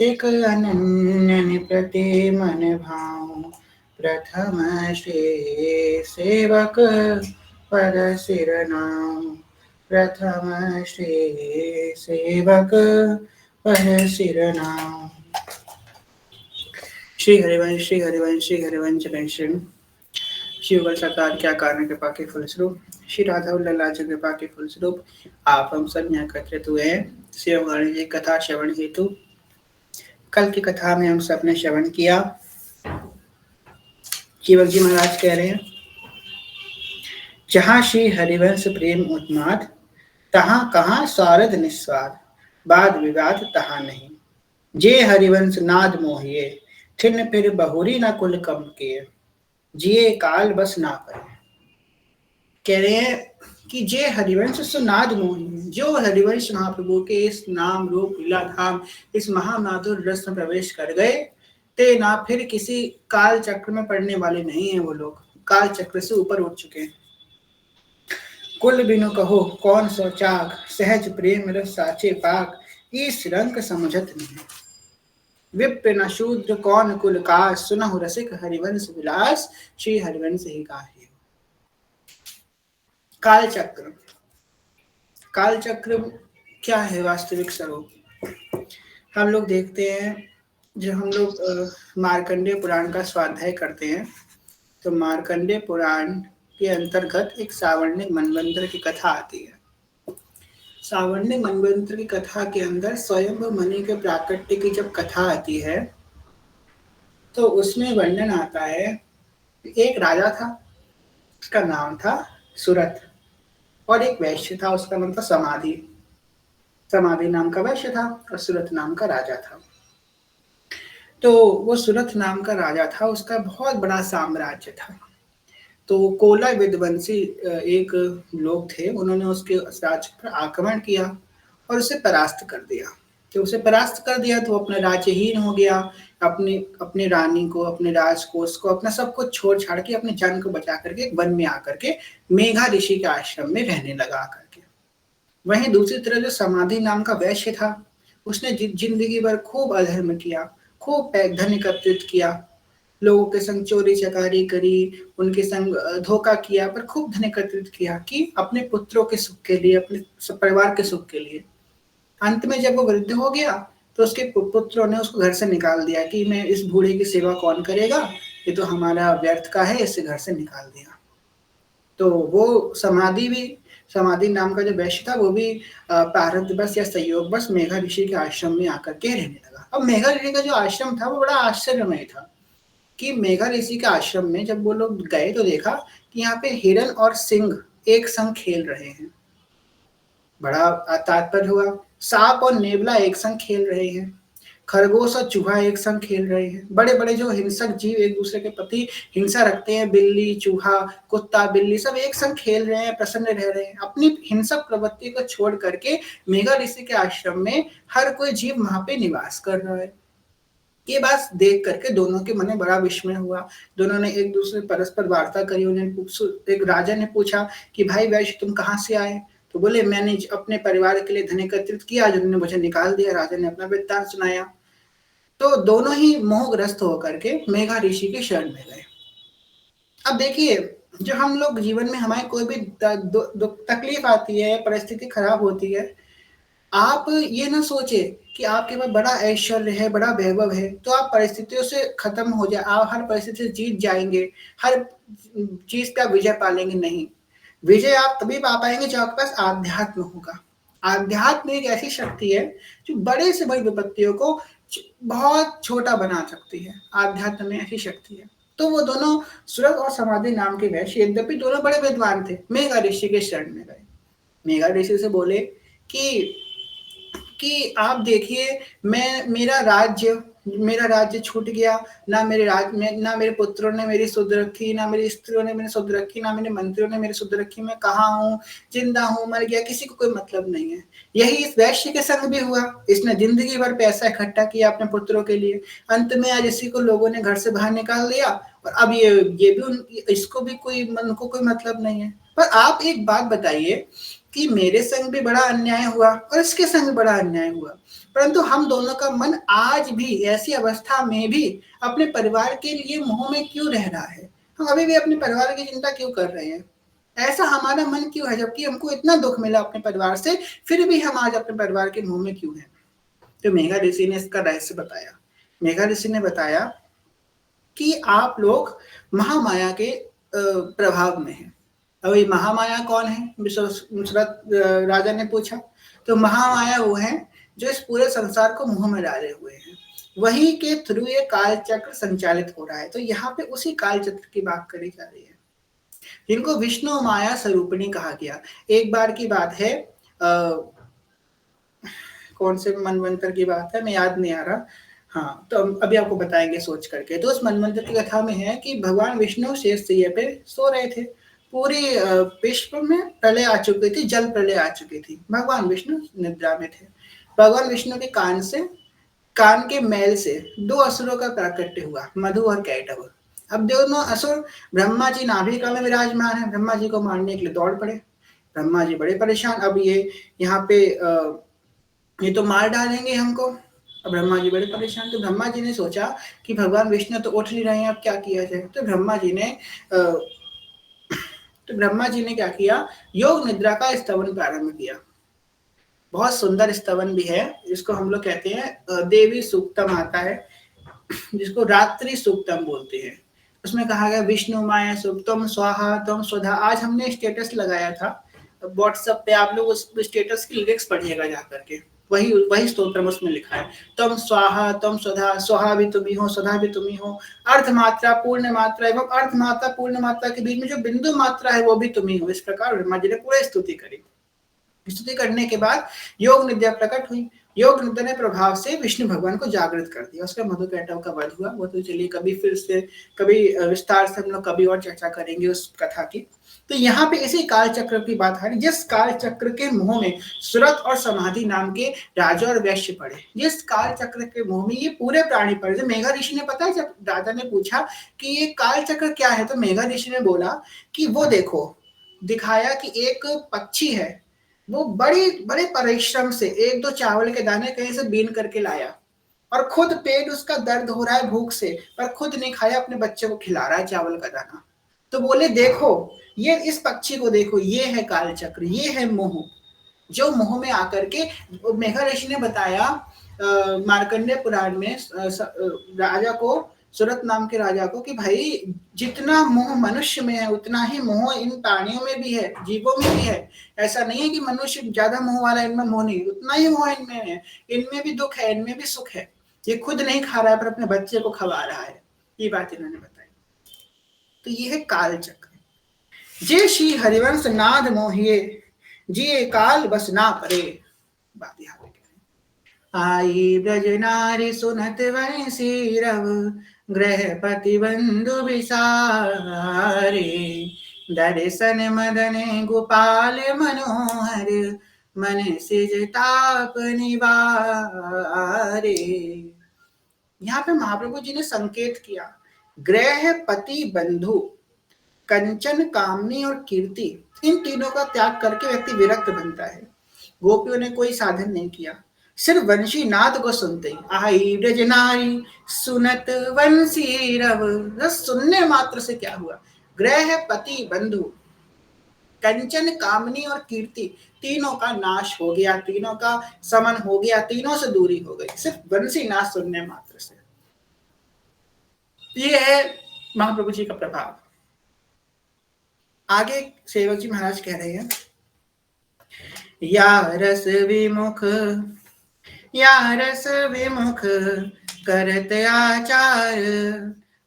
एक अनन्य प्रति मन भाऊं, प्रथम श्री सेवक पद सिर नाम। प्रथम श्री सेवक पद सिर नाम। श्री हरिवंश श्री हरिवंश पेंशन शिवगल सरकार के आकार कृपा के फलस्वरूप श्री राधा लल्ला जी कृपा के फलस्वरूप आप हम सब यहाँ एकत्रित हुए हैं शिव गणेश जी कथा श्रवण हेतु। कल की कथा में हम सब ने श्रवण किया। जीवक जी महाराज कह रहे हैं, जहाँ श्री हरिवंश प्रेम उन्माद, तहाँ कहाँ स्वारद निस्वाद, वाद विवाद तहाँ नहीं। जे हरिवंश नाद मोहिए, थिन फिर बहुरी न कुल कम किए, जिए काल बस ना पाए। कह रहे हैं कि जे हरिवंश सुनाद मोहिनी, जो हरिवंश महाप्रभु के इस नाम रूप लीला धाम इस महामाधुर रस में प्रवेश कर गए, ते ना फिर किसी काल चक्र में पड़ने वाले नहीं है। वो लोग काल चक्र से ऊपर उठ चुके हैं। कुल बिनु कहो कौन सो चाक, सहज प्रेम रस साचे पाक, इस रंग समझत नहीं। विप्र न शूद्र कौन कुल कास, सुनहु रसिक हरिवंश विलास, श्री हरिवंश ही गाहे। काल चक्र, काल चक्र क्या है वास्तविक स्वरूप? हम लोग देखते हैं, जब हम लोग मार्कंडेय पुराण का स्वाध्याय करते हैं तो मार्कंडेय पुराण के अंतर्गत एक सावर्णिक मनवंतर की कथा आती है। सावर्णिक मनवंतर की कथा के अंदर स्वयं मणि के प्राकट्य की जब कथा आती है तो उसमें वर्णन आता है, एक राजा था, उसका नाम था सुरथ, और एक वैश्य था, उसका नाम था समाधि। समाधि नाम का वैश्य था और सुरथ नाम का राजा था। तो वो सुरथ नाम का राजा था, उसका बहुत बड़ा साम्राज्य था। तो कोला विद्वंसी एक लोग थे, उन्होंने उसके राज्य पर आक्रमण किया और उसे परास्त कर दिया। तो उसे परास्त कर दिया तो अपना राज्यहीन हो गया। अपनी अपनी रानी को, अपने राजकोष को, अपना सब कुछ छोड़ छाड़ के अपने जान को बचा करके वन में आकर के मेघा ऋषि के आश्रम में रहने लगा करके। वहीं दूसरी तरफ जो समाधि नाम का वैश्य था, उसने जिंदगी भर खूब अधर्म किया, खूब धन एकत्रित किया, लोगों के संग चोरी चकारी करी, उनके संग धोखा किया, पर खूब धन एकत्रित किया कि अपने पुत्रों के सुख के लिए, अपने परिवार के सुख के लिए। अंत में जब वो वृद्ध हो गया तो उसके पुत्रों ने उसको घर से निकाल दिया कि मैं इस बूढ़े की सेवा कौन करेगा, ये तो हमारा व्यर्थ का है, इसे घर से निकाल दिया। तो वो समाधि नाम का जो वैश्य था वो भी प्रारब्धवश या संयोगवश मेघा ऋषि के आश्रम में आकर के रहने लगा। अब मेघा ऋषि का जो आश्रम था वो बड़ा आश्चर्यमय था कि मेघा ऋषि के आश्रम में जब वो लोग गए तो देखा कि यहाँ पे हिरन और सिंह एक संग खेल रहे हैं। बड़ा तात्पर्य हुआ। सांप और नेवला एक संग खेल रहे हैं, खरगोश और चूहा एक संग खेल रहे हैं। बड़े बड़े जो हिंसक जीव एक दूसरे के प्रति हिंसा रखते हैं, बिल्ली, चूहा, कुत्ता, बिल्ली, सब एक संग खेल रहे हैं, प्रसन्न रह रहे हैं। अपनी हिंसक प्रवृत्ति को छोड़ करके मेघा ऋषि के आश्रम में हर कोई जीव वहां पे निवास कर रहा है। ये बात देख करके दोनों के मन में बड़ा विस्मय हुआ। दोनों ने एक दूसरे परस्पर वार्ता करी। उन्हें एक राजा ने पूछा कि भाई वैश्य तुम कहाँ से आए? तो बोले मैंने अपने परिवार के लिए धन एकत्रित किया, जिन्होंने मुझे निकाल दिया। राजा ने अपना वृत्तांत सुनाया। तो दोनों ही मोहग्रस्त होकर के मेघा ऋषि के शरण में गए। अब देखिए, जो हम लोग जीवन में हमारी कोई भी तकलीफ आती है, परिस्थिति खराब होती है, आप ये ना सोचे कि आपके पास बड़ा ऐश्वर्य है, बड़ा वैभव है, तो आप परिस्थितियों से खत्म हो जाए, आप हर परिस्थिति से जीत जाएंगे, हर चीज का विजय पा लेंगे। नहीं, विजय आप तभी पा पाएंगे जब आपके पास आध्यात्म होगा। आध्यात्म एक ऐसी शक्ति है जो बड़े से बड़ी विपत्तियों को बहुत छोटा बना सकती है। आध्यात्म में ऐसी शक्ति है। तो वो दोनों सुरथ और समाधि नाम के वैश्य, यद्यपि दोनों बड़े विद्वान थे, मेघा ऋषि के शरण में गए। मेघा ऋषि से बोले कि आप देखिए, मेरा राज्य छूट गया। ना मेरे राज में, ना मेरे पुत्रों ने मेरी सुध रखी, ना मेरी स्त्रियों ने मेरी सुध रखी, ना मेरे मंत्रियों ने मेरी सुध रखी। मैं कहाँ हूँ, जिंदा हूँ, मर गया, किसी को कोई मतलब नहीं है। यही इस वैश्य के संग भी हुआ। इसने जिंदगी भर पैसा इकट्ठा किया अपने पुत्रों के लिए, अंत में आज इसी को लोगों ने घर से बाहर निकाल दिया, और अब ये भी इसको भी कोई मन को कोई मतलब नहीं है। पर आप एक बात बताइए कि मेरे संग भी बड़ा अन्याय हुआ और इसके संग भी बड़ा अन्याय हुआ, परंतु हम दोनों का मन आज भी ऐसी अवस्था में भी अपने परिवार के लिए मोह में क्यों रह रहा है? हम अभी भी अपने परिवार की चिंता क्यों कर रहे हैं? ऐसा हमारा मन क्यों है? जबकि हमको इतना दुख मिला अपने परिवार से, फिर भी हम आज अपने परिवार के मोह में क्यों हैं? तो मेघा ऋषि ने इसका रहस्य बताया। मेघा ऋषि ने बताया कि आप लोग महामाया के प्रभाव में हैं। अब ये महामाया कौन है? विश्वामित्र राजा ने पूछा। तो महामाया वो है जो इस पूरे संसार को मुंह में डाले हुए हैं, वही के थ्रू ये काल चक्र संचालित हो रहा है। तो यहाँ पे उसी काल चक्र की बात करी जा रही है, जिनको विष्णु माया स्वरूपिणी कहा गया। एक बार की बात है, कौन से मनवंतर की बात है, मैं याद नहीं आ रहा। हाँ, तो अभी आपको बताएंगे सोच करके। तो उस मनवंतर की कथा में है कि भगवान विष्णु शेष शैया पे सो रहे थे। पूरी विश्व में प्रलय आ चुकी थी, जल प्रलय आ चुकी थी। भगवान विष्णु निद्रा में थे। भगवान विष्णु के कान के मैल से दो असुरों का प्राकट्य हुआ, मधु और कैटव। अब दोनों असुर ब्रह्मा जी नाभिका में विराजमान है, ब्रह्मा जी को मारने के लिए दौड़ पड़े। ब्रह्मा जी बड़े परेशान, अब ये यहाँ पे ये तो मार डालेंगे हमको। अब ब्रह्मा जी बड़े परेशान। तो ब्रह्मा जी ने सोचा कि भगवान विष्णु तो उठ नहीं रहे हैं, अब क्या किया जाए? तो ब्रह्मा जी ने क्या किया? योग निद्रा का स्तवन प्रारंभ किया। बहुत सुंदर स्तवन भी है, जिसको हम लोग कहते हैं देवी सूक्तम आता है, जिसको रात्रि सूक्तम बोलते हैं। उसमें कहा गया विष्णु माया सूक्तम स्वाहा तम स्वधा। आज हमने स्टेटस लगाया था व्हाट्सएप पे, आप लोग उस स्टेटस की लिरिक्स पढ़िएगा जा करके। वही वही स्तोत्र उसमें लिखा है, तम स्वाहा तम स्वधा, स्वाहा भी तुम्ही हो, स्वधा भी तुम्ही हो। अर्थ मात्रा, पूर्ण मात्रा एवं अर्थ मात्रा पूर्ण मात्रा के बीच में जो बिंदु मात्रा है वो भी तुम्ही हो। इस प्रकार ब्रह्मा जी ने पूरी स्तुति करी। स्तुति करने के बाद योग निद्रा प्रकट हुई। योग निद्रा ने प्रभाव से विष्णु भगवान को जागृत कर दिया। उसका मधु कैटव का वध हुआ। वो तो चलिए कभी फिर से कभी विस्तार से हम लोग कभी और चर्चा करेंगे उस कथा की। तो यहाँ पे इसी काल चक्र की बात है, जिस काल चक्र के मुंह में सुरत और समाधि नाम के राजा और वैश्य पड़े, जिस काल चक्र के मुंह में ये पूरे प्राणी पड़े। जब मेघा ऋषि ने, पता है, जब राजा ने पूछा कि ये काल चक्र क्या है, तो मेघा ऋषि ने बोला कि वो देखो, दिखाया कि एक पक्षी है, वो बड़े परिश्रम से एक दो चावल के दाने कहीं से बीन करके लाया, और खुद पेट उसका दर्द हो रहा है भूख से, पर खुद नहीं खाया, अपने बच्चे को खिला रहा है चावल का दाना। तो बोले देखो, ये इस पक्षी को देखो, ये है काल चक्र, ये है मोह, जो मोह में आकर के। मेघा ऋषि ने बताया मार्कंडेय पुराण में राजा को, सुरत नाम के राजा को, कि भाई जितना मोह मनुष्य में है उतना ही मोह इन प्राणियों में भी है, जीवों में भी है। ऐसा नहीं है कि मनुष्य ज्यादा मोह वाला, इनमें मोह नहीं, उतना ही मोह इनमें है। इनमें भी दुख है, इनमें भी सुख है। ये खुद नहीं खा रहा है पर अपने बच्चे को खवा रहा है। ये बात इन्होंने बताई। तो ये है काल चक्र। जे श्री हरिवंश नाद मोहिए, जिये काल बस ना परे। बात यहाँ पे आई ब्रज नारी सुनत वंशी रव, गृहपति बंधु विसारे। दर्शन मदन गोपाल मनोहर, मन सिज ताप निवारे। यहाँ पे महाप्रभु जी ने संकेत किया, गृहपति बंधु, कंचन, कामनी और कीर्ति, इन तीनों का त्याग करके व्यक्ति विरक्त बनता है। गोपियों ने कोई साधन नहीं किया, सिर्फ वंशी नाद को सुनते ही आई ब्रज नारी सुनत वंशी रव। बस सुनने मात्र से क्या हुआ? ग्रह, पति, बंधु, कंचन, कामनी और कीर्ति, तीनों का नाश हो गया, तीनों का समन हो गया, तीनों से दूरी हो गई, सिर्फ वंशी नाद सुनने मात्र से। ये है महाप्रभु जी का प्रभाव। आगे सेवक जी महाराज कह रहे हैं, या रस विमुख, या रस विमुख करत आचार,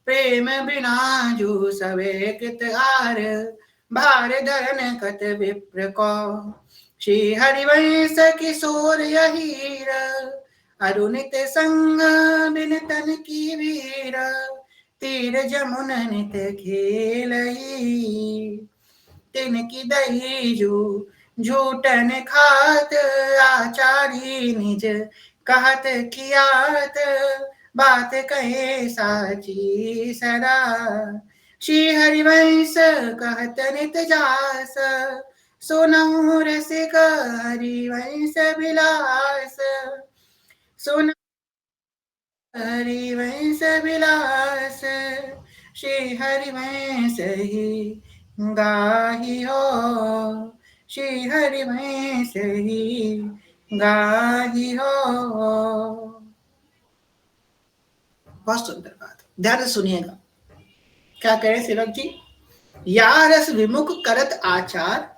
प्रेम बिना जो सवे कृत आर। भार धरन कत विप्र को, श्री हरिवंश किशोर यहीर। अरुणित संग बिन तन की वीर, तीर जमुन नित खेलई। तिनकी दही जो झूठन खात, आचारी निज कहत कियात। बात कहे साची सदा, श्री हरिवंश कहत नित जास। सोनहु रसिका हरिवंश विलास, सोनहु हरिवंश विलास, श्री हरिवंश ही गाहियो, श्री हरिवंश ही गाहियो। बहुत सुंदर बात, ध्यान से सुनिएगा। क्या कह रहे सेवक जी? या रस विमुख करत आचार,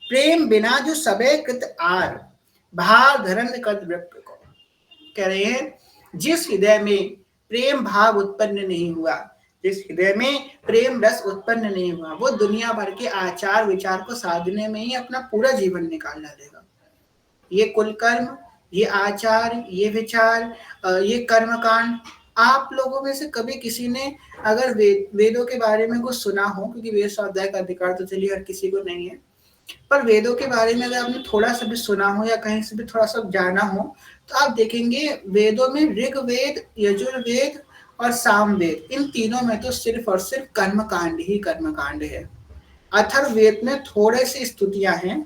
प्रेम बिना जो सबे कृत आर, भाव धरन कर वृक्ष को। कह रहे हैं जिस हृदय में प्रेम भाव उत्पन्न नहीं हुआ, जिस हृदय में प्रेम रस उत्पन्न नहीं हुआ, वो दुनिया भर के आचार विचार को साधने में ही अपना पूरा जीवन निकाल डालेगा। ये कुल कर्म, ये आचार, ये विचार, ये कर्मकांड, आप लोगों में से कभी किसी ने अगर वेदों के बारे में कुछ सुना हो, क्योंकि वेद स्वाध्याय का अधिकार तो चलिए हर किसी को नहीं है, पर वेदों के बारे में अगर आपने थोड़ा सा भी सुना हो या कहीं से भी थोड़ा सा जाना हो, तो आप देखेंगे वेदों में ऋग्वेद, यजुर्वेद और सामवेद, इन तीनों में तो सिर्फ और सिर्फ कर्मकांड ही कर्मकांड है। अथर्ववेद में थोड़े से स्तुतियां हैं,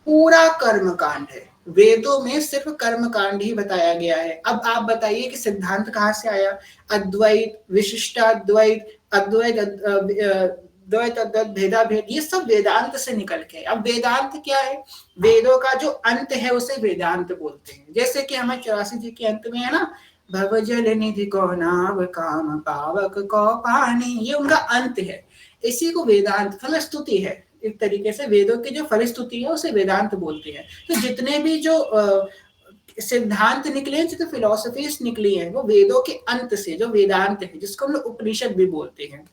पूरा कर्मकांड है। वेदों में सिर्फ कर्मकांड ही बताया गया है। अब आप बताइए कि सिद्धांत कहाँ से आया? अद्वैत, विशिष्टाद्वैत, अद्वैत, द्वैत, अद्वैत, भेदा भेद, ये सब वेदांत से निकल के। अब वेदांत क्या है? वेदों का जो अंत है उसे वेदांत बोलते हैं। जैसे कि हमें 84 जी के अंत में है ना, भव जल निधि को नाव काम पावक को पानी, ये उनका अंत है। इसी को वेदांत, फलस्तुति है एक तरीके से। वेदों की जो फलस्तुति है उसे वेदांत बोलते हैं। तो जितने भी जो सिद्धांत निकले, जितने फिलोसफीज निकली हैं, वो वेदों के अंत से, जो वेदांत है, जिसको हम लोग उपनिषद भी बोलते हैं।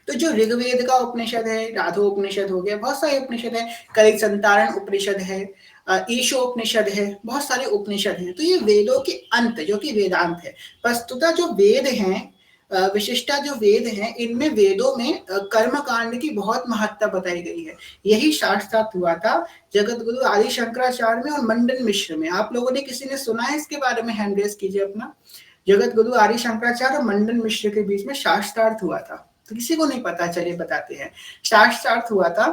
तो जो ऋग्वेद का उपनिषद है, राधो उपनिषद हो गया, बहुत सारे उपनिषद है, कलिक संतारण उपनिषद है, ईशो उपनिषद है, बहुत सारे उपनिषद हैं। तो ये वेदों के अंत जो कि वेदांत है। वस्तुतः जो वेद हैं, विशिष्टा जो वेद हैं, इनमें वेदों में कर्म कांड की बहुत महत्ता बताई गई है। यही शास्त्रार्थ हुआ था जगत गुरु आदि शंकराचार्य में और मंडन मिश्र में। आप लोगों ने किसी ने सुना है इसके बारे में? हैंड रेज कीजिए अपना। जगत गुरु आदि शंकराचार्य और मंडन मिश्र के बीच में शास्त्रार्थ हुआ था। तो किसी को नहीं पता, चलिए बताते हैं। शास्त्रार्थ हुआ था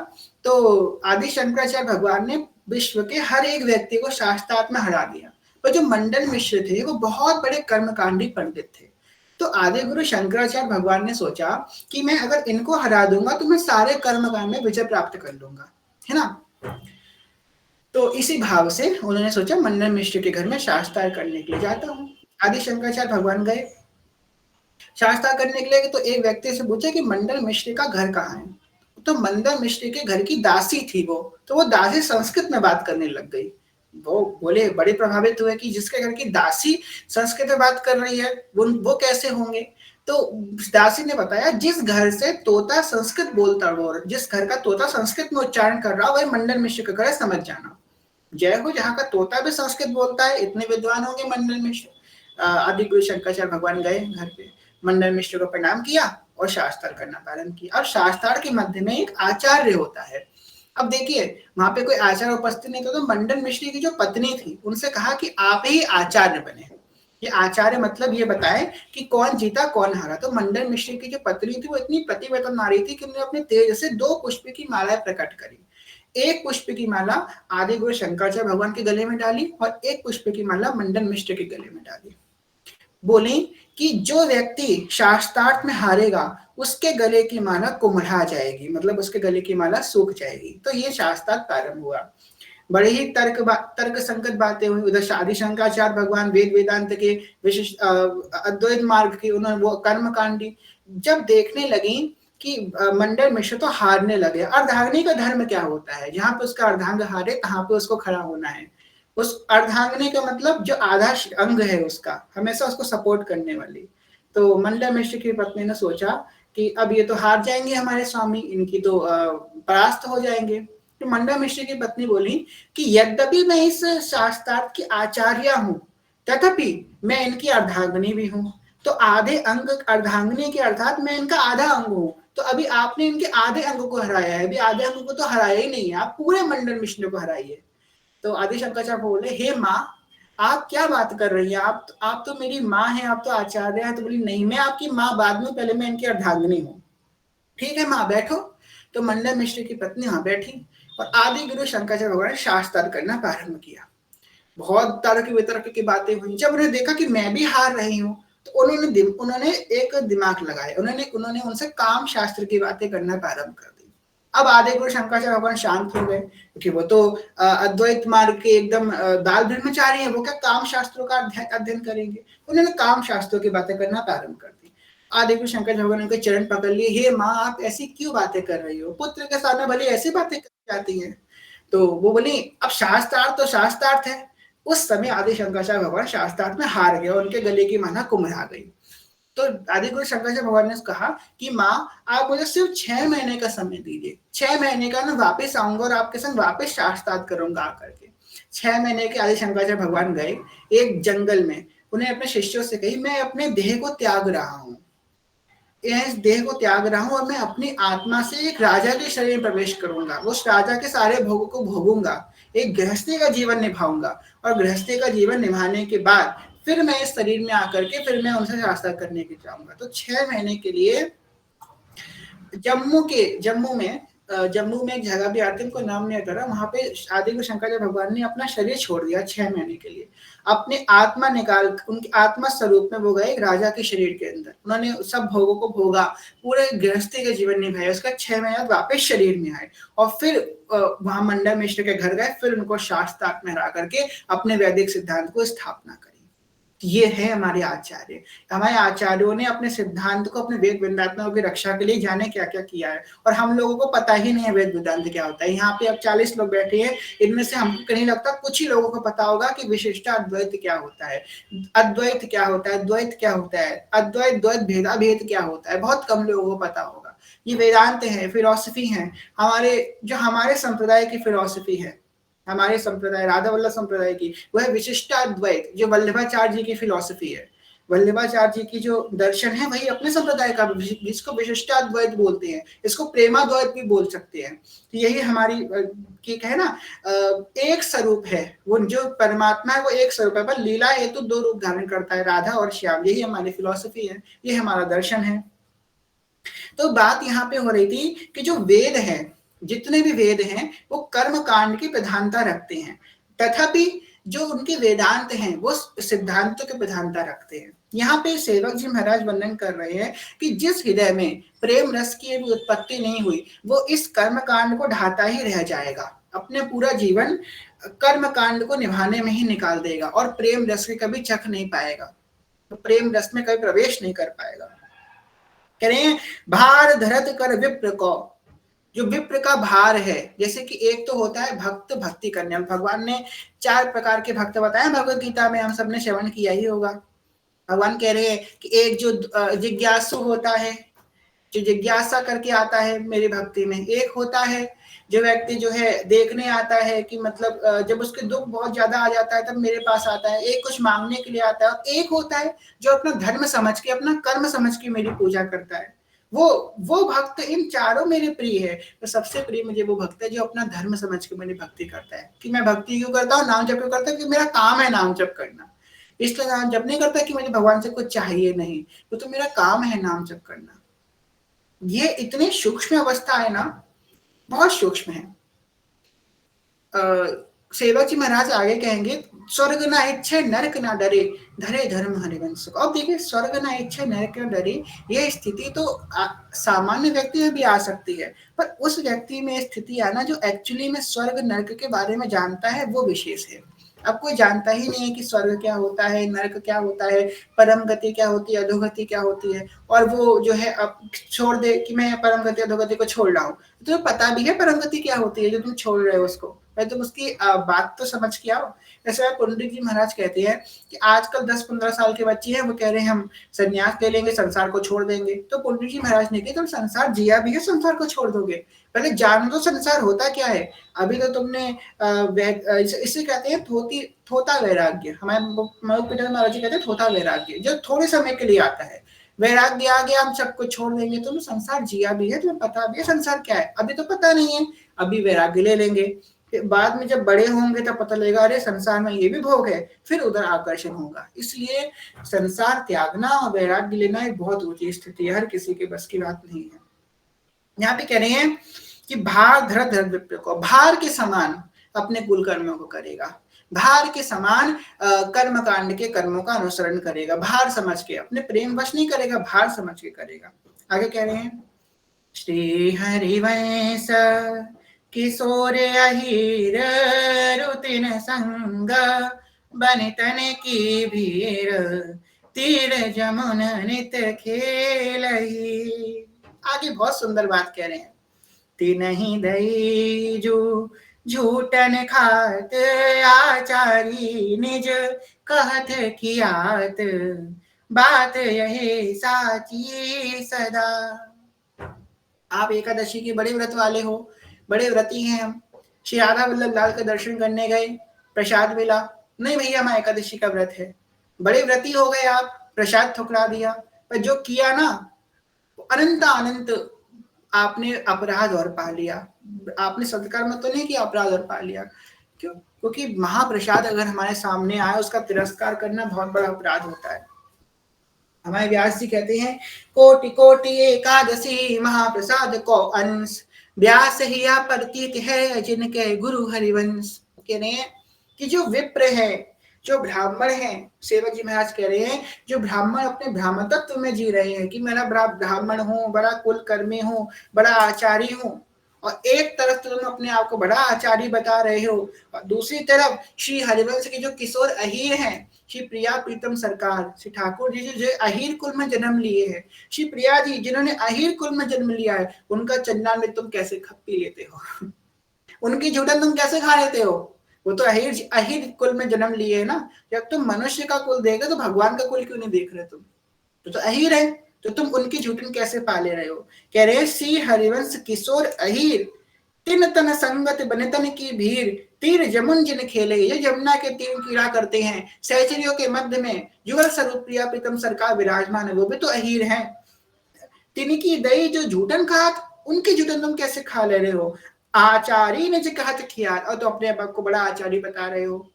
तो आदि शंकराचार्य भगवान ने विश्व के हर एक व्यक्ति को शास्त्रार्थ में हरा दिया। पर जो मंडन मिश्र थे वो बहुत बड़े कर्मकांडी पंडित थे। तो आदि गुरु शंकराचार्य भगवान ने सोचा कि मैं अगर इनको हरा दूंगा तो मैं सारे कर्मकांड में विजय प्राप्त कर लूंगा, है ना। तो इसी भाव से उन्होंने सोचा मंडन मिश्र के घर में शास्त्रार्थ करने के लिए जाता हूँ। आदि शंकराचार्य भगवान गए शास्त्रा करने के लिए। तो एक व्यक्ति से पूछा कि मंडन मिश्र का घर कहाँ है? तो मंडन मिश्र के घर की दासी थी वो, तो वो दासी संस्कृत में बात करने लग गई। वो बोले, बड़े प्रभावित हुए कि जिसके घर की दासी संस्कृत में बात कर रही है वो कैसे होंगे? तो दासी ने बताया, जिस घर से तोता संस्कृत बोलता हो, जिस घर का तोता संस्कृत में उच्चारण कर रहा, वही मंडन मिश्र का घर है, समझ जाना। जय हो, जहाँ का तोता भी संस्कृत बोलता है, इतने विद्वान होंगे मंडन मिश्र। आदि गुरु शंकराचार्य भगवान गए घर पे, मंडन मिश्र को प्रणाम किया और शास्त्रार्थ करना प्रारंभ किया। अब शास्त्रार्थ के मध्य में एक आचार्य होता है। अब देखिए वहां पे कोई आचार्य उपस्थित नहीं था, तो मंडन मिश्र की जो पत्नी थी उनसे कहा कि आप ही आचार्य बने। ये आचार्य मतलब ये बताएं कि कौन जीता कौन हारा। तो मंडन मिश्र की जो पत्नी थी वो इतनी प्रतिव्रता नारी थी कि उन्होंने अपने तेज से 2 पुष्प की मालाएं प्रकट करी। एक पुष्प की माला आदि गुरु शंकराचार्य भगवान के गले में डाली और एक पुष्प की माला मंडन मिश्र के गले में डाली। बोली कि जो व्यक्ति शास्त्रार्थ में हारेगा उसके गले की माला कुम्हला जाएगी, मतलब उसके गले की माला सूख जाएगी। तो ये शास्त्रार्थ प्रारंभ हुआ। बड़े ही तर्क संगत बातें हुई। उधर आदि शंकराचार्य भगवान वेद वेदांत के विशिष्ट अद्वैत मार्ग की उन्होंने वो कर्मकांडी जब देखने लगी कि मंडन मिश्र तो हारने लगे। अर्धांगिनी का धर्म क्या होता है? जहां पे उसका अर्धांग हारे तहां पे उसको खड़ा होना है। उस अर्धांगिनी का मतलब जो आधा अंग है उसका, हमेशा उसको सपोर्ट करने वाली। तो मंडन मिश्र की पत्नी ने सोचा कि अब ये तो हार जाएंगे हमारे स्वामी, इनकी तो परास्त हो जाएंगे। तो मंडन मिश्र की पत्नी बोली कि यद्यपि मैं इस शास्त्रार्थ की आचार्य हूं, तथापि मैं इनकी अर्धांगिनी भी हूं। तो आधे अंग अर्धांगिनी के अर्थात मैं इनका आधा अंग हूं। तो अभी आपने इनके आधे अंग को हराया है, अभी आधे अंग को तो हराया ही नहीं है, आप पूरे मंडन मिश्र को हराइए। तो आदि शंकराचार्य बोले, हे माँ आप क्या बात कर रही हैं? आप तो मेरी माँ है, आप तो आचार्य है। तो बोली, नहीं मैं आपकी माँ बाद में, पहले मैं इनकी अर्धांगिनी हूँ। ठीक है माँ बैठो। तो मंडन मिश्र की पत्नी वहां बैठी और आदि गुरु शंकराचार्य भगवान ने शास्त्रार्थ करना प्रारंभ किया। बहुत तर्क वितर्क की बातें हुई। जब उन्हें देखा कि मैं भी हार रही हूँ, तो उन्होंने एक दिमाग लगाया। उन्होंने उनसे काम शास्त्र की बातें करना प्रारंभ कर दी। अब आदि गुरु शंकराचार्य भगवान शांत हो गए, क्योंकि वो तो अद्वैत मार्ग के एकदम बाल ब्रह्मचारी हैं, वो क्या काम शास्त्रों का अध्ययन करेंगे। उन्होंने काम शास्त्रों की बातें करना प्रारंभ कर दी। आदि गुरु शंकर भगवान ने उनके चरण पकड़ लिए, हे माँ आप ऐसी क्यों बातें कर रही हो, पुत्र के सामने भले ऐसी बातें कर जाती हैं। तो वो बोली अब शास्त्रार्थ तो शास्त्रार्थ है। उस समय आदि शंकराचार्य भगवान शास्त्रार्थ में हार गए, उनके गले की माला कुम्हला गई। तो आदि गुरु शंकराचार्य भगवान ने कहा कि माँ आप मुझे सिर्फ 6 महीने का समय दीजिए, 6 महीने का मैं वापस आऊंगा और आपके संग वापस शास्त्रार्थ करूंगा आकर के। 6 महीने के आदि शंकराचार्य भगवान गए एक जंगल में, उन्हें अपने शिष्यों से कही मैं अपने देह को त्याग रहा हूँ, इस देह को त्याग रहा हूं और मैं अपनी आत्मा से एक राजा के शरीर में प्रवेश करूंगा, उस राजा के सारे भोगों को भोगूंगा, एक गृहस्थी का जीवन निभाऊंगा और गृहस्थी का जीवन निभाने के बाद फिर मैं इस शरीर में आकर के फिर मैं उनसे शास्त्र करने के चाहूंगा। तो 6 महीने के लिए जम्मू में एक जगह भी आती है, उनको नाम नहीं आता, वहां पे आदि गुरु शंकराचार्य भगवान ने अपना शरीर छोड़ दिया 6 महीने के लिए। अपनी आत्मा निकाल, उनकी आत्मा स्वरूप में वो गए एक राजा के शरीर के अंदर, उन्होंने सब भोगों को भोगा, पूरे गृहस्थी के जीवन निभाया, उसका 6 महीने वापस शरीर में आए और फिर वहां मंडन मिश्र के घर गए, फिर उनको शास्त्रार्थ में हरा करके अपने वैदिक सिद्धांत को स्थापना करी। ये है हमारे आचार्य। हमारे आचार्यों ने अपने सिद्धांत को, अपने वेद वेदांतों की रक्षा के लिए जाने क्या क्या किया है, और हम लोगों को पता ही नहीं है वेद वेदांत क्या होता है। यहाँ पे अब 40 लोग बैठे हैं, इनमें से हमको कहीं लगता कुछ ही लोगों को पता होगा कि विशिष्ट अद्वैत क्या होता है, अद्वैत क्या होता है, द्वैत क्या होता है, अद्वैत द्वैत भेदा भेद क्या होता है, बहुत कम लोगों को पता होगा। ये वेदांत है, फिलॉसफी है, हमारे संप्रदाय की फिलॉसफी है, हमारे संप्रदाय राधा वल्लभ संप्रदाय की, वह विशिष्टाद्वैत जो वल्लभाचार्य जी की फिलॉसफी है, वल्लभाचार्य जी की जो दर्शन है वही अपने संप्रदाय का, जिसको विशिष्टाद्वैत बोलते हैं, इसको प्रेमाद्वैत भी बोल सकते हैं। तो यही हमारी क्या है ना, एक स्वरूप है, वो जो परमात्मा है वो एक स्वरूप है, पर लीला हेतु दो रूप धारण करता है, राधा और श्याम। यही हमारी फिलॉसफी है, ये हमारा दर्शन है। तो बात यहाँ पे हो रही थी कि जो वेद है, जितने भी वेद हैं वो कर्म कांड की प्रधानता रखते हैं, तथापि जो उनके वेदांत हैं वो सिद्धांतों की प्रधानता रखते हैं। यहाँ पे सेवक जी महाराज वर्णन कर रहे हैं कि जिस हृदय में प्रेम रस की भी उत्पत्ति नहीं हुई, वो इस कर्म कांड को ढाता ही रह जाएगा, अपने पूरा जीवन कर्म कांड को निभाने में ही निकाल देगा और प्रेम रस के कभी चख नहीं पाएगा, तो प्रेम रस में कभी प्रवेश नहीं कर पाएगा। कह रहे हैं भार धरत कर विप्र को, जो विप्र का भार है, जैसे कि एक तो होता है भक्त भक्ति करने, भगवान ने 4 प्रकार के भक्त बताए भगवत गीता में, हम सबने श्रवण किया ही होगा। भगवान कह रहे हैं कि एक जो जिज्ञासु होता है, जो जिज्ञासा करके आता है मेरी भक्ति में, एक होता है जो व्यक्ति जो है देखने आता है कि मतलब जब उसके दुख बहुत ज्यादा आ जाता है तब मेरे पास आता है, एक कुछ मांगने के लिए आता है, और एक होता है जो अपना धर्म समझ के, अपना कर्म समझ के मेरी पूजा करता है। वो भक्त, इन चारों मेरे प्रिय है। तो सबसे प्रिय मुझे वो भक्त है जो अपना धर्म समझ के मेरी भक्ति करता है। कि मैं भक्ति क्यों करता हूँ, नाम जप क्यों करता हूँ, कि मेरा काम है नाम जप करना, इसलिए नाम जप नहीं करता कि मुझे भगवान से कुछ चाहिए नहीं, वो तो मेरा काम है नाम जप करना। ये इतनी सूक्ष्म अवस्था है ना, बहुत सूक्ष्म है। सेवक जी महाराज आगे कहेंगे, स्वर्ग ना इच्छे नरक ना डरे, धरे धर्म हरिवंश। अब देखिए, स्वर्ग ना इच्छे नरक ना डरे, ये स्थिति तो सामान्य व्यक्ति में भी आ सकती है, पर उस व्यक्ति में स्थिति आना जो एक्चुअली में स्वर्ग नरक के बारे में जानता है वो विशेष है। अब कोई जानता ही नहीं है कि स्वर्ग क्या होता है, नरक क्या होता है, परम गति क्या होती है, अधोगति क्या होती है, और वो जो है अब छोड़ दे कि मैं परम गति अधोगति को छोड़ रहा हूँ। तुम्हें पता भी है परम गति क्या होती है जो तुम छोड़ रहे हो उसको, मैं तुम उसकी बात तो समझ के आओ। जैसे पंडित जी महाराज कहते हैं कि आजकल 10-15 साल के बच्चे हैं, वो कह रहे हैं हम संन्यास ले लेंगे, संसार को छोड़ देंगे। तो पंडित जी महाराज ने कहा तुम संसार जिया भी है, संसार को छोड़ दोगे, पहले जान दो संसार होता क्या है। अभी तो तुमने इसे कहते हैं थोता वैराग्य, हमारे पिता महाराज जी कहते हैं थोता वैराग्य, जो थोड़े समय के लिए आता है। वैराग्य आ गया, हम सब कुछ छोड़ देंगे, तुम संसार जिया भी है, तुम्हें पता भी है संसार क्या है, अभी तो पता नहीं है, अभी वैराग्य ले लेंगे, बाद में जब बड़े होंगे तब पता लगेगा अरे संसार में ये भी भोग है, फिर उधर आकर्षण होगा। इसलिए संसार त्यागना और वैराग्य लेना एक बहुत ऊंची स्थिति है, हर किसी के बस की बात नहीं है। यहाँ पे कह रहे हैं कि भार धर धर विप्र को, भार के समान अपने कुल कर्मों को करेगा, भार के समान कर्म कांड के कर्मों का अनुसरण करेगा, भार समझ के, अपने प्रेम वश नहीं करेगा, भार समझ के करेगा। आगे कह रहे हैं, श्री हरिवंश किशोर अहीर रुतिन संग बनितन की भीर तीर जमुन नित खेलही। आगे बहुत सुंदर बात कह रहे हैं, तिनहि दई जो झूठन खात आचारी निज कहत कियात बात यही साची सदा। आप एकादशी के बड़े व्रत वाले हो, बड़े व्रती हैं हम, श्री राधा वल्लभ लाल का दर्शन करने गए, प्रसाद मिला, नहीं भैया हमारा एकादशी का व्रत है, बड़े व्रती हो गए आप, प्रसाद ठुकरा दिया, पर जो किया ना अनंत अनंत आपने अपराध और पा लिया, आपने सत्कर्म तो नहीं किया, अपराध और पा लिया। क्यों? क्योंकि महाप्रसाद अगर हमारे सामने आए उसका तिरस्कार करना बहुत बड़ा अपराध होता है। हमारे व्यास जी कहते हैं, कोटि कोटि एकादशी महाप्रसाद को अंश व्यास ही प्रतीत है जिनके गुरु हरिवंश। कह रहे हैं कि जो विप्र है, जो ब्राह्मण है, सेवक जी महाराज कह रहे हैं, जो ब्राह्मण अपने ब्राह्मण तत्व में जी रहे हैं कि मैं बड़ा ब्राह्मण हूँ, बड़ा कुल कर्मी हूँ, बड़ा आचारी हूँ, और एक तरफ तो तुम अपने आप को बड़ा आचारी बता रहे हो, और दूसरी तरफ श्री हरिवंश के जो किशोर अहीर हैं, श्री प्रिया प्रीतम सरकार, श्री ठाकुर जी जो अहीर कुल में जन्म लिए हैं, श्री प्रिया जी जिन्होंने अहीर कुल में जन्म लिया है, उनका चंदन में तुम कैसे खप्पी लेते हो उनकी झूठन तुम कैसे खा लेते हो? वो तो अहीर कुल में जन्म लिए है ना। जब तुम मनुष्य का कुल देख रहे तो भगवान का कुल क्यों नहीं देख रहे तुम? तो अहीर है, तो तुम उनकी झूठन कैसे पाले रहे हो? कह रहे श्री हरिवंश किशोर अहीर तिन तन संगत बनितन की भीड़ तीर जमुन जिन खेले। ये जमुना के तीर कीड़ा करते हैं, सहचरियों के मध्य में युगल स्वरूप प्रिया प्रीतम सरकार विराजमान है, वो भी तो अहीर हैं। तिनकी दई जो झूठन खात, उनकी झूठन तुम कैसे खा ले रहे हो? आचारी ने जो कहत किया, और तो अपने आप को बड़ा आचारी बता रहे हो,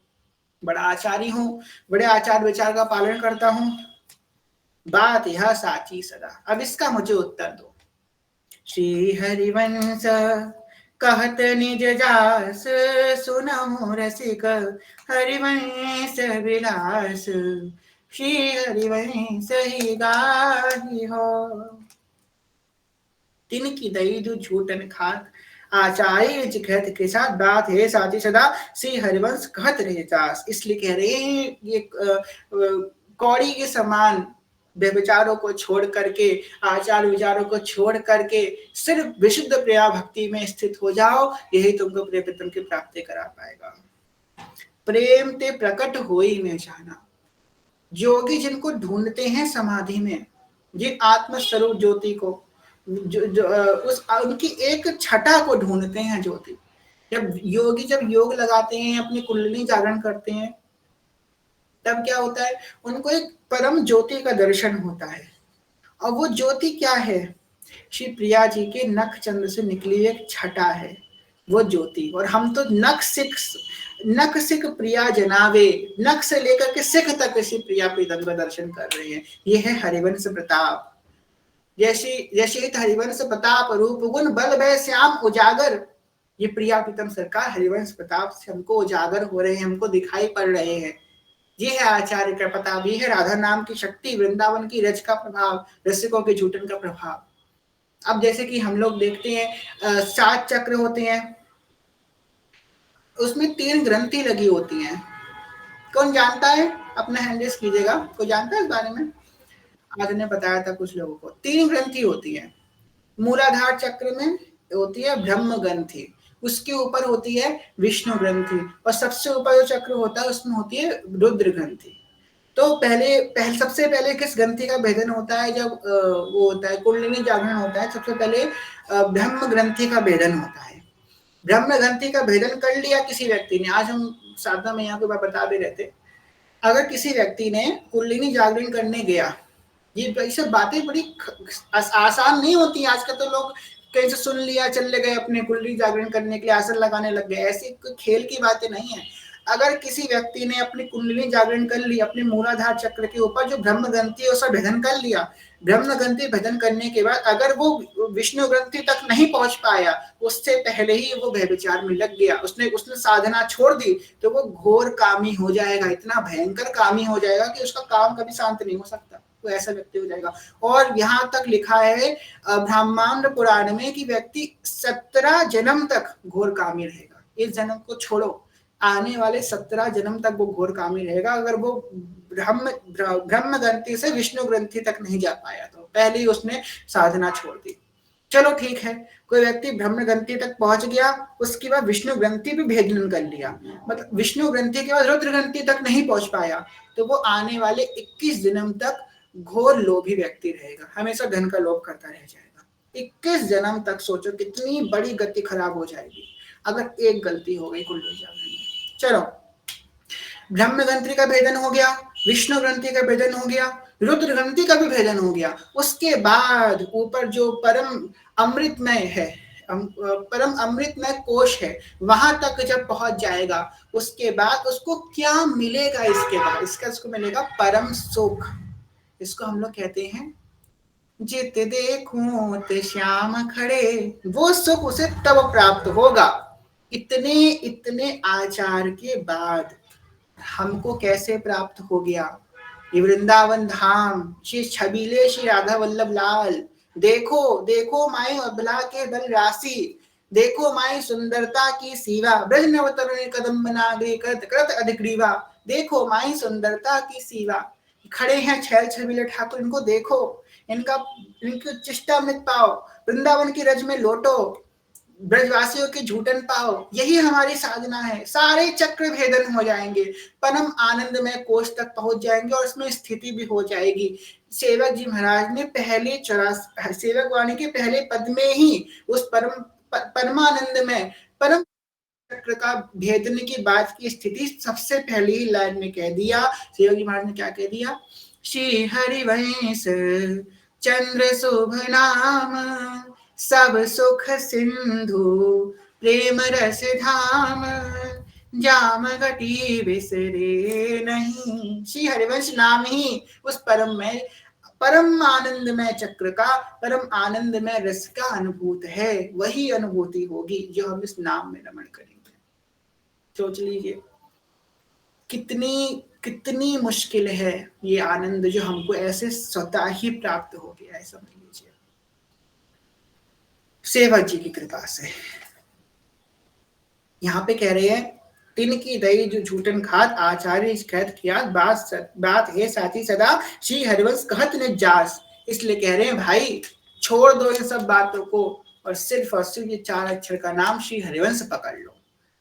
बड़ा आचारी हूँ, बड़े आचार विचार का पालन करता हूँ, बात यह साची सदा। अब इसका मुझे उत्तर दो। श्री हरिवंश कहत निज जास सुनहु रसिक हरिवंश विलास श्री हरिवंश ही गाही हो। तिनकी दई जो झूठन खात आचार्य कहत के साथ बात है साची सदा श्री हरिवंश कहत रहे जास। इसलिए कह रहे हैं ये कौड़ी के समान व्यभिचारों को छोड़ करके, आचार विचारों को छोड़ करके सिर्फ विशुद्ध प्रिया भक्ति में स्थित हो जाओ, यही तुमको प्रिय प्रीतम की प्राप्ति करा पाएगा। प्रेम ते प्रकट हो ही में जाना। योगी जिनको ढूंढते हैं समाधि में, जिन आत्मस्वरूप ज्योति को, उस उनकी एक छटा को ढूंढते हैं ज्योति। जब योगी जब योग लगाते हैं, अपनी कुंडली जागरण करते हैं, तब क्या होता है, उनको एक परम ज्योति का दर्शन होता है। और वो ज्योति क्या है? श्री प्रिया जी के नख चंद्र से निकली एक छटा है वो ज्योति। और हम तो नख सिख प्रिया जनावे, नख से लेकर के सिख तक श्री प्रिया प्रीतम का दर्शन कर रहे हैं। ये है हरिवंश प्रताप। जैसे हरिवंश प्रताप रूप गुण बल भय श्याम उजागर। ये प्रिया प्रीतम सरकार हरिवंश प्रताप से हमको उजागर हो रहे हैं, हमको दिखाई पड़ रहे हैं। ये है आचार्य का प्रताप, ये है राधा नाम की शक्ति, वृंदावन की रज का प्रभाव, रसिकों के झूठन का प्रभाव। अब जैसे कि हम लोग देखते हैं 7 चक्र होते हैं, उसमें 3 ग्रंथि लगी होती हैं। कौन जानता है? अपना हैंड रेस कीजिएगा। कोई जानता है इस बारे में? आज ने बताया था कुछ लोगों को। 3 ग्रंथि होती है। मूलाधार चक्र में होती है ब्रह्म ग्रंथि, उसके ऊपर होती है विष्णु ग्रंथि, और सबसे ऊपर जो चक्र होता है उसमें होती है रुद्र ग्रंथि। तो सबसे पहले किस ग्रंथि का भेदन होता है? जब वो होता है कुंडलिनी जागरण होता है, सबसे पहले ब्रह्म ग्रंथि का भेदन होता है। ब्रह्म ग्रंथि का भेदन कर लिया किसी व्यक्ति ने, आज हम साधना में यहाँ पे बता भी रहे थे, अगर किसी व्यक्ति ने कुंडलिनी जागरण करने गया, ये सब बातें बड़ी आसान नहीं होती। आजकल तो लोग कहीं से सुन लिया, चले गए अपने कुंडली जागरण करने के लिए, आसन लगाने लग गए। ऐसी कोई खेल की बातें नहीं है। अगर किसी व्यक्ति ने अपनी कुंडली जागरण कर ली, अपने मूलाधार चक्र के ऊपर जो ब्रह्म ग्रंथि है उसका भेदन कर लिया, ब्रह्म ग्रंथि भेदन करने के बाद अगर वो विष्णु ग्रंथि तक नहीं पहुंच पाया, उससे पहले ही वो व्यभिचार में लग गया, उसने उसने साधना छोड़ दी, तो वो घोर कामी हो जाएगा, इतना भयंकर कामी हो जाएगा कि उसका काम कभी शांत नहीं हो सकता, तो ऐसा व्यक्ति हो जाएगा। और यहाँ तक लिखा है ब्रह्मांड पुराण में कि व्यक्ति 17 जन्म तक घोर कामी रहेगा, इस जन्म को छोड़ो, आने वाले 17 जन्म तक वो घोर कामी रहेगा, अगर वो ब्रह्म ग्रंथि से विष्णु ग्रंथि तक नहीं जा पाया, तो पहले ही उसने साधना छोड़ दी। चलो ठीक है, कोई व्यक्ति ब्रह्म ग्रंथि तक पहुंच गया, उसके बाद विष्णु ग्रंथि भी भेदन कर लिया, मतलब विष्णु ग्रंथि के बाद रुद्र ग्रंथि तक नहीं पहुंच पाया, तो वो आने वाले 21 जन्म तक घोर लोभी व्यक्ति रहेगा, हमेशा धन का लोभ करता रह जाएगा। 21 जन्म तक सोचो कितनी बड़ी गति खराब हो जाएगी अगर एक गलती हो गई कुंडली जागरण में। चलो, ब्रह्म ग्रंथि का भेदन हो गया, विष्णु ग्रंथि का भेदन हो गया, रुद्र ग्रंथि का भी भेदन हो गया, उसके बाद ऊपर जो परम अमृतमय है, परम अमृतमय कोश है, वहां तक जब पहुंच जाएगा, उसके बाद उसको क्या मिलेगा, इसके बाद इसको मिलेगा परम सुख। इसको हम लोग कहते हैं जित देखूं ते श्याम खड़े, वो सुख उसे तब प्राप्त होगा। इतने इतने आचार के बाद हमको कैसे प्राप्त हो गया ये वृंदावन धाम, श्री छबीले श्री राधा वल्लभ लाल, देखो देखो माई अबला के दल राशि, देखो माई सुंदरता की सीवा, ब्रज नवतरुणी कदम नागरी करत करत अधिग्रीवा, देखो माई सुंदरता की सीवा। खड़े हैं छैल छबीले ठाकुर, इनको देखो, इनका इनकी चेष्टा मत पाओ, वृंदावन की रज में लोटो, ब्रजवासियों के झूठन पाओ, यही हमारी साधना है, सारे चक्र भेदन हो जाएंगे, परम आनंद में कोष तक पहुंच जाएंगे और उसमें स्थिति भी हो जाएगी। सेवक जी महाराज ने पहले सेवक वाणी के पहले पद में ही उस परमानंद में परम चक्र का भेदन की बात की स्थिति सबसे पहले ही लाइन में कह दिया। सेवक जी महाराज ने क्या कह दिया, श्री हरिवंश चंद्र शुभ नाम, सब सुख सिंधु प्रेम रस धाम, जाम घटी बिसरे नहीं। श्री हरिवंश नाम ही उस परम आनंदमय चक्र का, परम आनंदमय रस का अनुभूत है, वही अनुभूति होगी जो हम इस नाम में रमण करेंगे। सोच लीजिए कितनी कितनी मुश्किल है ये आनंद जो हमको ऐसे स्वतः ही प्राप्त हो गया है, समझ लीजिए सेवक जी की कृपा से। यहाँ पे कह रहे हैं तिनकी दई जो झूठन खात, आचार्य कहत किया बात है साथी सदा, श्री हरिवंश कहत ने जास। इसलिए कह रहे हैं भाई छोड़ दो इन सब बातों को और सिर्फ ये 4 अक्षर का नाम श्री हरिवंश पकड़ लो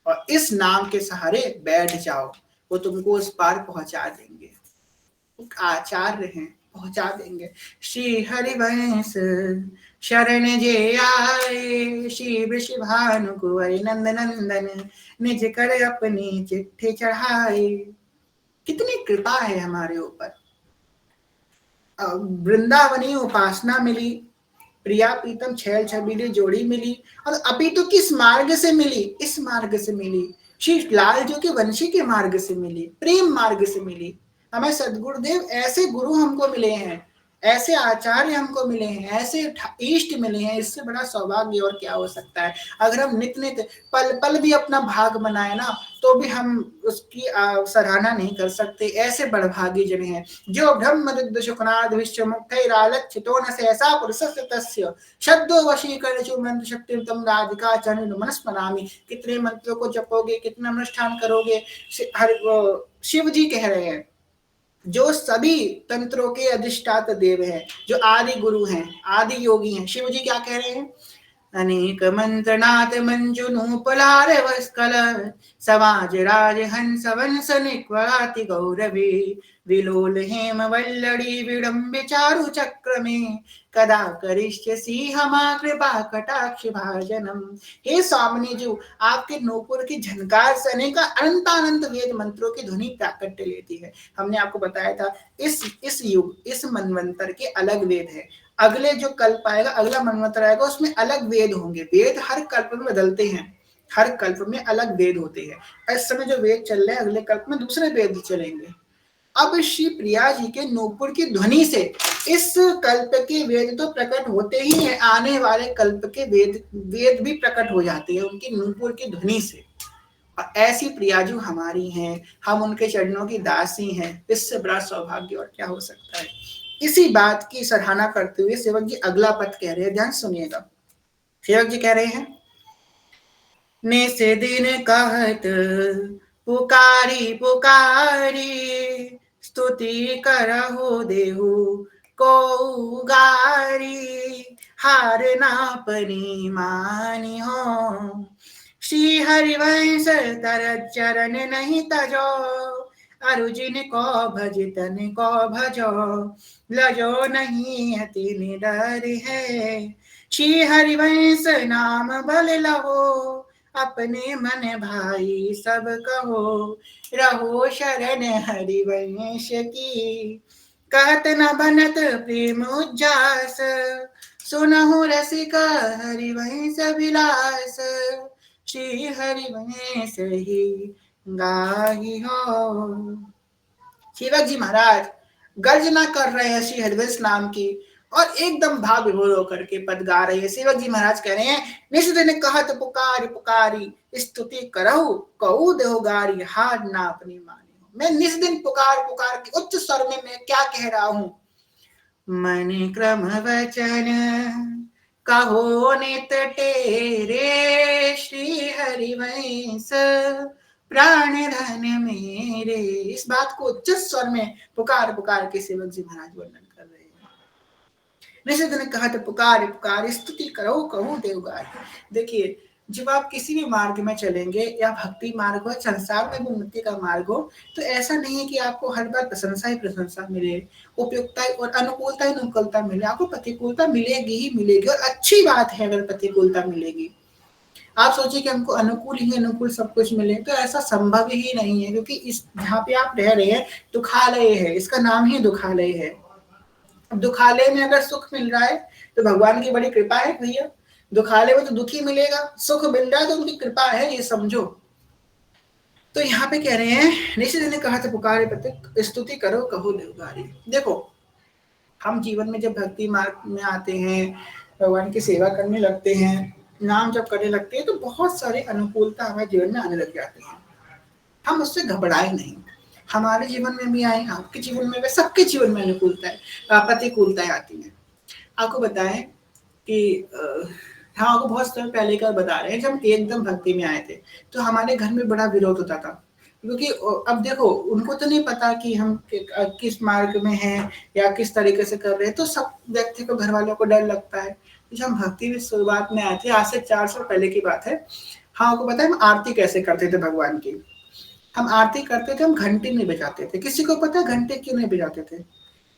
और इस नाम के सहारे बैठ जाओ, वो तुमको उस पार पहुंचा देंगे, आचार्य हैं पहुंचा देंगे। श्री हरिवंश शरण जे आए, श्री वृषभानु कुंवर नंद नंदन, निज कर अपनी चिट्ठी चढ़ाए। कितनी कृपा है हमारे ऊपर, वृंदावनी उपासना मिली, प्रिया प्रीतम छैल छबीली जोड़ी मिली, और अभी तो किस मार्ग से मिली, इस मार्ग से मिली, श्री लाल जो के वंशी के मार्ग से मिली, प्रेम मार्ग से मिली। हमें सदगुरुदेव ऐसे गुरु हमको मिले हैं, ऐसे आचार्य हमको मिले हैं, ऐसे इष्ट मिले हैं, इससे बड़ा सौभाग्य और क्या हो सकता है। अगर हम नित नित पल पल भी अपना भाग बनाए ना, तो भी हम उसकी सराहना नहीं कर सकते। ऐसे बड़भागी जन हैं जो ब्रह्म रुद्र शुकनाद विश्व मुक्तैरालक्षितो न सहसा पुरुषस्य तस्य शब्दो वशीकरण जो मंत्र शक्ति तम राधिका चरण मनस्मरामि। कितने मंत्रों को जपोगे, कितना अनुष्ठान करोगे, शिव जी कह रहे हैं जो सभी तंत्रों के अधिष्ठाता देव हैं, जो आदि गुरु हैं, आदि योगी हैं। शिव जी क्या कह रहे हैं, अनेक मंत्रनाथ मंजु नूपलार वस्कल, समाज राज हंस वंश निक्वाति गौरवी, विलोल हेम वल्लड़ी विडम्बि चारु चक्र में, कदा करिष्यसि हमा कृपा कटाक्ष भाजनम। हे स्वामिनी जी, आपके नूपुर की झनकार से अनेक अनंत वेद मंत्रों की ध्वनि प्राकट्य लेती है। हमने आपको बताया था इस युग, इस मनवंतर के अलग वेद है, अगले जो कल्प आएगा, अगला मनवंतर आएगा, उसमें अलग वेद होंगे। वेद हर कल्प में बदलते हैं, हर कल्प में अलग वेद होते हैं। इस समय जो वेद चल रहे हैं, अगले कल्प में दूसरे वेद चलेंगे। अब श्री प्रिया जी के नूपुर की ध्वनि से इस कल्प के वेद तो प्रकट होते ही हैं, आने वाले कल्प के वेद भी प्रकट हो जाते हैं उनकी नूपुर की ध्वनि से। और ऐसी प्रियाजू हमारी हैं, हम उनके चरणों की दासी हैं, इससे बड़ा सौभाग्य और क्या हो सकता है। इसी बात की सराहना करते हुए सेवक जी अगला पद कह रहे हैं, ध्यान सुनिएगा। सेवक जी कह रहे हैं, निस दिन कहत पुकारी पुकारी, स्तुति करहु देहु को गारी, हार ना पनी मानी हो, श्री हरिवंश तर चरण नहीं तजो, अरुजिन को भजितन को भजो, लजो नहीं अति निडर है, श्री हरिवंश नाम बल लहो, अपने मन भाई सब कहो, रहो शरण हरिवंश की, कहत न बनत प्रेम उज्जास, सुनहु रसिका हरिवंश विलास, श्री हरिवंश ही गाही हो। सेवक जी महाराज गर्जना कर रहे हैं श्री हरिवंश नाम की और एकदम भाव विभोर होकर के पद गा रहे हैं। सेवक जी महाराज कह रहे हैं, निश्चित ने कहत पुकार पुकारी, स्तुति करहु कहू देहु गारी, हार ना अपनी मानी हो। मैं निस दिन पुकार पुकार के उच्च स्वर में मैं क्या कह रहा हूं, मन क्रम वचन कहो नित टेरे, श्री हरिवंश प्राण धन मेरे। इस बात को उच्च स्वर में पुकार पुकार के सेवक जी महाराज वर्णन कर रहे हैं। निश्चित ने कहा तो पुकार पुकार, स्तुति करो कहूँ देवगार। देखिए, जब आप किसी भी मार्ग में चलेंगे, या भक्ति मार्ग हो, संसार में भी उन्नति का मार्ग हो, तो ऐसा नहीं है कि आपको हर बार प्रशंसा ही प्रशंसा मिले, उपयुक्ता और अनुकूलता ही अनुकूलता मिले। आपको प्रतिकूलता मिलेगी ही मिलेगी, और अच्छी बात है अगर प्रतिकूलता मिलेगी। आप सोचिए कि हमको अनुकूल ही अनुकूल सब कुछ मिले, तो ऐसा संभव ही नहीं है, क्योंकि इस जहाँ पे आप रह रहे हैं दुखालय है, इसका नाम ही दुखालय है। दुखालय में अगर सुख मिल रहा है तो भगवान की बड़ी कृपा है भैया, दुखालय में तो दुख ही मिलेगा, सुख मिल रहा है तो उनकी कृपा है, ये समझो। तो यहाँ पे कह रहे हैं, निश्चित ने कहा था पुकारे प्रति स्तुति करो कहो देवगारी। देखो, हम जीवन में जब भक्ति मार्ग में आते हैं, भगवान की सेवा करने लगते हैं, नाम जब करने लगते हैं, तो बहुत सारे अनुकूलता हमारे जीवन में आने लग जाते हैं। हम उससे घबराए नहीं, हमारे जीवन में भी आए, आपके जीवन में भी, सबके जीवन में अनुकूलता है, प्रतिकूलताएं आती हैं। आपको बताएं कि हाँ, आपको बहुत समय पहले का बता रहे हैं, जब एकदम भक्ति में आए थे तो हमारे घर में बड़ा विरोध होता था, क्योंकि अब देखो उनको तो नहीं पता कि हम किस मार्ग में हैं या किस तरीके से कर रहे हैं, तो सब व्यक्ति को, घर वालों को डर लगता है। जब हम भक्ति में शुरुआत में आए थे, आज से 4 साल पहले की बात है, हाँ आपको पता है हम आरती कैसे करते थे भगवान की। हम आरती करते थे, हम घंटी नहीं बजाते थे। किसी को पता है घंटे क्यों नहीं बजाते थे?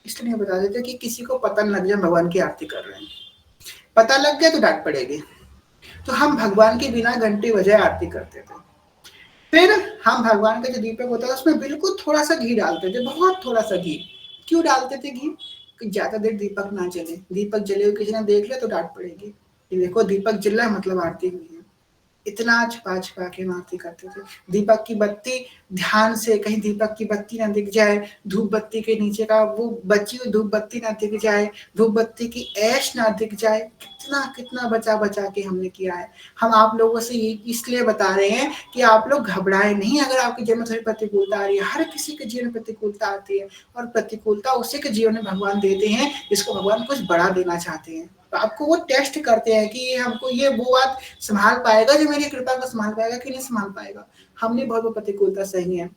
इसलिए नहीं बता देते कि किसी को पता न लग जाए भगवान की आरती कर रहे हैं, पता लग गया तो डांट पड़ेगी। तो हम भगवान के बिना घंटे बजाए आरती करते थे। फिर हम भगवान का जो दीपक होता है उसमें बिल्कुल थोड़ा सा घी डालते थे, बहुत थोड़ा सा घी। क्यों डालते थे घी? कि ज्यादा देर दीपक ना जले, दीपक जले हुए किसी ने देख लिया तो डांट पड़ेगी, देखो दीपक जल रहा है मतलब आरती हुई है। इतना छुपा छुपा के हम आरती करते थे। दीपक की बत्ती ध्यान से, कहीं दीपक की बत्ती ना दिख जाए, धूप बत्ती के नीचे का वो बची हुई धूप बत्ती ना दिख जाए, धूप बत्ती की ऐश ना दिख जाए। कितना कितना बचा बचा के हमने किया है। हम आप लोगों से ये इसलिए बता रहे हैं कि आप लोग घबराए नहीं, अगर आपके जीवन में थोड़ी प्रतिकूलता आ रही है। हर किसी के जीवन में प्रतिकूलता आती है, और प्रतिकूलता उसी के जीवन में भगवान देते हैं जिसको भगवान कुछ बड़ा देना चाहते हैं। तो आपको वो टेस्ट करते हैं कि हमको ये वो बात संभाल पाएगा, जो मेरी कृपा को संभाल पाएगा कि नहीं संभाल पाएगा। हमने बहुत प्रतिकूलता सही है।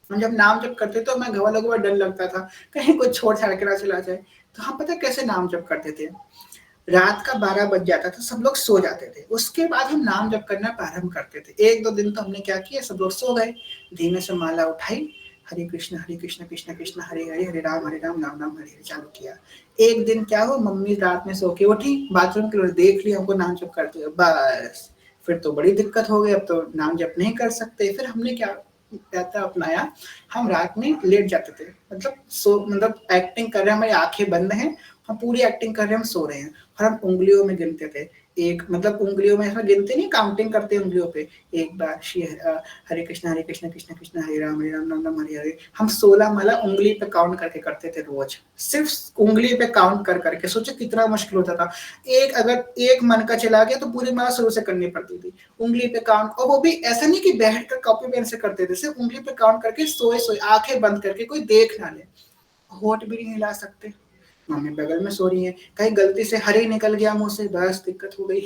हम जब नाम जप करते तो मैं घर वालों को बहुत डर लगता था, कहीं कुछ छोड़ छाड़ के ना चला जाए। तो हम पता कैसे नाम जप करते थे, रात का 12 बज जाता था, सब लोग सो जाते थे, उसके बाद हम नाम जप करना प्रारंभ करते थे। 1-2 दिन तो हमने क्या किया, सब लोग सो गए, धीमे से माला उठाई, हरे कृष्ण कृष्ण कृष्ण हरे हरे, हरे राम राम राम हरे हरे चालू किया। एक दिन क्या हो, मम्मी रात में सो के उठी, बाथरूम की ओर देख लिया हमको नाम जप करते हुए, बस फिर तो बड़ी दिक्कत हो गई, अब तो नाम जप नहीं कर सकते। फिर हमने क्या अपनाया, हम रात में लेट जाते थे, मतलब एक्टिंग कर रहे हैं, हमारी आंखें बंद हैं, हम पूरी एक्टिंग कर रहे हैं, हम सो रहे हैं, और हम उंगलियों में गिनते थे एक मतलब उंगलियों में ऐसा गिनते नहीं, काउंटिंग करते हैं उंगलियों पे, एक बार श्री हरे कृष्ण कृष्ण कृष्ण हरे राम राम राम हरे हरे। हम 16 माला उंगली पे काउंट करके करते थे रोज, सिर्फ उंगली पे काउंट कर करके। सोचो कितना मुश्किल होता था। एक अगर एक मन का चला गया तो पूरी माला शुरू से करनी पड़ती थी, उंगली पे काउंट। और वो भी ऐसा नहीं कि बैठ कर कॉपी पेन से करते थे, सिर्फ उंगली पे काउंट करके सोए सोए आंखें बंद करके, कोई देख ना ले, होठ भी नहीं हिला सकते। मम्मी बगल में सो रही है, कहीं गलती से हरे निकल गया मुंह से, बस दिक्कत हो गई।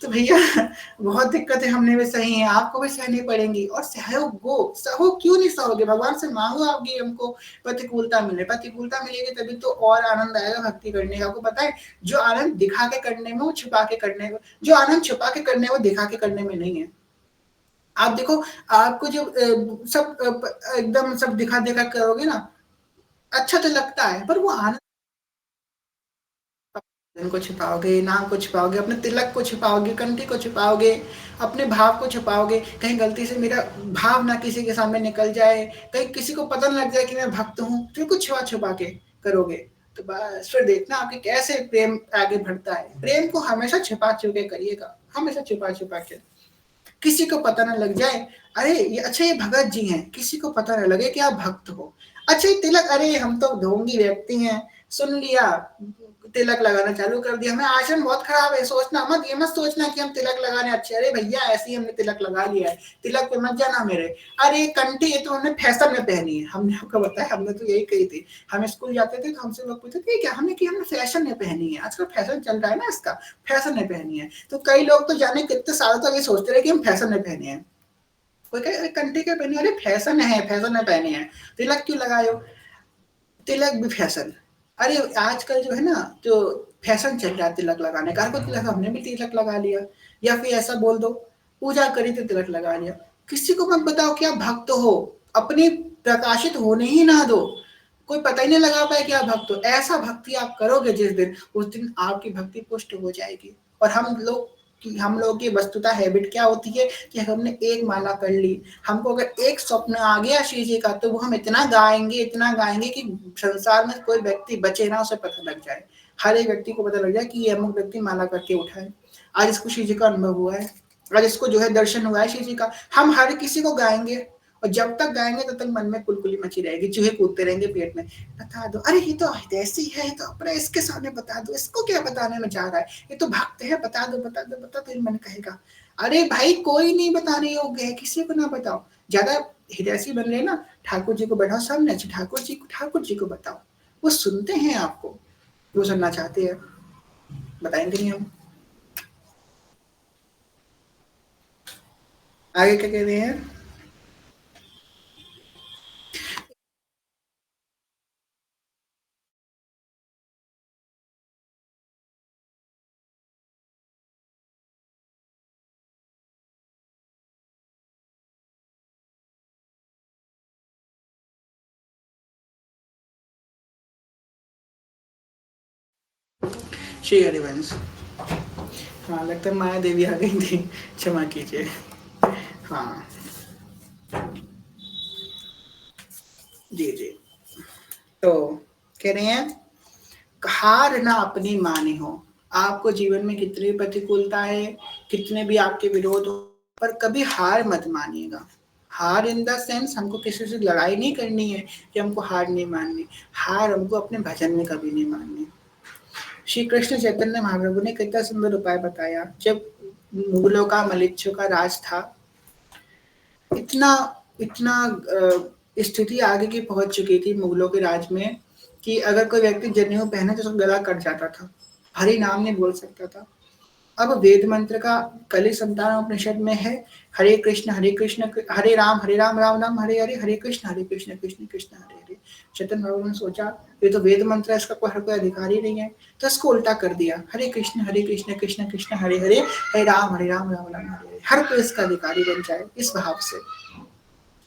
तो भैया बहुत दिक्कतें हमने भी सही है, आपको भी सहनी पड़ेंगी। और सहो सहो, क्यों नहीं सहोगे, भगवान से मांगो आपकी हमको प्रतिकूलता मिले। प्रतिकूलता मिलेगी तभी तो और आनंद आएगा भक्ति करने का। आपको पता है जो आनंद दिखा के करने में, वो छुपा के करने में, जो आनंद छुपा के करने में, वो दिखा के करने में नहीं है। आप देखो, आपको जो सब एकदम सब दिखा दिखा करोगे ना, अच्छा तो लगता है, पर वो आनंद को छिपाओगे, नाम को छिपाओगे, अपने तिलक को छिपाओगे, कंठी को छिपाओगे, अपने भाव को छिपाओगे। कहीं गलती से मेरा भाव ना किसी के सामने निकल जाए, कहीं किसी को पता ना लग जाए कि मैं भक्त हूँ, फिर कुछ छुपा छुपा के करोगे तो बस फिर देखना आपके कैसे प्रेम आगे बढ़ता है। प्रेम को हमेशा छिपा छुपा के करिएगा, हमेशा छिपा छुपा के, किसी को पता ना लग जाए। अरे ये अच्छा, ये भगत जी हैं, किसी को पता ना लगे कि आप भक्त हो। अच्छा ये तिलक, अरे हम तो ढोंगी व्यक्ति हैं, सुन लिया, तिलक लगाना चालू कर दिया। हमें आचरण बहुत खराब है, सोचना मत, ये मत सोचना कि हम तिलक लगाने अच्छे। अरे भैया ऐसे ही हमने तिलक लगा लिया है, तिलक पे मत जाना मेरे। अरे कंठी ये तो हमने फैशन में पहनी है, हमने आपको बताया, हमने तो यही कही थी। हम स्कूल जाते थे तो हमसे लोग पूछते थे क्या, हमने कि हमने फैशन में पहनी है, आजकल फैशन चल रहा है ना इसका, फैशन में पहनी है। तो कई लोग तो जाने कितने सालों तक ये सोचते रहे कि हम फैशन में पहने हैं। कोई कहे कंठी के पहनी, अरे फैशन है, फैशन में पहनी है। तिलक क्यों लगाए हो, तिलक भी फैशन। अरे आजकल जो है ना, जो फैशन चल रहा है तिलक लगाने का, को तिलक, हमने भी तिलक लगा लिया। या फिर ऐसा बोल दो, पूजा करी तो तिलक लगा लिया। किसी को मत बताओ कि आप भक्त हो, अपनी प्रकाशित होने ही ना दो, कोई पता ही नहीं लगा पाए कि आप भक्त हो। ऐसा भक्ति आप करोगे जिस दिन, उस दिन आपकी भक्ति पुष्ट हो जाएगी। और हम लोग की वस्तुतः हैबिट क्या होती है कि हमने एक माला कर ली, हमको अगर एक स्वप्न आ गया श्री जी का, तो वो हम इतना गाएंगे, इतना गाएंगे कि संसार में कोई व्यक्ति बचे ना, उसे पता लग जाए, हर एक व्यक्ति को पता लग जाए कि ये अमुक व्यक्ति माला करके उठा है, आज इसको श्री जी का अनुभव हुआ है, आज इसको जो है दर्शन हुआ है श्री जी का। हम हर किसी को गाएंगे, और जब तक गाएंगे तब तक मन में कुलकुली मची रहेगी, चूहे कूदते रहेंगे पेट में, बता दो, अरे ये तो ऐसी है, ये तो अपने इसके सामने बता दो, इसको क्या बताने में जा रहा है, ये तो भक्त है, बता दो बता दो बता दो, मन कहेगा। अरे भाई कोई नहीं बताने योग्य है, किसी को ना बताओ। ज्यादा हितैषी बन रहे ना, ठाकुर जी को बैठाओ सामने, ठाकुर जी को बताओ, वो सुनते हैं आपको, वो सुनना चाहते हैं, बताएंगे नहीं हम। आगे क्या कह रहे हैं। श्री हरिवंश। हाँ लगता है माया देवी आ गई थी, क्षमा कीजिए। हाँ जी जी। तो कह रहे हैं, हार ना अपनी मानी हो। आपको जीवन में कितनी प्रतिकूलता है, कितने भी आपके विरोध हो, पर कभी हार मत मानिएगा। हार इन द सेंस, हमको किसी से लड़ाई नहीं करनी है कि हमको हार नहीं माननी, हार हमको अपने भजन में कभी नहीं माननी। श्री कृष्ण चैतन्य महाप्रभु ने कितना सुंदर उपाय बताया। जब मुगलों का, मलिच्छों का राज था, इतना इतना स्थिति आगे की पहुंच चुकी थी मुगलों के राज में कि अगर कोई व्यक्ति जनेऊ पहने तो उसका गला कट जाता था, हरि नाम नहीं बोल सकता था। अब वेद मंत्र का कलि संतान उपनिषद में है, हरे कृष्ण हरे राम राम राम हरे हरे, हरे कृष्ण कृष्ण कृष्ण हरे हरे। चेतन बाबू ने सोचा ये तो वेद मंत्र है, इसका कोई हर कोई अधिकार ही नहीं है, तो इसको उल्टा कर दिया, हरे कृष्ण कृष्ण कृष्ण हरे हरे, हरे राम राम राम हरे हरे, हर कोई इसका अधिकारी बन जाए, इस भाव से।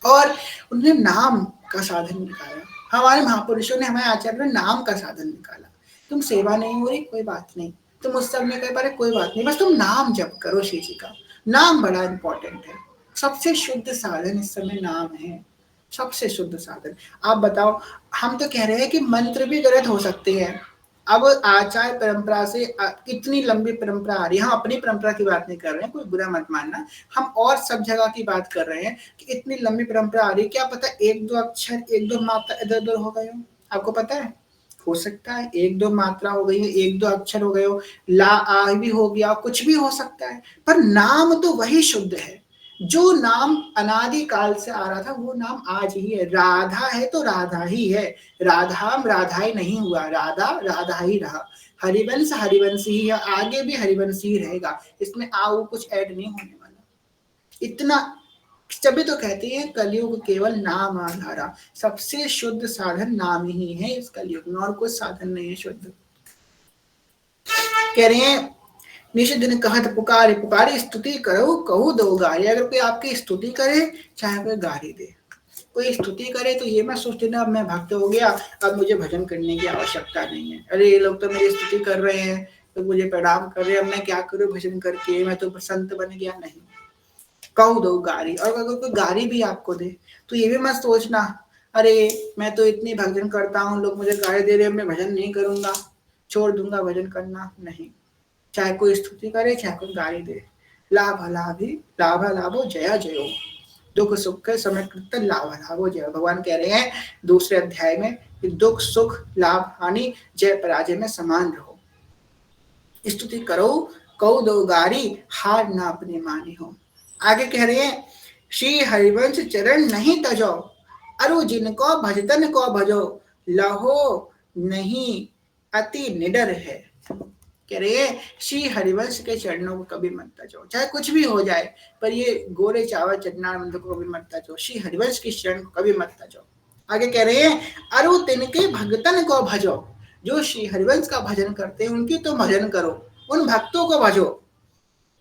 और उन्होंने नाम का साधन निकाला, हमारे महापुरुषों ने, हमारे आचार्य ने नाम का साधन निकाला। तुम सेवा नहीं हो रही, कोई बात नहीं, तुम उस सब नहीं कर पा रहे, कोई बात नहीं, बस तुम नाम जप करो श्री जी का। नाम बड़ा इंपॉर्टेंट है, सबसे शुद्ध साधन इस समय नाम है, सबसे शुद्ध साधन। आप बताओ, हम तो कह रहे हैं कि मंत्र भी गलत हो सकते हैं, अब आचार परंपरा से कितनी लंबी परंपरा आ रही है, हम अपनी परंपरा की बात नहीं कर रहे हैं, कोई बुरा मत मानना, हम और सब जगह की बात कर रहे हैं कि इतनी लंबी परंपरा आ रही है, क्या पता एक दो अक्षर एक दो मात्रा इधर उधर हो गए हो, आपको पता है, हो सकता है एक दो मात्रा हो गई हो, एक दो अक्षर हो गए हो, ला आ भी हो गया, कुछ भी हो सकता है, पर नाम तो वही शुद्ध है। जो नाम अनादि काल से आ रहा था वो नाम आज ही है। राधा है तो राधा ही है, राधाम राधा ही नहीं हुआ, राधा राधा ही रहा। हरिवंश हरिवंशी ही है, आगे भी हरिवंशी ही रहेगा, इसमें आओ कुछ ऐड नहीं होने वाला। इतना तभी तो कहते हैं कलयुग केवल नाम आधारा, सबसे शुद्ध साधन नाम ही है इस कलयुग में, और कोई साधन नहीं है शुद्ध। कह रहे हैं निश्चित दिन कहत पुकारे पुकारे स्तुति करो कहू दो गारी। अगर कोई आपकी स्तुति करे चाहे कोई गाली दे, कोई स्तुति करे तो ये मैं सोचते ना अब मैं भक्त हो गया, अब मुझे भजन करने की आवश्यकता नहीं है। अरे ये लोग तो मेरी स्तुति कर रहे हैं तो मुझे प्रणाम कर रहे हैं, अब मैं क्या करूं भजन करके, मैं तो संत बन गया। नहीं, कहू दो गारी। और अगर कोई गारी भी आपको दे तो ये भी मत सोचना अरे मैं तो इतनी भजन करता हूँ, लोग मुझे गाली दे रहे हैं, मैं भजन नहीं करूंगा, छोड़ दूंगा भजन करना। नहीं, चाहे कोई स्तुति करे चाहे कोई गाली दे, लाभ लाभी लाभ लाभो जया जयो, दुख सुख के समय कृत लाभ लाभो जय। भगवान कह रहे हैं दूसरे अध्याय में कि दुख सुख लाभ हानि जय पराजय में समान रहो। स्तुति करो कौ दो गारी, हार ना अपने मानी हो। आगे कह रहे हैं श्री हरिवंश चरण नहीं तजो, अरु जिनको भजतन को भजो, लहो नहीं अति निडर है। कह रहे हैं श्री हरिवंश के चरणों को कभी मत तजो, चाहे कुछ भी हो जाए, पर ये गोरे चावल चटना मंद को कभी मत तजो, श्री हरिवंश के चरण को कभी मत तजो। आगे कह रहे हैं अरु तिनके भगतन को भजो, जो श्री हरिवंश का भजन करते हैं उनकी तो भजन करो, उन भक्तों को भजो,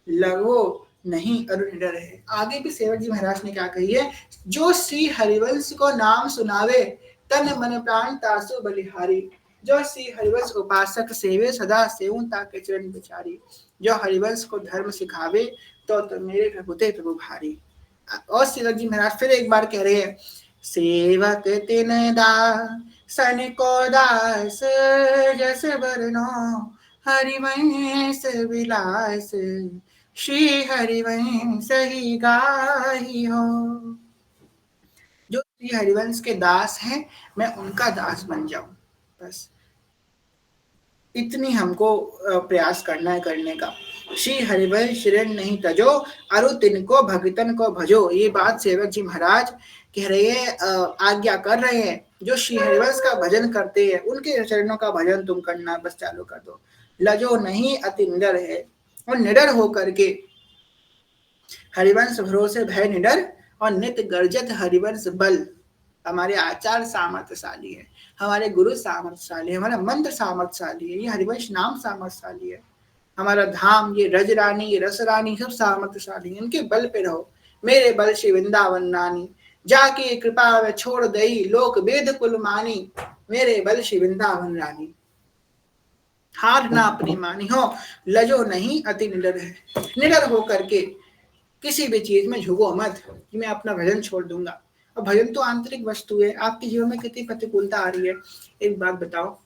लगो नहीं अरु निडर है। आगे भी सेवक जी महाराज ने क्या कही है, जो श्री हरिवंश को नाम सुनावे तन मन प्राण तासु बलिहारी, जो श्री हरिवंश उपासक सेवे सदा सेवूं ताके चरण बिचारी, जो हरिवंश को धर्म सिखावे तो मेरे प्रभु ते प्रभु भारी। और सेवक जी महाराज फिर एक बार कह रहे हैं सेवक तिन दासन को दास जस बरनो, हरिवंश विलास श्री हरिवंश ही गाही हो। जो श्री हरिवंश के दास हैं मैं उनका दास बन जाऊं, बस इतनी हमको प्रयास करना है करने का। श्री हरिवंश शरण नहीं तजो, अरु तिनको भगतन को भजो। ये बात सेवक जी महाराज कह रहे हैं, आज्ञा कर रहे हैं, जो श्री हरिवंश का भजन करते हैं उनके चरणों का भजन तुम करना बस चालू कर दो। लजो नहीं अति निडर है, और निडर होकर के हरिवंश भरोसे भय निडर, और नित्य गर्जत हरिवंश बल। हमारे आचार सामर्थ्यशाली है, हमारे गुरु सामर्थ्यशाली है, हमारा मंत्र सामर्थ्यशाली है, ये हरिवंश नाम सामर्थ्यशाली है, हमारा धाम ये रज रानी ये रस रानी सब सामर्थ्यशाली है, इनके बल पे रहो। मेरे बल श्री वृंदावन नानी, जाके कृपा में छोड़ दई लोक वेद कुल मानी, मेरे बल श्री वृंदावन रानी, हार ना अपनी मानी हो, लजो नहीं अति निडर है। निडर होकर के किसी भी चीज में झुको मत कि मैं अपना भजन छोड़ दूंगा। और भजन तो आंतरिक वस्तु है, आपके जीवन में कितनी प्रतिकूलता आ रही है। एक बात बताओ,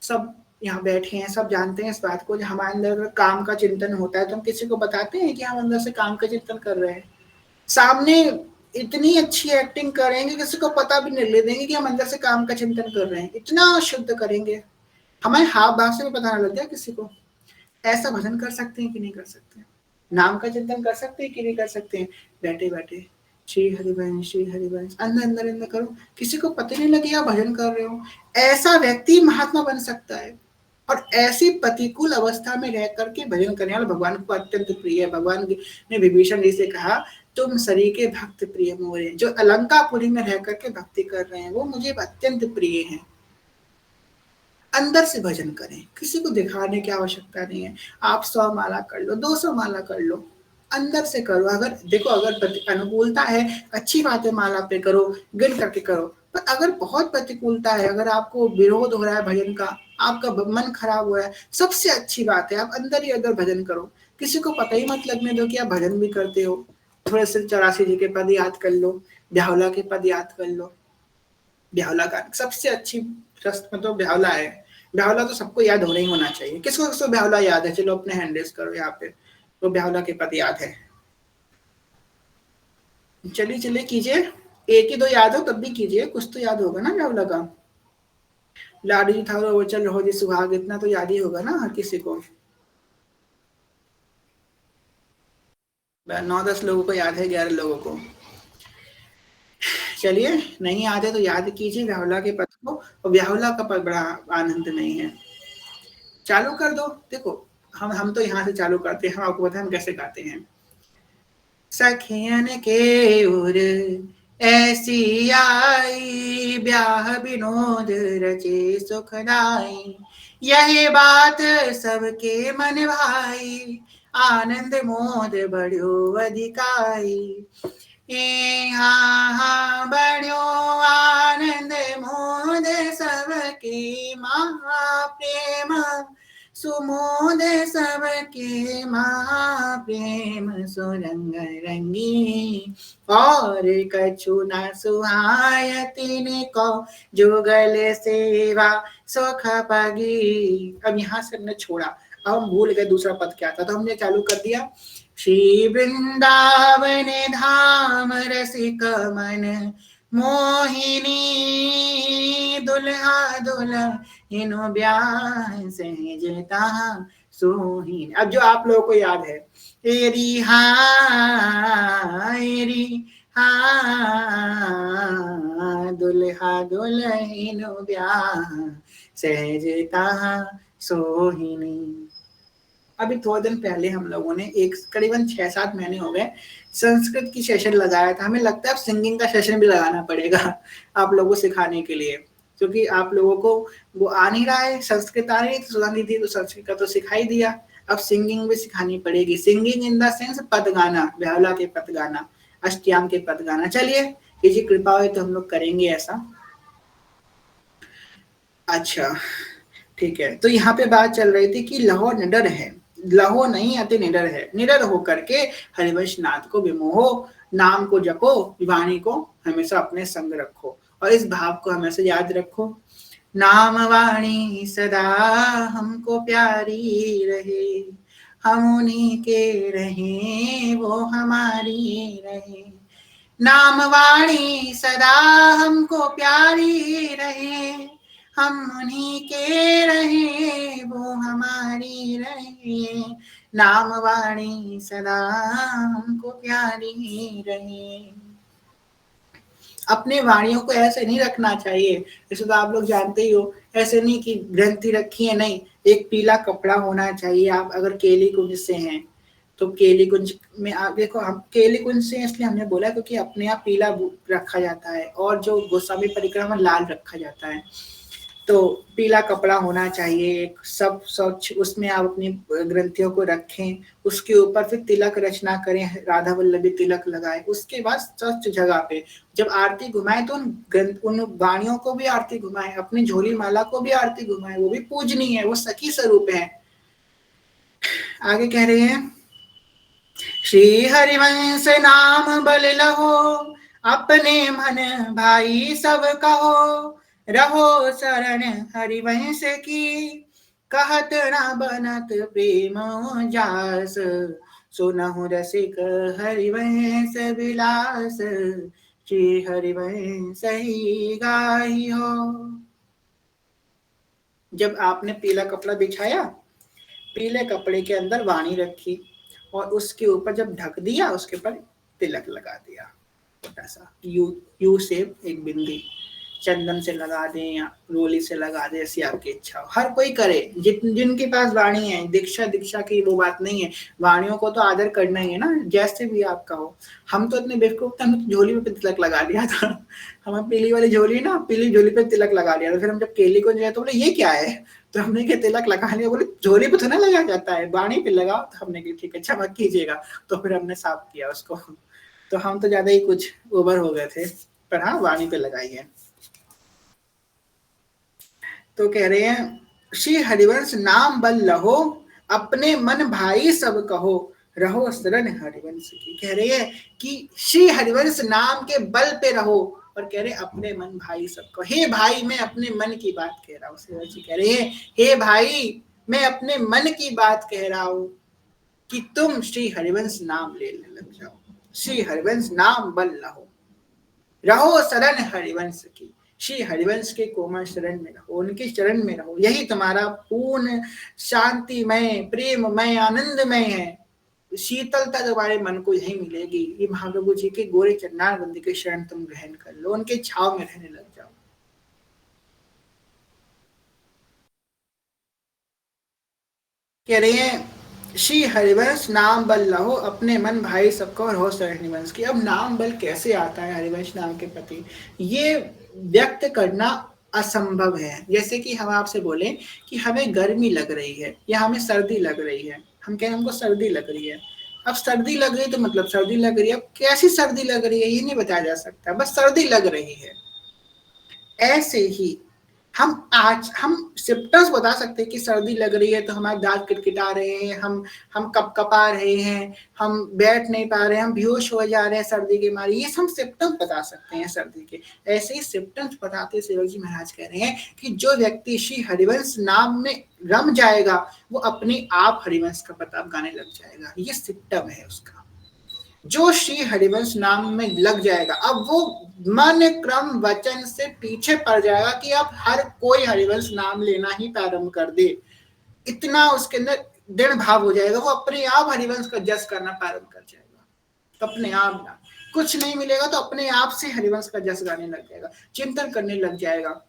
सब यहाँ बैठे हैं, सब जानते हैं इस बात को, जब हमारे अंदर काम का चिंतन होता है तो हम किसी को बताते हैं कि हम अंदर से काम का चिंतन कर रहे हैं। सामने इतनी अच्छी एक्टिंग करेंगे किसी को पता भी नहीं ले देंगे कि हम अंदर से काम का चिंतन कर रहे हैं, इतना शुद्ध करेंगे, हमारे हाव भाव से भी पता ना लग जाए किसी को। ऐसा भजन कर सकते हैं कि नहीं कर सकते, नाम का चिंतन कर सकते हैं कि नहीं कर सकते हैं। बैठे बैठे श्री हरिवंश अंदर अंदर अंदर करो, किसी को पता नहीं लगे आप भजन कर रहे हो। ऐसा व्यक्ति महात्मा बन सकता है, और ऐसी प्रतिकूल अवस्था में रह करके भजन करने वाला भगवान को अत्यंत प्रिय है। भगवान ने विभीषण जी से कहा तुम सरी के भक्त प्रिय मोरे, जो अलंकापुरी में रह करके भक्ति कर रहे हैं वो मुझे अत्यंत प्रिय है। अंदर से भजन करें, किसी को दिखाने की आवश्यकता नहीं है। आप 100 माला कर लो, 200 माला कर लो, अंदर से करो। अगर देखो अगर अनुकूलता है अच्छी बात है, माला पे करो, गिन करके करो, पर अगर बहुत प्रतिकूलता है, अगर आपको विरोध हो रहा है भजन का, आपका मन खराब हो रहा है, सबसे अच्छी बात है आप अंदर ही अंदर भजन करो, किसी को पता ही मत लगने दो कि आप भजन भी करते हो। थोड़े से 84 जी के पद याद कर लो, ब्याहुला के पद याद कर लो, ब्याहुला का सबसे अच्छी रस में तो ब्याहुला है, ब्यावला तो सबको याद होना ही होना चाहिए। किसको किसको ब्यावला याद है? चलो अपने हैंड रेस करो यहाँ पे, तो ब्यावला के पद याद है। चलिए चलिए कीजिए, एक ही दो याद हो तब भी कीजिए, कुछ तो याद होगा ना ब्यावला का। लाडू जी था वो चल रहो जी सुहाग, इतना तो याद ही होगा ना हर किसी को। 9-10 लोगों को याद है, 11 लोगों को। चलिए नहीं आते तो याद कीजिए ब्याहुला के पद को, और ब्याहुला का पद बड़ा आनंद नहीं है। चालू कर दो, देखो हम तो यहाँ से चालू करते हैं, हम आपको पता है हम कैसे गाते हैं। सखियन के उर ऐसी आई, ब्याह विनोद रचे सुखदाई, यही बात सबके मन भाई, आनंद मोद बढ़ो अधिकाई। हाँ हाँ बढ़ो आनंद मोद सबके महाप्रेम, सुमोद सबके महाप्रेम, सुरंग रंगी और कछु न सुहाय, तिनको जुगल सेवा सुख पगी। अब यहाँ से हमने छोड़ा, अब हम भूल गए दूसरा पद क्या था, तो हमने चालू कर दिया। श्री वृंदावन धाम रसिक मन मोहिनी, दुल्हा दुल्हन ब्याह सहजता सोहिनी। अब जो आप लोगों को याद है, एरी हाँ एरी हाँ, दुल्हा दुल्हन ब्याह सहजता सोहिनी। अभी थोड़े दिन पहले हम लोगों ने एक करीबन 6-7 महीने हो गए संस्कृत की सेशन लगाया था। हमें लगता है अब सिंगिंग का सेशन भी लगाना पड़ेगा आप लोगों को सिखाने के लिए, क्योंकि आप लोगों को वो आ नहीं रहा है, संस्कृत आ रही है तो सुधानी थी, तो संस्कृत का तो सिखाई दिया, अब सिंगिंग भी सिखानी पड़ेगी। सिंगिंग इन द सेंस पद गाना, ब्याहुला के पद गाना, अष्टयाम के पद गाना। चलिए किसी कृपा हो तो हम लोग करेंगे ऐसा। अच्छा ठीक है, तो यहाँ पे बात चल रही थी कि लहो निडर है, लहो नहीं अति निडर है, निडर होकर के हरिवंश नाथ को विमोहो, नाम को जपो, वाणी को हमेशा अपने संग रखो, और इस भाव को हमेशा याद रखो। नाम वाणी सदा हमको प्यारी रहे, हम उन्हीं के रहे वो हमारी रहे। नाम वाणी सदा हमको प्यारी रहे, हम उन्हीं के रहे वो हमारी रहे। नाम वाणी सदा हमको प्यारी रहे। अपने वाणियों को ऐसे नहीं रखना चाहिए, जैसे तो आप लोग जानते ही हो, ऐसे नहीं कि ग्रंथि रखी है, नहीं, एक पीला कपड़ा होना चाहिए। आप अगर केली कुंज से हैं तो केली कुंज में आप देखो, हम केली कुंज से इसलिए हमने बोला क्योंकि अपने यहाँ पीला रखा जाता है, और जो गोस्वामी परिक्रमा लाल रखा जाता है, तो पीला कपड़ा होना चाहिए, सब स्वच्छ, उसमें आप अपनी ग्रंथियों को रखें, उसके ऊपर फिर तिलक रचना करें, राधा वल्लभी तिलक लगाए, उसके बाद स्वच्छ जगह पे जब आरती घुमाए तो उन वाणियों को भी आरती घुमाए, अपनी झोली माला को भी आरती घुमाए, वो भी पूजनीय है, वो सखी स्वरूप है। आगे कह रहे हैं, श्री हरिवंश नाम बल लहो, अपने मन भाई सब कहो, रहो शरण हरिवंश की, कहत न बनत प्रेम जास, सुनहु रसिक हरिवंश विलास, श्री हरिवंश ही गाई हो। जब आपने पीला कपड़ा बिछाया, पीले कपड़े के अंदर वाणी रखी, और उसके ऊपर जब ढक दिया, उसके ऊपर तिलक लगा दिया, छोटा सा यू शेप, एक बिंदी, चंदन से लगा दें या रोली से लगा दें, ऐसी आपकी इच्छा हो, हर कोई करे, जिनके पास वाणी है। दीक्षा की वो बात नहीं है, वाणियों को तो आदर करना ही है ना, जैसे भी आपका हो। हम तो इतने बेवकूफ थे, हमने झोली पे तिलक लगा दिया था, हमें पीली वाली झोली ना, पीली झोली पे तिलक लगा दिया था। फिर हम जब केली को गए तो बोले ये क्या है, तो हमने क्या तिलक लगा लिया, बोले झोली पे तो ना लगा जाता है, वाणी पे लगाओ। तो हमने कहा ठीक है क्षमा कीजिएगा, तो फिर हमने साफ किया उसको। तो हम तो ज्यादा ही कुछ ओवर हो गए थे, पर हाँ वाणी पे लगाई है। तो कह रहे हैं, श्री हरिवंश नाम बल लहो, अपने मन भाई सब कहो, रहो शरण हरिवंश की। कह रहे हैं कि श्री हरिवंश नाम के बल पे रहो, और कह रहे अपने मन भाई सबको, हे भाई मैं अपने मन की बात कह रहा हूँ। सेवक जी कह रहे हैं हे भाई मैं अपने मन की बात कह रहा हूँ कि तुम श्री हरिवंश नाम लेने लग जाओ। श्री हरिवंश नाम बल रहो, रहो शरण हरिवंश की, श्री हरिवंश के कोमल शरण में रहो, उनके चरण में रहो, यही तुम्हारा पूर्ण शांतिमय प्रेममय आनंदमय है। शीतलता तुम्हारे मन को यही मिलेगी। ये महाप्रभु जी के गोरे चरणार बंदी के शरण तुम ग्रहण कर लो, उनके छाव में रहने लग जाओ। कह रहे हैं श्री हरिवंश नाम बल रहो, अपने मन भाई सबको रहो शरण हरिवंश की। अब नाम बल कैसे आता है हरिवंश नाम के प्रति, ये व्यक्त करना असंभव है। जैसे कि हम आपसे बोले कि हमें गर्मी लग रही है या हमें सर्दी लग रही है, हम कहें हमको सर्दी लग रही है। अब सर्दी लग रही है तो मतलब सर्दी लग रही है, अब कैसी सर्दी लग रही है ये नहीं बताया जा सकता, बस सर्दी लग रही है। ऐसे ही हम सिम्टम्स बता सकते हैं कि सर्दी लग रही है तो हमारे दांत किटकिटा रहे हैं, हम कपकपा रहे हैं, हम बैठ नहीं पा रहे हैं, हम बेहोश हो जा रहे हैं सर्दी के मारे, ये हम सिम्टम्स बता सकते हैं सर्दी के। ऐसे ही सिम्टम्स बताते सेवक जी महाराज कह रहे हैं कि जो व्यक्ति श्री हरिवंश नाम में रम जाएगा वो अपने आप हरिवंश का प्रताप गाने लग जाएगा, ये सिम्टम है उसका। जो श्री हरिवंश नाम में लग जाएगा, अब वो मन क्रम वचन से पीछे पड़ जाएगा कि अब हर कोई हरिवंश नाम लेना ही प्रारंभ कर दे, इतना उसके अंदर दृढ़ भाव हो जाएगा, वो अपने आप हरिवंश का जस करना प्रारंभ कर जाएगा। अपने आप ना कुछ नहीं मिलेगा तो अपने आप से हरिवंश का जस गाने लग जाएगा, चिंतन करने लग जाएगा।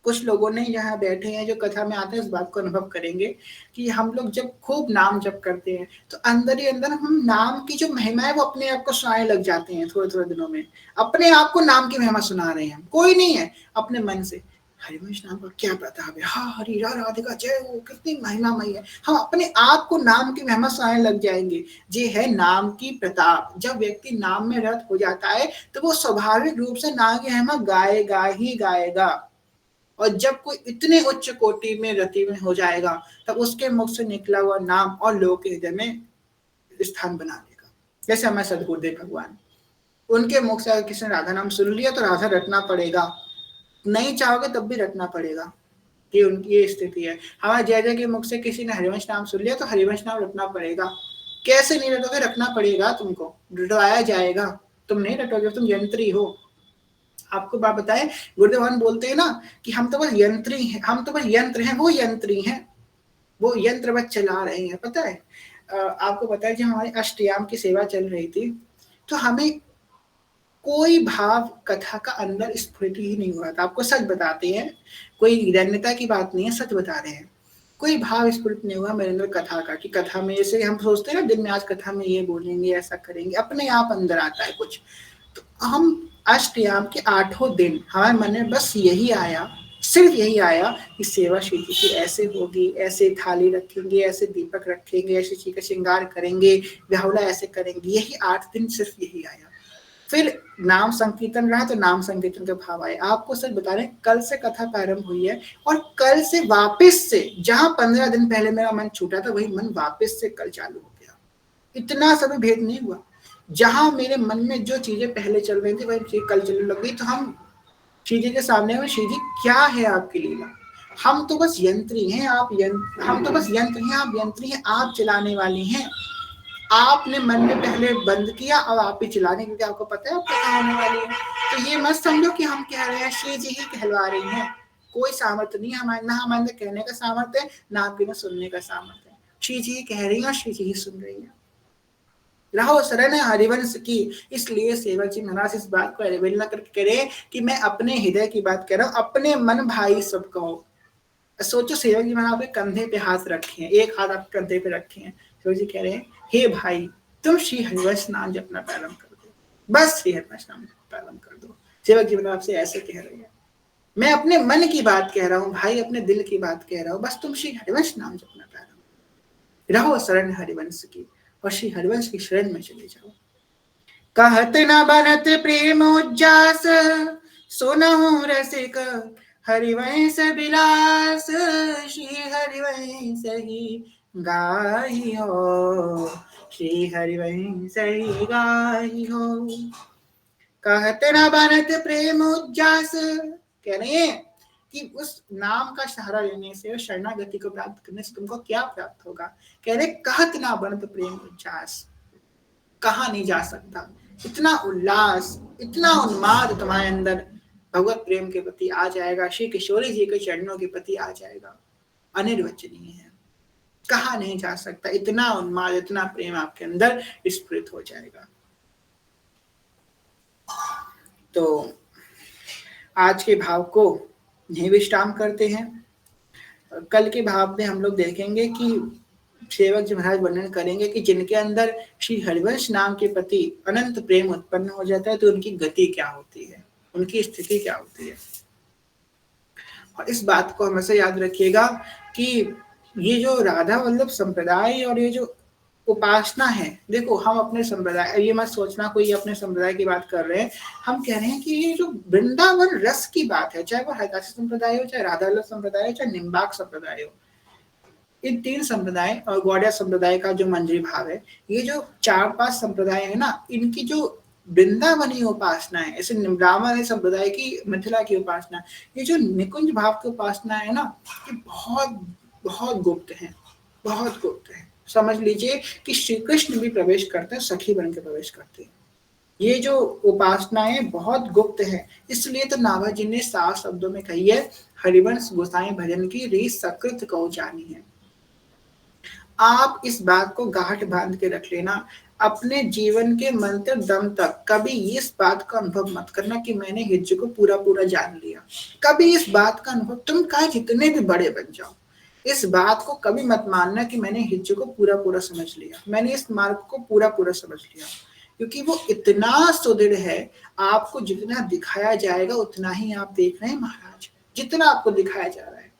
कुछ लोगों ने यहाँ बैठे हैं जो कथा में आते हैं इस बात को अनुभव करेंगे कि हम लोग जब खूब नाम जप करते हैं तो अंदर ही अंदर हम नाम की जो महिमा है वो अपने आप को सुनाने लग जाते हैं। थोड़े थोड़े दिनों में अपने आप को नाम की महिमा सुना रहे हैं, कोई नहीं है, अपने मन से हरिवंश नाम का क्या प्रताप है, हाँ हरि राधिका जय हो, कितनी महिमामय है, हम अपने आप को नाम की महिमा सुनाने लग जाएंगे। ये है नाम की प्रताप। जब व्यक्ति नाम में रत हो जाता है तो वो स्वाभाविक रूप से नाम की महिमा गाएगा ही गाएगा। और जब कोई इतने उच्च कोटि में रति में हो जाएगा तब उसके मुख से निकला हुआ नाम और लोग के हृदय में स्थान बना लेगा। जैसे हमारे सदगुरुदेव भगवान, उनके मुख से अगर किसी ने राधा नाम सुन लिया तो राधा रटना पड़ेगा, नहीं चाहोगे तब भी रटना पड़ेगा, ये उनकी ये स्थिति है। हमारे जय जय के मुख से किसी ने हरिवंश नाम सुन लिया तो हरिवंश नाम रटना पड़ेगा। कैसे नहीं रटोगे, रटना पड़ेगा, तुमको रटवाया जाएगा, तुम नहीं रटोगे, तुम यंत्री हो। आपको बात बताए गुरुदेव भगवान बोलते हैं ना कि हम तो बस यंत्री हैं, हम तो बस यंत्र हैं, वो यंत्री हैं, वो यंत्र बस चला रहे हैं। पता है आपको पता है जब हमारी अष्टयाम की सेवा चल रही थी तो हमें कोई भाव कथा का अंदर स्फुरित ही नहीं हुआ था। आपको सच बताते हैं, कोई रण्यता की बात नहीं है, सच बता रहे हैं, कोई भाव स्फुरित नहीं हुआ मेरे अंदर कथा का कि कथा में जैसे हम सोचते हैं ना दिन में आज कथा में ये बोलेंगे ऐसा करेंगे, अपने आप अंदर आता है कुछ। तो हम अष्टयाम के 8 दिन हमारे मन में बस यही आया, सिर्फ यही आया कि सेवा श्री जी की ऐसे होगी, ऐसे थाली रखेंगे, ऐसे दीपक रखेंगे, ऐसे श्री का श्रृंगार करेंगे, ब्याहुला ऐसे करेंगे, यही 8 दिन सिर्फ यही आया। फिर नाम संकीर्तन रहा तो नाम संकीर्तन के भाव आए। आपको सच बता रहे हैं कल से कथा प्रारंभ हुई है और कल से वापस से जहां 15 दिन पहले मेरा मन छूटा था वही मन वापस से कल चालू हो गया। इतना सभी भेद नहीं हुआ, जहां मेरे मन में जो चीजें पहले चल रही थी वही चीज कल चलने लग गई। तो हम श्री जी के सामने में श्री जी क्या है आपकी लीला, हम तो बस यंत्री हैं, हम तो बस यंत्र हैं, आप यंत्री हैं, आप चलाने वाली हैं। आपने मन में पहले बंद किया और आप ही चलाने, क्योंकि आपको पता है अब क्या होने वाली है। तो ये मत समझो कि हम कह रहे हैं, श्री जी ही कहलवा रही हैं। कोई सामर्थ्य नहीं हमारे, ना हमारे कहने का सामर्थ्य है ना आपके ना सुनने का सामर्थ्य है। श्री जी कह रही है और श्री जी ही सुन रही है। रहो शरण हरिवंश की। इसलिए सेवक जी महाराज इस बात को अवहेलना करके कह रहे हैं कि मैं अपने हृदय की बात कह रहा हूँ, अपने मन भाई सब कहो। सोचो सेवक जी महाराज आपके कंधे पे हाथ रखे हैं, एक हाथ आपके कंधे पे रखे हैं, सेवक जी कह रहे हैं हे भाई तुम श्री हरिवंश नाम जपना प्रारंभ कर दो, बस श्री हरिवंश नाम प्रारंभ कर दो। सेवक जी महाराज आपसे ऐसे कह रहे हैं, मैं अपने मन की बात कह रहा हूँ भाई, अपने दिल की बात कह रहा हूँ, बस तुम श्री हरिवंश नाम जपना प्रारंभ, रहो शरण हरिवंश की और श्री हरिवंश की शरण में चले जाओ। कहत न बनत प्रेम उज्जास, सुनहु रसिक हरिवंश विलास, श्री हरिवंश ही गाई हो, श्री हरिवंश ही गाई हो। कहते ना बनत प्रेम उज्जास, कह रहे हैं कि उस नाम का सहारा लेने से, शरणागति को प्राप्त करने से तुमको क्या प्राप्त होगा। कह रहे कहत ना बनत प्रेम उज्जास, कहा नहीं जा सकता, इतना उल्लास, इतना उन्माद तुम्हारे अंदर भगवत प्रेम के प्रति आ जाएगा, श्री किशोरी जी के चरणों के प्रति आ जाएगा, अनिर्वचनीय है, कहा नहीं जा सकता, इतना उन्माद, इतना प्रेम आपके अंदर स्फुरित हो जाएगा। तो आज के भाव को यही विश्राम करते हैं। कल के भाव में हम लोग देखेंगे कि सेवक जी महाराज वर्णन करेंगे कि जिनके अंदर श्री हरिवंश नाम के प्रति अनंत प्रेम उत्पन्न हो जाता है तो उनकी गति क्या होती है, उनकी स्थिति क्या होती है। और इस बात को हमेशा याद रखिएगा कि ये जो राधा वल्लभ संप्रदाय और ये जो उपासना है, देखो हम अपने संप्रदाय, ये मत सोचना कोई अपने संप्रदाय की बात कर रहे हैं, हम कह रहे हैं कि ये जो वृंदावन रस की बात है, चाहे वो हरिदासी संप्रदाय हो, चाहे राधा वल्लभ संप्रदाय हो, चाहे निम्बाक संप्रदाय हो, इन तीन संप्रदाय और गौड़िया संप्रदाय का जो मंजरी भाव है, ये जो 4-5 संप्रदाय है ना, इनकी जो वृंदावनी उपासना है, ऐसे ब्राह्मण संप्रदाय की मिथिला की उपासना, ये जो निकुंज भाव की उपासना है ना, ये बहुत बहुत गुप्त है, बहुत गुप्त है। समझ लीजिए कि श्री कृष्ण भी प्रवेश करते हैं, सखी बन के प्रवेश करते हैं। ये जो उपासनाएं बहुत गुप्त है, इसलिए तो नाभा जी ने 7 शब्दों में कही है, हरिवंश गोसाई भजन की रीत सकृत को जानी है। आप इस बात को गांठ बांध के रख लेना, अपने जीवन के मंत्र दम तक कभी इस बात का अनुभव मत करना कि मैंने हिज्ज को पूरा पूरा जान लिया। कभी इस बात का अनुभव, तुम चाहे जितने भी बड़े बन जाओ, इस बात को कभी मत मानना कि मैंने हिज्ज को पूरा पूरा समझ लिया, मैंने इस मार्ग को पूरा पूरा समझ लिया, क्योंकि वो इतना सुदृढ़ है। आपको जितना दिखाया जाएगा उतना ही आप देख रहे हैं महाराज, जितना आपको दिखाया जा रहा है,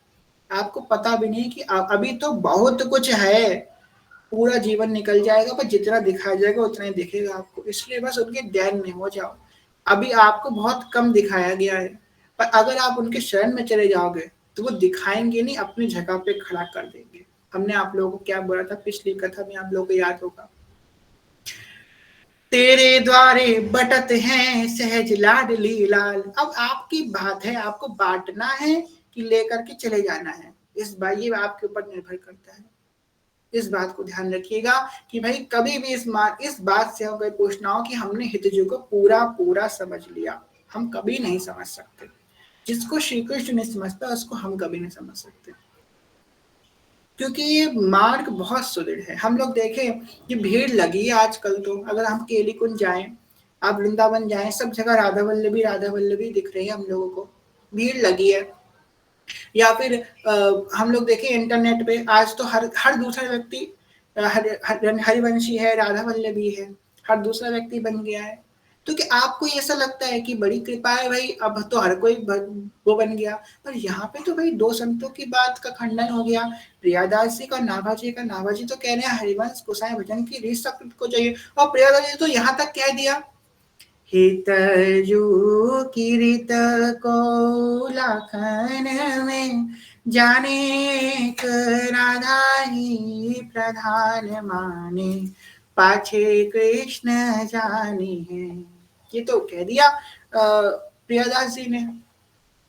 आपको पता भी नहीं कि अभी तो बहुत कुछ है, पूरा जीवन निकल जाएगा, पर जितना दिखाया जाएगा उतना ही दिखेगा आपको। इसलिए बस उनके ध्यान में हो जाओ। अभी आपको बहुत कम दिखाया गया है, पर अगर आप उनके शरण में चले जाओगे तो वो दिखाएंगे नहीं, अपनी जगह पे खड़ा कर देंगे। हमने आप लोगों को क्या बोला था पिछली कथा में, आप लोगों को याद होगा, तेरे द्वारे बटत हैं सहज लाडली लाल। अब आपकी बात है, आपको बांटना है कि लेकर के चले जाना है, इस बात ये आपके ऊपर निर्भर करता है। इस बात को ध्यान रखिएगा कि भाई कभी भी इस बात से अगर पूछना हो कि हमने हितजू को पूरा पूरा समझ लिया, हम कभी नहीं समझ सकते। जिसको श्री कृष्ण नहीं समझता उसको हम कभी नहीं समझ सकते, क्योंकि ये मार्ग बहुत सुदृढ़ है। हम लोग देखें कि भीड़ लगी है आजकल, तो अगर हम केली कुंज जाएं, आप वृंदावन जाएं, सब जगह राधा वल्लभी दिख रही है हम लोगों को, भीड़ लगी है। या फिर हम लोग देखें इंटरनेट पे, आज तो हर दूसरा व्यक्ति हरिवंशी है, राधा वल्लभी है, हर दूसरा व्यक्ति बन गया है। तो कि आपको ऐसा लगता है कि बड़ी कृपा है भाई, अब तो हर कोई वो बन गया, पर यहाँ पे तो भाई 2 संतों की बात का खंडन हो गया, प्रियादास जी का, नाभा जी का। नाभा जी तो कह रहे हैं हरिवंश गोसाई भजन की रीत सकृत को चाहिए, और प्रियादास जी तो यहाँ तक कह दिया, हितजू की रीत को लाखन में जाने राधा ही प्रधान माने, पाछे कृष्ण जानी है। ये तो कह दिया प्रियादास जी ने।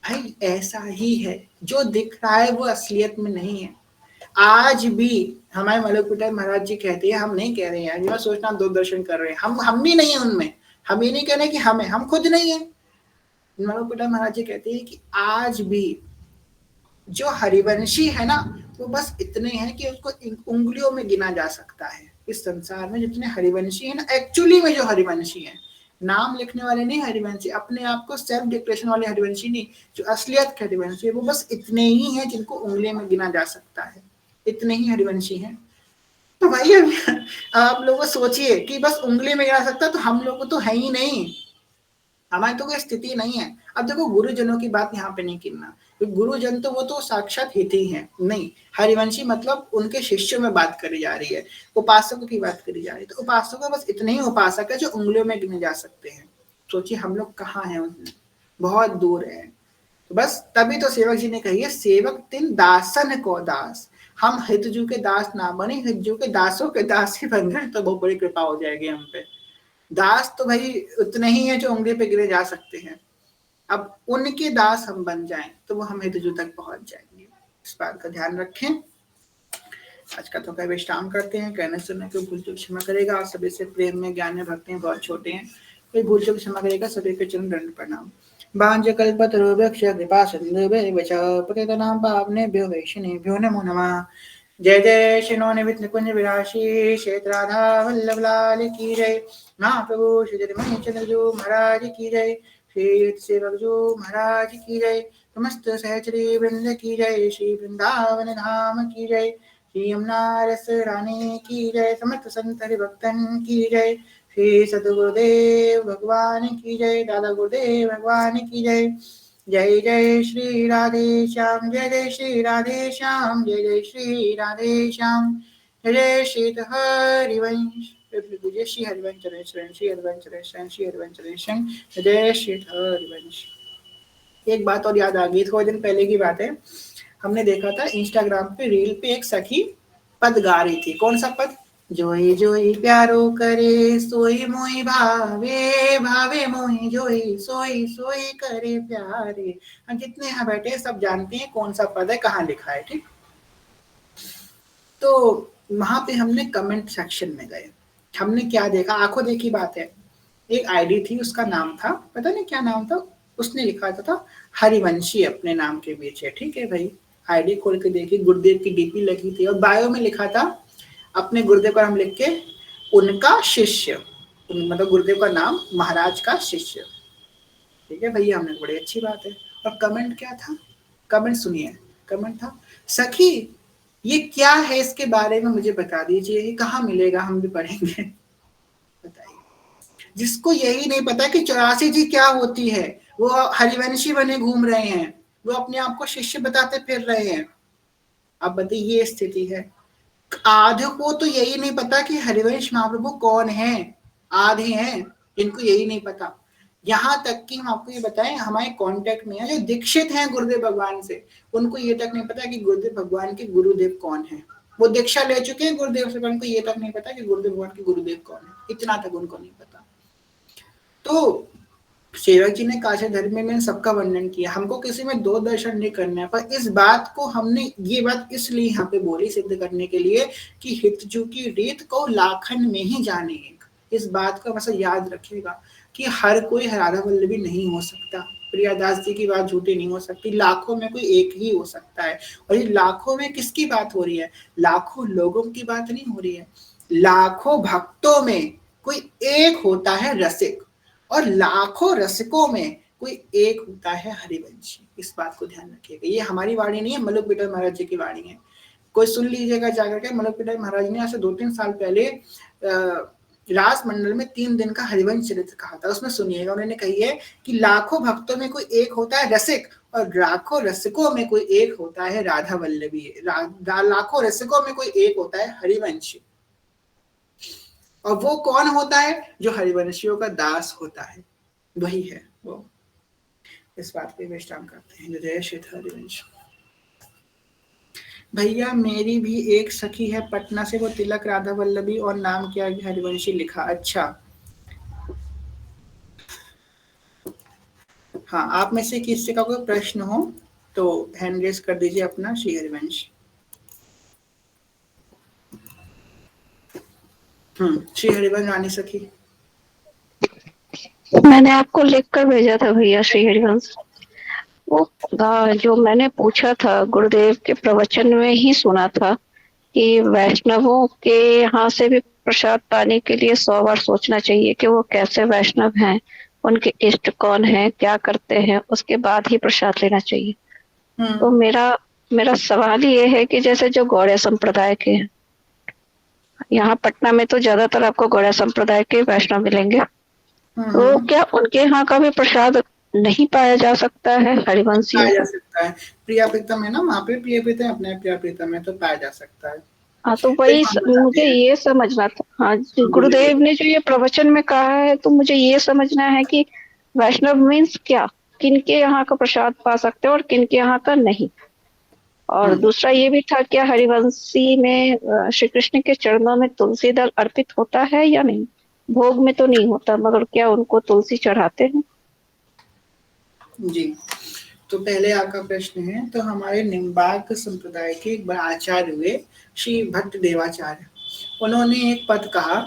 भाई ऐसा ही है, जो दिख रहा है वो असलियत में नहीं है। आज भी हमारे मलकपुटा महाराज जी कहते हैं, हम नहीं कह रहे हैं, जो सोचना दो दर्शन कर रहे हैं, हम भी नहीं है उनमें, हम ये नहीं कह रहे कि हम खुद नहीं है। मलकपुटा महाराज जी कहते हैं कि आज भी जो हरिवंशी है ना, वो बस इतने हैं कि उसको उंगलियों में गिना जा सकता है। इस संसार में जितने हरिवंशी है ना, एक्चुअली में जो हरिवंशी है, नाम लिखने वाले नहीं हरिवंशी, अपने आप को सेल्फ डिक्लेरेशन वाले हरिवंशी नहीं, जो असलियत के हरिवंशी है वो बस इतने ही हैं जिनको उंगलियों में गिना जा सकता है, इतने ही हरिवंशी हैं। तो भाई आप लोग सोचिए कि बस उंगली में गिना सकता, तो हम लोग तो है ही नहीं, हमारी तो कोई स्थिति नहीं है। अब देखो गुरुजनों की बात यहाँ पे नहीं गिनना, गुरुजन तो वो तो साक्षात हित ही है, नहीं हरिवंशी मतलब उनके शिष्यों में बात करी जा रही है, उपासकों की बात करी जा रही है। तो उपासकों बस इतने ही उपासक है जो उंगलियों में गिने जा सकते हैं। सोचिए हम लोग कहाँ हैं, उनमें बहुत दूर है। तो बस तभी तो सेवक जी ने कही है, सेवक तिन दासन को दास, हम हितजू के दास ना बने, हितजू के दासों के दास ही बन गए तो बहुत बड़ी कृपा हो जाएगी हम पे। दास तो भाई उतने ही है जो उंगली पे गिरे जा सकते हैं। अब उनके दास हम बन जाएं तो वो हम हितजू तक पहुंच जाएंगे। इस बात का ध्यान रखें। आज का तो क्या विश्राम करते हैं। कहने सुनने को भूल चूक क्षमा करेगा। आप सभी से प्रेम में ज्ञान में भक्ति में बहुत छोटे हैं, कोई भूल चूक क्षमा करेगा। सभी के चरण दंड प्रणाम। बांझकल्पतरुभ्यश्च कृपा सिन्धुभ्यश्च पतितानां पावनेभ्यो वैष्णवेभ्यो नमो नमः। जय जय श्री नवनिमित निकुंज विराशी श्वेत राधा वल्लभ लाल की जय। महाप्रभु श्री जगन्नाथ चंद्रजू महाराज की जय। श्री सेवक जो महाराज की जय। समस्त सहचरी वृंद की जय। श्री वृंदावन धाम की जय। श्री यमुना रस रानी की जय। समस्त संत हरिभक्तन की जय। श्री सदगुरुदेव भगवान की जय। दादा गुरुदेव भगवान की जय। जय जय श्री राधे श्याम, जय जय श्री राधे श्याम, जय जय श्री राधे श्याम, जय जय श्री हरिवंश, जय श्री हरिवंश, श्री हरिवंश, श्री हरिवंश, जय श्री हरिवंश। एक बात और याद आ गई, थोड़े दिन पहले की बात है, हमने देखा था इंस्टाग्राम पे रील पे एक सखी पद गा रही थी। कौन सा पद? जोई जोई प्यारो करे सोई मोई भावे, भावे मोई जोई सोई सोई करे प्यारे। हम जितने यहाँ बैठे सब जानते हैं कौन सा पद है, कहाँ लिखा है, ठीक। तो वहां पे हमने कमेंट सेक्शन में गए, हमने क्या देखा, आंखों देखी बात है। एक आईडी थी, उसका नाम था, पता नहीं क्या नाम था, उसने लिखा था हरिवंशी अपने नाम के पीछे, ठीक है भाई। आईडी खोल के देखी, गुरुदेव की डीपी लगी थी और बायो में लिखा था अपने गुरुदेव का नाम लिख के उनका शिष्य, मतलब गुरुदेव का नाम महाराज का शिष्य, ठीक है भैया। हमने बड़ी अच्छी बात है। और कमेंट क्या था? कमेंट सुनिए, कमेंट था, सखी ये क्या है, इसके बारे में मुझे बता दीजिए, ये कहाँ मिलेगा, हम भी पढ़ेंगे। बताइए, जिसको यही नहीं पता कि 84 जी क्या होती है, वो हरिवंशी बने घूम रहे हैं, वो अपने आप को शिष्य बताते फिर रहे हैं। अब बताइए, ये स्थिति है। आधे को तो यही नहीं पता कि हरिवंश महाप्रभु कौन है, आधे हैं जिनको यही नहीं पता। यहाँ तक कि हम आपको ये बताएं, हमारे कांटेक्ट में है जो दीक्षित हैं गुरुदेव भगवान से, उनको ये तक नहीं पता कि गुरुदेव भगवान के गुरुदेव कौन है। वो दीक्षा ले चुके हैं गुरुदेव से, उनको ये तक नहीं पता कि गुरुदेव भगवान के गुरुदेव कौन है, इतना तक उनको नहीं पता। तो सेवक जी ने काशा धर्म में सबका वर्णन किया, हमको किसी में दो दर्शन नहीं करना है, पर इस बात को हमने ये बात इसलिए यहाँ पे बोली सिद्ध करने के लिए कि हितजू की रीत को लाखन में ही जाने। इस बात को वैसे याद रखिएगा कि हर कोई राधा वल्लभी नहीं हो सकता, प्रियादास जी की बात झूठी नहीं हो सकती, लाखों में कोई एक ही हो सकता है। और ये लाखों में किसकी बात हो रही है? लाखों लोगों की बात नहीं हो रही है, लाखों भक्तों में कोई एक होता है रसिक, और लाखों रसिकों में कोई एक होता है हरिवंशी। इस बात को ध्यान रखिएगा। ये हमारी वाणी नहीं है, मलक पिटर महाराज जी की वाणी है। कोई सुन लीजिएगा जाकर के, मलक पिटर महाराज ने आज से 2-3 साल पहले रास मंडल में 3 दिन का हरिवंश चरित्र कहा था, उसमें सुनिएगा, उन्होंने कही है कि लाखों भक्तों में कोई एक होता है रसिक, और लाखों रसिकों में कोई एक होता है राधा वल्लभी, लाखों रसिकों में कोई एक होता है हरिवंशी। और वो कौन होता है? जो हरिवंशियों का दास होता है, वही है वो। इस बात पे विश्राम करते हैं। जय श्री हरिवंश। भैया मेरी भी एक सखी है पटना से, वो तिलक राधा वल्लभी और नाम क्या हरिवंशी लिखा। अच्छा, हाँ, आप में से किसी का कोई प्रश्न हो तो हैंड रेज कर दीजिए अपना। श्री हरिवंश। श्री हरिवंश रानी सखी, मैंने आपको लिख कर भेजा था भैया श्री हरिवंश। वो जो मैंने पूछा था गुरुदेव के प्रवचन में ही सुना था कि वैष्णवों के यहाँ से भी प्रसाद पाने के लिए 100 बार सोचना चाहिए कि वो कैसे वैष्णव हैं, उनके इष्ट कौन है, क्या करते हैं, उसके बाद ही प्रसाद लेना चाहिए। तो मेरा सवाल ये है कि जैसे जो गौड़िया संप्रदाय के हैं, यहाँ पटना में तो ज्यादातर आपको गौड़िया संप्रदाय के वैष्णव मिलेंगे, तो क्या उनके यहाँ का भी प्रसाद नहीं पाया जा सकता है हरिवंशियों? पाया जा सकता है, प्रिया प्रीतम है ना वहाँ पे, प्रिया प्रीतम अपने प्रिया प्रीतम में तो पाया जा सकता है। हाँ, तो वही मुझे ये समझना था। हाँ, गुरुदेव ने जो ये प्रवचन में कहा है, तो मुझे ये समझना है कि वैष्णव मीन्स क्या, किनके यहाँ का प्रसाद पा सकते हैं और किनके यहाँ का नहीं। और दूसरा ये भी था, क्या हरिवंशी में श्री कृष्ण के चरणों में तुलसी दल अर्पित होता है या नहीं? भोग में तो नहीं होता, मगर क्या उनको तुलसी चढ़ाते हैं? जी, तो पहले आपका प्रश्न है, तो हमारे निम्बार्क संप्रदाय के एक बड़े आचार्य हुए श्री भट्ट देवाचार्य। उन्होंने एक पद कहा,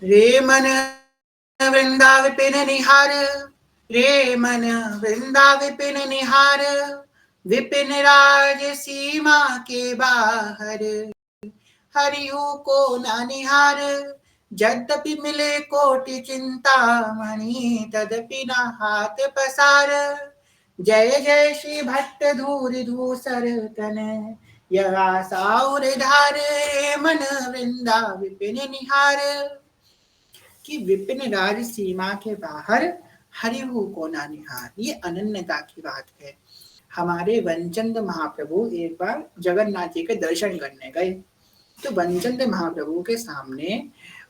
रे मन वृंदा विपिन निहार, रे मन वृंदा विपिन निहार, विपिन राज सीमा के बाहर, हरिहु को न निहार, यद्यपि मिले कोटि चिंता मणि, तदपि न हाथ पसार, जय जय श्री भट्ट धूरि धूसर तन, यह आशा उधार, मन वृंदा विपिन निहार, कि विपिन राज सीमा के बाहर हरिहु को ना निहार। ये अनन्यता की बात है। हमारे वनचंद महाप्रभु एक बार जगन्नाथ जी के दर्शन करने गए, तो वनचंद महाप्रभु के सामने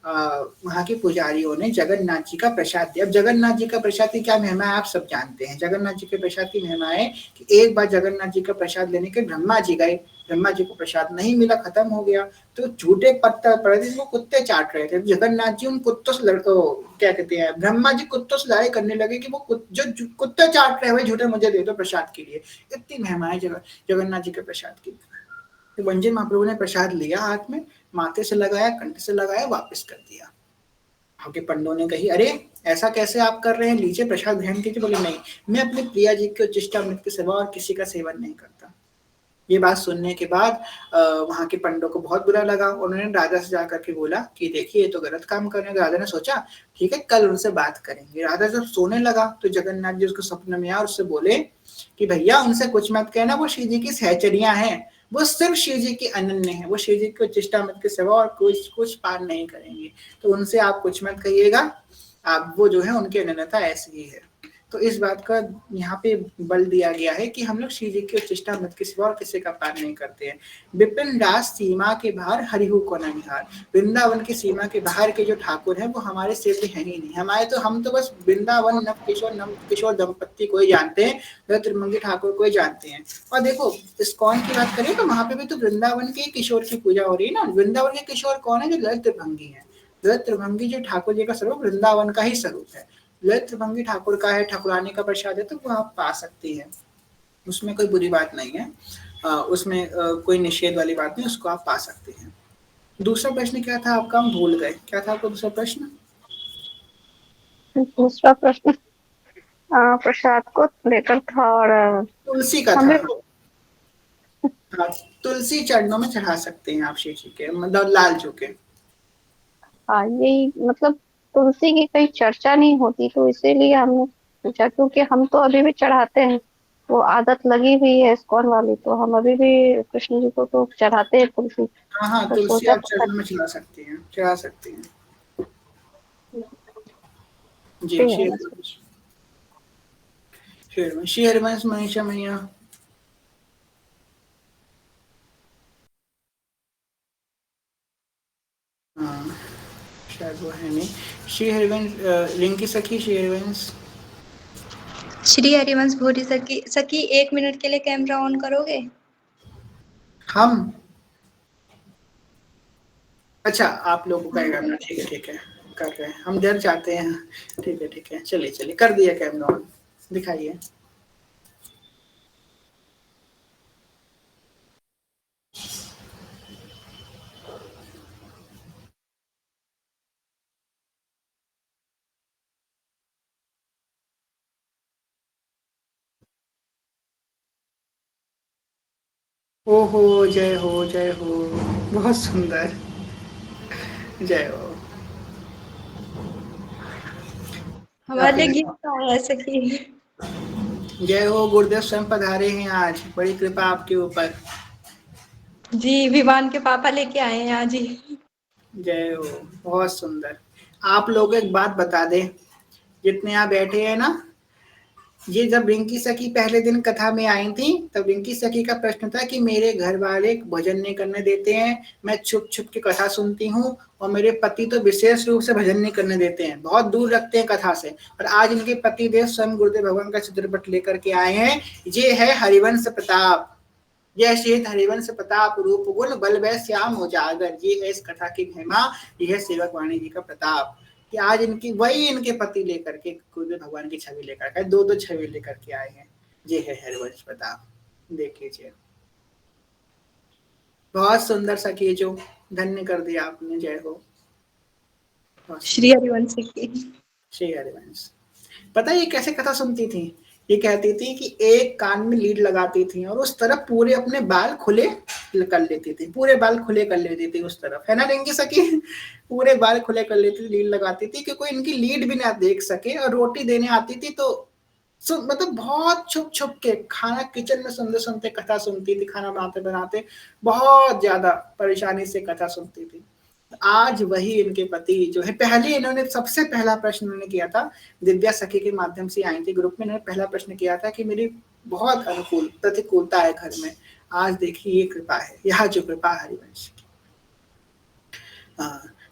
वहाँ के पुजारियों ने जगन्नाथ जी का प्रसाद दिया। अब जगन्नाथ जी का प्रसाद की क्या महिमा है आप सब जानते हैं। जगन्नाथ जी के प्रसाद की महिमा है कि एक बार जगन्नाथ जी का प्रसाद लेने के ब्रह्मा जी गए, ब्रह्मा जी को प्रसाद नहीं मिला, खत्म हो गया, तो झूठे पत्थर पड़े थे, वो कुत्ते चाट रहे थे। जगन्नाथ जी उन कुत्तों से क्या कहते हैं, ब्रह्मा जी कुत्तों से लड़ाई करने लगे कि वो जो कुत्ते चाट रहे हुए झूठे मुझे दे दो प्रसाद के लिए। इतनी महिमा है जगन्नाथ जी के प्रसाद की। तो वंजन महाप्रभु ने प्रसाद लिया हाथ में, माथे से लगाया, कंठ से लगाया, वापस कर दिया। आगे पंडों ने कही, अरे ऐसा कैसे आप कर रहे हैं, लीजिए प्रसाद ग्रहण कीजिए। बोले नहीं, मैं अपने प्रिया जी के उच्चिष्टामृत के सिवा और किसी का सेवन नहीं करता। ये बात सुनने के बाद वहां के पंडों को बहुत बुरा लगा। उन्होंने राजा से जाकर के बोला कि देखिए ये तो गलत काम कर रहे हैं। राजा ने सोचा ठीक है कल उनसे बात करेंगे। राजा जब सोने लगा तो जगन्नाथ जी उसको सपने में आया और उससे बोले कि भैया उनसे कुछ मत कहना, वो शिव जी की सहचरियां हैं, वो सिर्फ शिव जी के अनन्य है, वो शिव जी को उच्चिष्टामृत के सिवा और कुछ पान नहीं करेंगे, तो उनसे आप कुछ मत कहिएगा, आप वो जो है उनकी अनन्यता ऐसी ही है। तो इस बात का यहाँ पे बल दिया गया है कि हम लोग श्री जी के उच्चिष्टामृत के सिवा और किसी का पान नहीं करते हैं। विपिन राज सीमा के बाहर हरिहु को न निहार, वृंदावन की सीमा के बाहर के जो ठाकुर हैं वो हमारे सिर्फ है ही नहीं, हमारे तो हम तो बस वृंदावन नव किशोर दंपत्ति को ही जानते हैं, त्रिमंगी ठाकुर को ही जानते हैं। और देखो इस्कॉन की बात करें तो वहां पे भी तो वृंदावन के किशोर की पूजा हो रही है ना। वृंदावन के किशोर कौन है, जो ललित त्रिभंगी है। ललित त्रिभंगी जो ठाकुर जी का स्वरूप वृंदावन का ही स्वरूप है, ललित त्रिभंगी ठाकुर का है, ठाकुरानी का प्रसाद है, तो वो आप पा सकती है, उसमें कोई बुरी बात नहीं है, उसमें कोई निषेध वाली बात नहीं, उसको आप पा सकते हैं। दूसरा प्रश्न क्या था आपका, हम भूल गए, क्या था आपका दूसरा प्रश्न? दूसरा प्रश्न प्रसाद को लेकर था और तुलसी का था। हाँ, तुलसी चरणों में चढ़ा सकते हैं आप शिव जी के, मतलब लाल जो के। हाँ यही मतलब तुलसी की कहीं चर्चा नहीं होती, तो इसीलिए हमने पूछा, क्योंकि हम तो अभी भी चढ़ाते हैं, वो आदत लगी हुई है इस्कॉन वाली, तो हम अभी भी कृष्ण जी को तो चढ़ाते हैं तुलसी। हाँ हाँ, तो तुलसी सोचा आप चरणों में चढ़ा सकती हैं, चढ़ा सकती हैं। जी श्री हरिवंश मनीषा मैया। हाँ शायद वो है नहीं। श्री हरिवंश रिंकी सखी, श्री हरिवंश। श्री हरिवंश भोरी सखी 1 मिनट के लिए कैमरा ऑन करोगे? हम अच्छा आप लोगों का कैमरा, ठीक है कर रहे हैं, हम डर जाते हैं। ठीक है चलिए कर दिया कैमरा ऑन, दिखाइए। ओहो जय हो जय हो, बहुत सुंदर, जय हो। हमारे गिफ्ट आया सखी। जय हो, गुरुदेव स्वयं पधारे हैं आज, बड़ी कृपा आपके ऊपर। जी विवान के पापा लेके आए हैं आज ही। जय हो, बहुत सुंदर। आप लोग एक बात बता दें, जितने यहाँ बैठे हैं ना, ये जब रिंकी सखी पहले दिन कथा में आई थी तब रिंकी सखी का प्रश्न था कि मेरे घर वाले भजन नहीं करने देते हैं, मैं छुप छुप के कथा सुनती हूँ, और मेरे पति तो विशेष रूप से भजन नहीं करने देते हैं, बहुत दूर रखते हैं कथा से। और आज इनके पति देव स्वयं गुरुदेव भगवान का चित्रपट लेकर के आए हैं, ये है हरिवंश प्रताप। जय श्री हरिवंश प्रताप रूप गुण बल वै श्याम उजागर, ये है इस कथा की महिमा, ये है सेवक वाणी जी का प्रताप कि आज इनकी वही इनके पति लेकर के गुरुदेव भगवान की छवि लेकर के, दो छवि लेकर के आए हैं। ये है हरिवंश प्रताप, देख लीजिए। बहुत सुंदर सखी जो धन्य कर दिया आपने, जय हो। श्री हरिवंश की। श्री हरिवंश। पता है ये कैसे कथा सुनती थी? ये कहती थी कि एक कान में लीड लगाती थी और उस तरफ पूरे अपने बाल खुले कर लेती थी, पूरे बाल खुले कर लेती थी उस तरफ, है ना रिंकी सखी? पूरे बाल खुले कर लेती थी, लीड लगाती थी कि कोई इनकी लीड भी ना देख सके। और रोटी देने आती थी तो मतलब बहुत छुप छुप के खाना किचन में सुनते सुनते कथा सुनती थी, खाना बनाते बनाते बहुत ज्यादा परेशानी से कथा सुनती थी। आज वही इनके पति जो है, पहले इन्होंने सबसे पहला प्रश्न उन्होंने किया था, दिव्या सखी के माध्यम से आई थी ग्रुप में, इन्होंने पहला प्रश्न किया था कि मेरी बहुत अनुकूल प्रतिकूलता है घर में, आज देखिए ये कृपा है, यह जो कृपा हरिवंश की।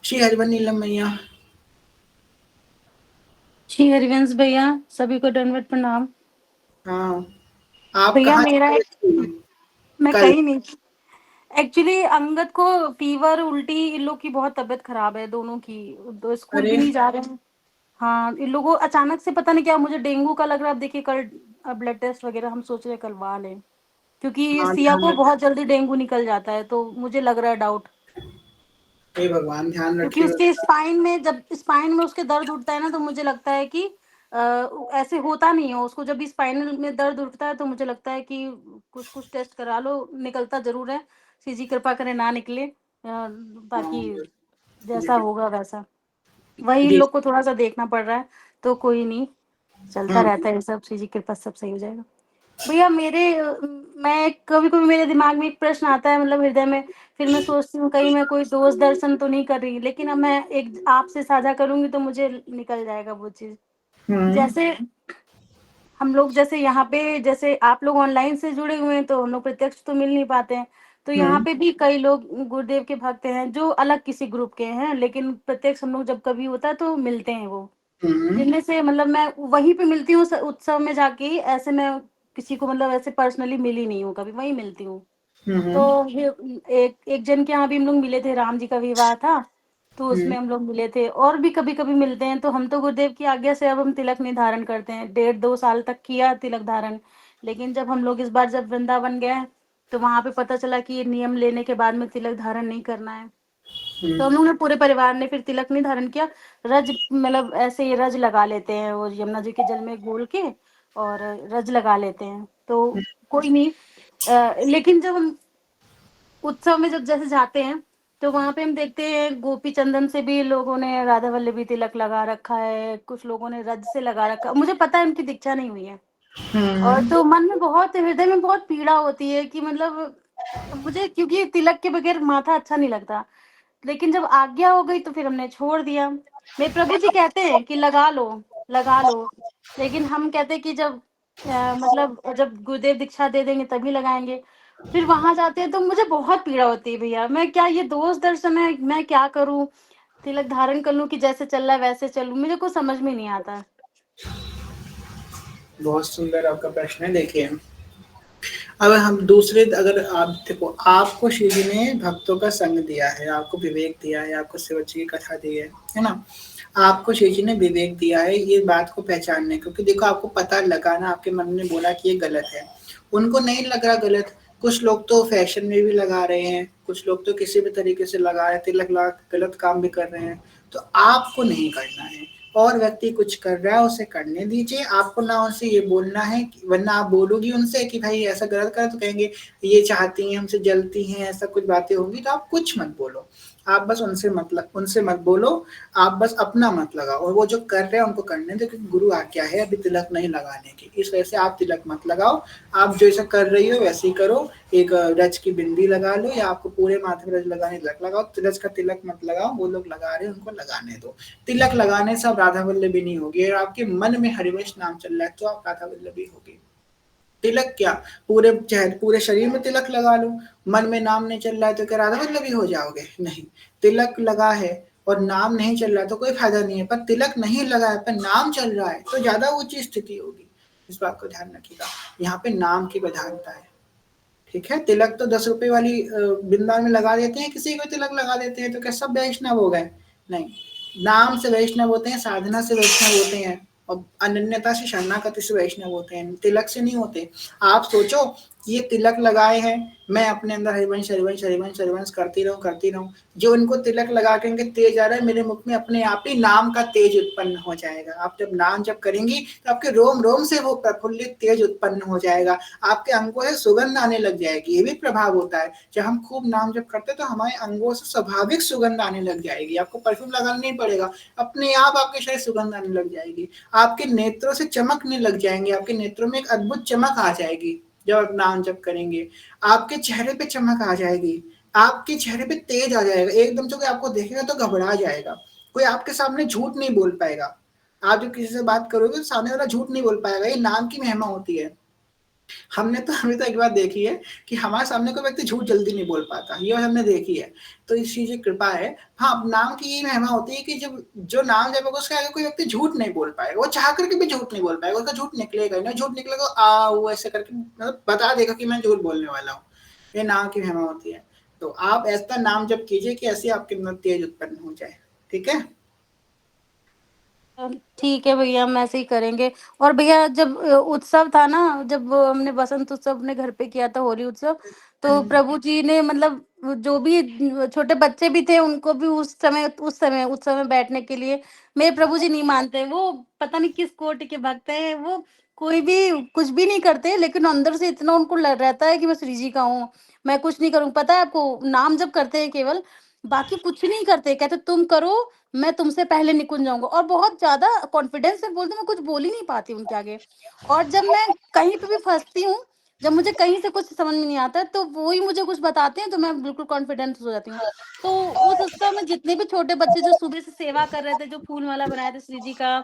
श्री हरिवन नीलम मैया। श्री हरिवंश भैया, सभी को दंडवत प्रणाम। हाँ, आप भैया कहाँ मेरा मैं कल? कहीं नहीं, एक्चुअली अंगद को फीवर उल्टी, इन लोग की बहुत तबीयत खराब है दोनों की, तो स्कूल अरे भी नहीं जा रहे हैं। हाँ, इन लोगों को अचानक से पता नहीं क्या, मुझे डेंगू का लग रहा है। अब देखिए कल ब्लड टेस्ट वगैरह हम सोच रहे करवा लें, क्योंकि हाँ, सिया ध्यान को रख, बहुत जल्दी डेंगू निकल जाता है, तो मुझे लग रहा है डाउट, हे भगवान ध्यान क्योंकि रखिएगा। उसके स्पाइन में, जब स्पाइन में उसके दर्द उठता है ना, तो मुझे लगता है कि ऐसे होता नहीं है उसको, जब भी स्पाइनल में दर्द उठता है तो मुझे लगता है कि कुछ कुछ टेस्ट करा लो, निकलता जरूर है। सीजी कृपा करे ना निकले, बाकी हाँ, जैसा जी होगा वैसा। वही इन जी। लोग को थोड़ा सा देखना पड़ रहा है, तो कोई नहीं, चलता हम्म रहता है सब, सीजी कृपा सब सही हो जाएगा। भैया मैं कभी कभी मेरे दिमाग में एक प्रश्न आता है, मतलब हृदय में, फिर मैं सोचती हूँ कहीं मैं कोई दोष दर्शन तो नहीं कर रही, लेकिन अब मैं एक आपसे साझा करूंगी तो मुझे निकल जाएगा वो चीज। हम्म जैसे हम लोग, जैसे यहाँ पे, जैसे आप लोग ऑनलाइन से जुड़े हुए हैं तो हम लोग प्रत्यक्ष तो मिल नहीं पाते हैं, तो यहाँ हम्म पे भी कई लोग गुरुदेव के भक्त हैं जो अलग किसी ग्रुप के हैं, लेकिन प्रत्यक्ष हम लोग जब कभी होता है तो मिलते हैं वो, हम्म जिनमें से मतलब मैं वहीं पे मिलती हूँ उत्सव में जाके ही, ऐसे मैं किसी को मतलब ऐसे पर्सनली मिली नहीं हूँ कभी, वहीं मिलती हूँ। तो हम्म एक एक जन के यहाँ भी हम लोग मिले थे, राम जी का विवाह था, तो उसमें हम लोग मिले थे, और भी कभी कभी मिलते हैं। तो हम तो गुरुदेव की आज्ञा से अब हम तिलक नहीं धारण करते हैं, 1.5-2 साल तक किया तिलक धारण, लेकिन जब हम लोग इस बार जब वृंदावन गए तो वहां पे पता चला कि ये नियम लेने के बाद में तिलक धारण नहीं करना है, तो हम लोग ने पूरे परिवार ने फिर तिलक नहीं धारण किया। रज मतलब ऐसे ही रज लगा लेते हैं वो यमुना जी के जल में घोल के, और रज लगा लेते हैं, तो कोई नहीं। लेकिन जब हम उत्सव में जब जैसे जाते हैं तो वहां पे हम देखते हैं गोपी चंदन से भी लोगों ने राधा वल्लभी तिलक लगा रखा है, कुछ लोगों ने रज से लगा रखा है। मुझे पता है उनकी दीक्षा नहीं हुई है, और हम्म तो मन में बहुत, हृदय में बहुत पीड़ा होती है कि मतलब मुझे, क्योंकि तिलक के बगैर माथा अच्छा नहीं लगता, लेकिन जब आज्ञा हो गई तो फिर हमने छोड़ दिया। मेरे प्रभु जी कहते हैं कि लगा लो, लगा लो, लेकिन हम कहते हैं कि जब मतलब जब गुरुदेव दीक्षा दे देंगे तभी लगाएंगे। फिर वहां जाते हैं तो मुझे बहुत पीड़ा होती है भैया, मैं क्या, ये दोष दर्शन है, मैं क्या करूं, तिलक धारण कर लूं कि जैसे चल रहा है वैसे चलूं, मुझे कुछ समझ में नहीं आता। बहुत सुंदर आपका प्रश्न है। देखिए, अब हम दूसरे, अगर आप देखो, आपको श्री जी ने भक्तों का संग दिया है, आपको विवेक दिया है, आपको शिव जी की कथा दी है ना? आपको श्री जी ने विवेक दिया है ये बात को पहचानने, क्योंकि देखो आपको पता लगा ना, आपके मन ने बोला कि ये गलत है, उनको नहीं लग रहा गलत। कुछ लोग तो फैशन में भी लगा रहे हैं, कुछ लोग तो किसी भी तरीके से लगा रहे हैं, तिलक लगा गलत काम भी कर रहे हैं, तो आपको नहीं करना है। और व्यक्ति कुछ कर रहा है उसे करने दीजिए, आपको ना उनसे ये बोलना है, वरना आप बोलोगी उनसे कि भाई ऐसा गलत कर, तो कहेंगे ये चाहती हैं हमसे, जलती हैं, ऐसा कुछ बातें होंगी, तो आप कुछ मत बोलो, आप बस उनसे मत बोलो, आप बस अपना मत लगाओ, और वो जो कर रहे हैं उनको करने दो, क्योंकि गुरु आज्ञा है अभी तिलक नहीं लगाने की, इस वजह से आप तिलक मत लगाओ। आप जो ऐसा कर रही हो वैसे ही करो, एक रज की बिंदी लगा लो, या आपको पूरे माथे में रज लगाने तिलक लगाओ, रज का तिलक मत लगाओ, वो लोग लगा रहे हैं उनको लगाने दो। तिलक लगाने से आप राधा वल्लभी नहीं होगी, और आपके मन में हरिवंश नाम चल रहा है तो आप राधा वल्लभी होगी। तिलक क्या, पूरे चेहरे पूरे शरीर में तिलक लगा लो, मन में नाम नहीं चल रहा है तो क्या राधा वल्लभी हो जाओगे? नहीं, तिलक लगा है और नाम नहीं चल रहा है तो कोई फायदा नहीं है, पर तिलक नहीं लगा है पर नाम चल रहा है तो ज्यादा ऊंची स्थिति होगी। इस बात को ध्यान रखिएगा, यहाँ पे नाम की प्रधानता है, ठीक है, तिलक तो 10 रुपए वाली वृंदावन में लगा देते हैं, किसी को तिलक लगा देते हैं, तो क्या सब वैष्णव हो गए? नहीं, नाम से वैष्णव होते हैं, साधना से वैष्णव होते हैं, और अनन्यता से शरणागति से वैष्णव होते हैं, तिलक से नहीं होते। आप सोचो, ये तिलक लगाए हैं, मैं अपने अंदर हरिवंश हरिवंश हरिवंश हरिवंश करती रहूं, जो इनको तिलक लगा के इनके तेज आ रहा है, मेरे मुख में अपने आप ही नाम का तेज उत्पन्न हो जाएगा। आप जब नाम जप करेंगी तो आपके रोम रोम से वो प्रफुल्लित तेज उत्पन्न हो जाएगा, आपके अंगों से सुगंध आने लग जाएगी। ये भी प्रभाव होता है, जब हम खूब नाम जप करते हैं तो हमारे अंगों से स्वाभाविक सुगंध आने लग जाएगी, आपको परफ्यूम लगाना नहीं पड़ेगा, अपने आप आपके शरीर सुगंध आने लग जाएगी, आपके नेत्रों से चमकने लग जाएंगे, आपके नेत्रों में एक अद्भुत चमक आ जाएगी जब आप नाम जप करेंगे, आपके चेहरे पे चमक आ जाएगी, आपके चेहरे पे तेज आ जाएगा, एकदम से कोई आपको देखेगा तो घबरा जाएगा, कोई आपके सामने झूठ नहीं बोल पाएगा। आप जब किसी से बात करोगे तो सामने वाला झूठ नहीं बोल पाएगा, ये नाम की महिमा होती है। हमने तो अभी तक एक बात देखी है कि हमारे सामने कोई व्यक्ति झूठ जल्दी नहीं बोल पाता, ये बात हमने देखी है, तो इस चीज की कृपा है। हाँ, नाम की ये महिमा होती है कि जब जो नाम जपेगा उसके आगे कोई व्यक्ति झूठ नहीं बोल पाएगा, वो चाह करके भी झूठ नहीं बोल पाएगा, उसका झूठ निकलेगा ही ना, झूठ निकलेगा वो ऐसे करके मतलब बता देगा कि मैं झूठ बोलने वाला हूँ, ये नाम की महिमा होती है। तो आप ऐसा नाम जप कीजिए कि ऐसे आपके अंदर तेज उत्पन्न हो जाए, ठीक है। ठीक है भैया, हम ऐसे ही करेंगे। और भैया जब उत्सव था ना, जब हमने बसंत उत्सव अपने घर पे किया था, होली उत्सव, तो प्रभु जी ने मतलब जो भी छोटे बच्चे भी थे उनको भी उस समय उत्सव में बैठने के लिए, मेरे प्रभु जी नहीं मानते, वो पता नहीं किस कोटि के भक्त हैं, वो कोई भी कुछ भी नहीं करते, लेकिन अंदर से इतना उनको रहता है कि मैं श्री जी का हूँ, मैं कुछ नहीं करूँ। पता है आपको, नाम जब करते हैं केवल, बाकी कुछ नहीं करते, कहते तुम करो, मैं तुमसे पहले निकुंज जाऊँगा, और बहुत ज़्यादा कॉन्फिडेंस से बोलते हैं, मैं कुछ बोल ही नहीं पाती उनके आगे। और जब मैं कहीं पे भी फँसती हूँ, जब मुझे कहीं से कुछ समझ में नहीं आता, तो वो ही मुझे कुछ बताते हैं, तो मैं बिल्कुल कॉन्फिडेंस हो जाती हूँ। तो उस उत्सव में जितने भी छोटे बच्चे जो सुबह से सेवा कर रहे थे, जो फूल माला बनाए थे श्री जी का,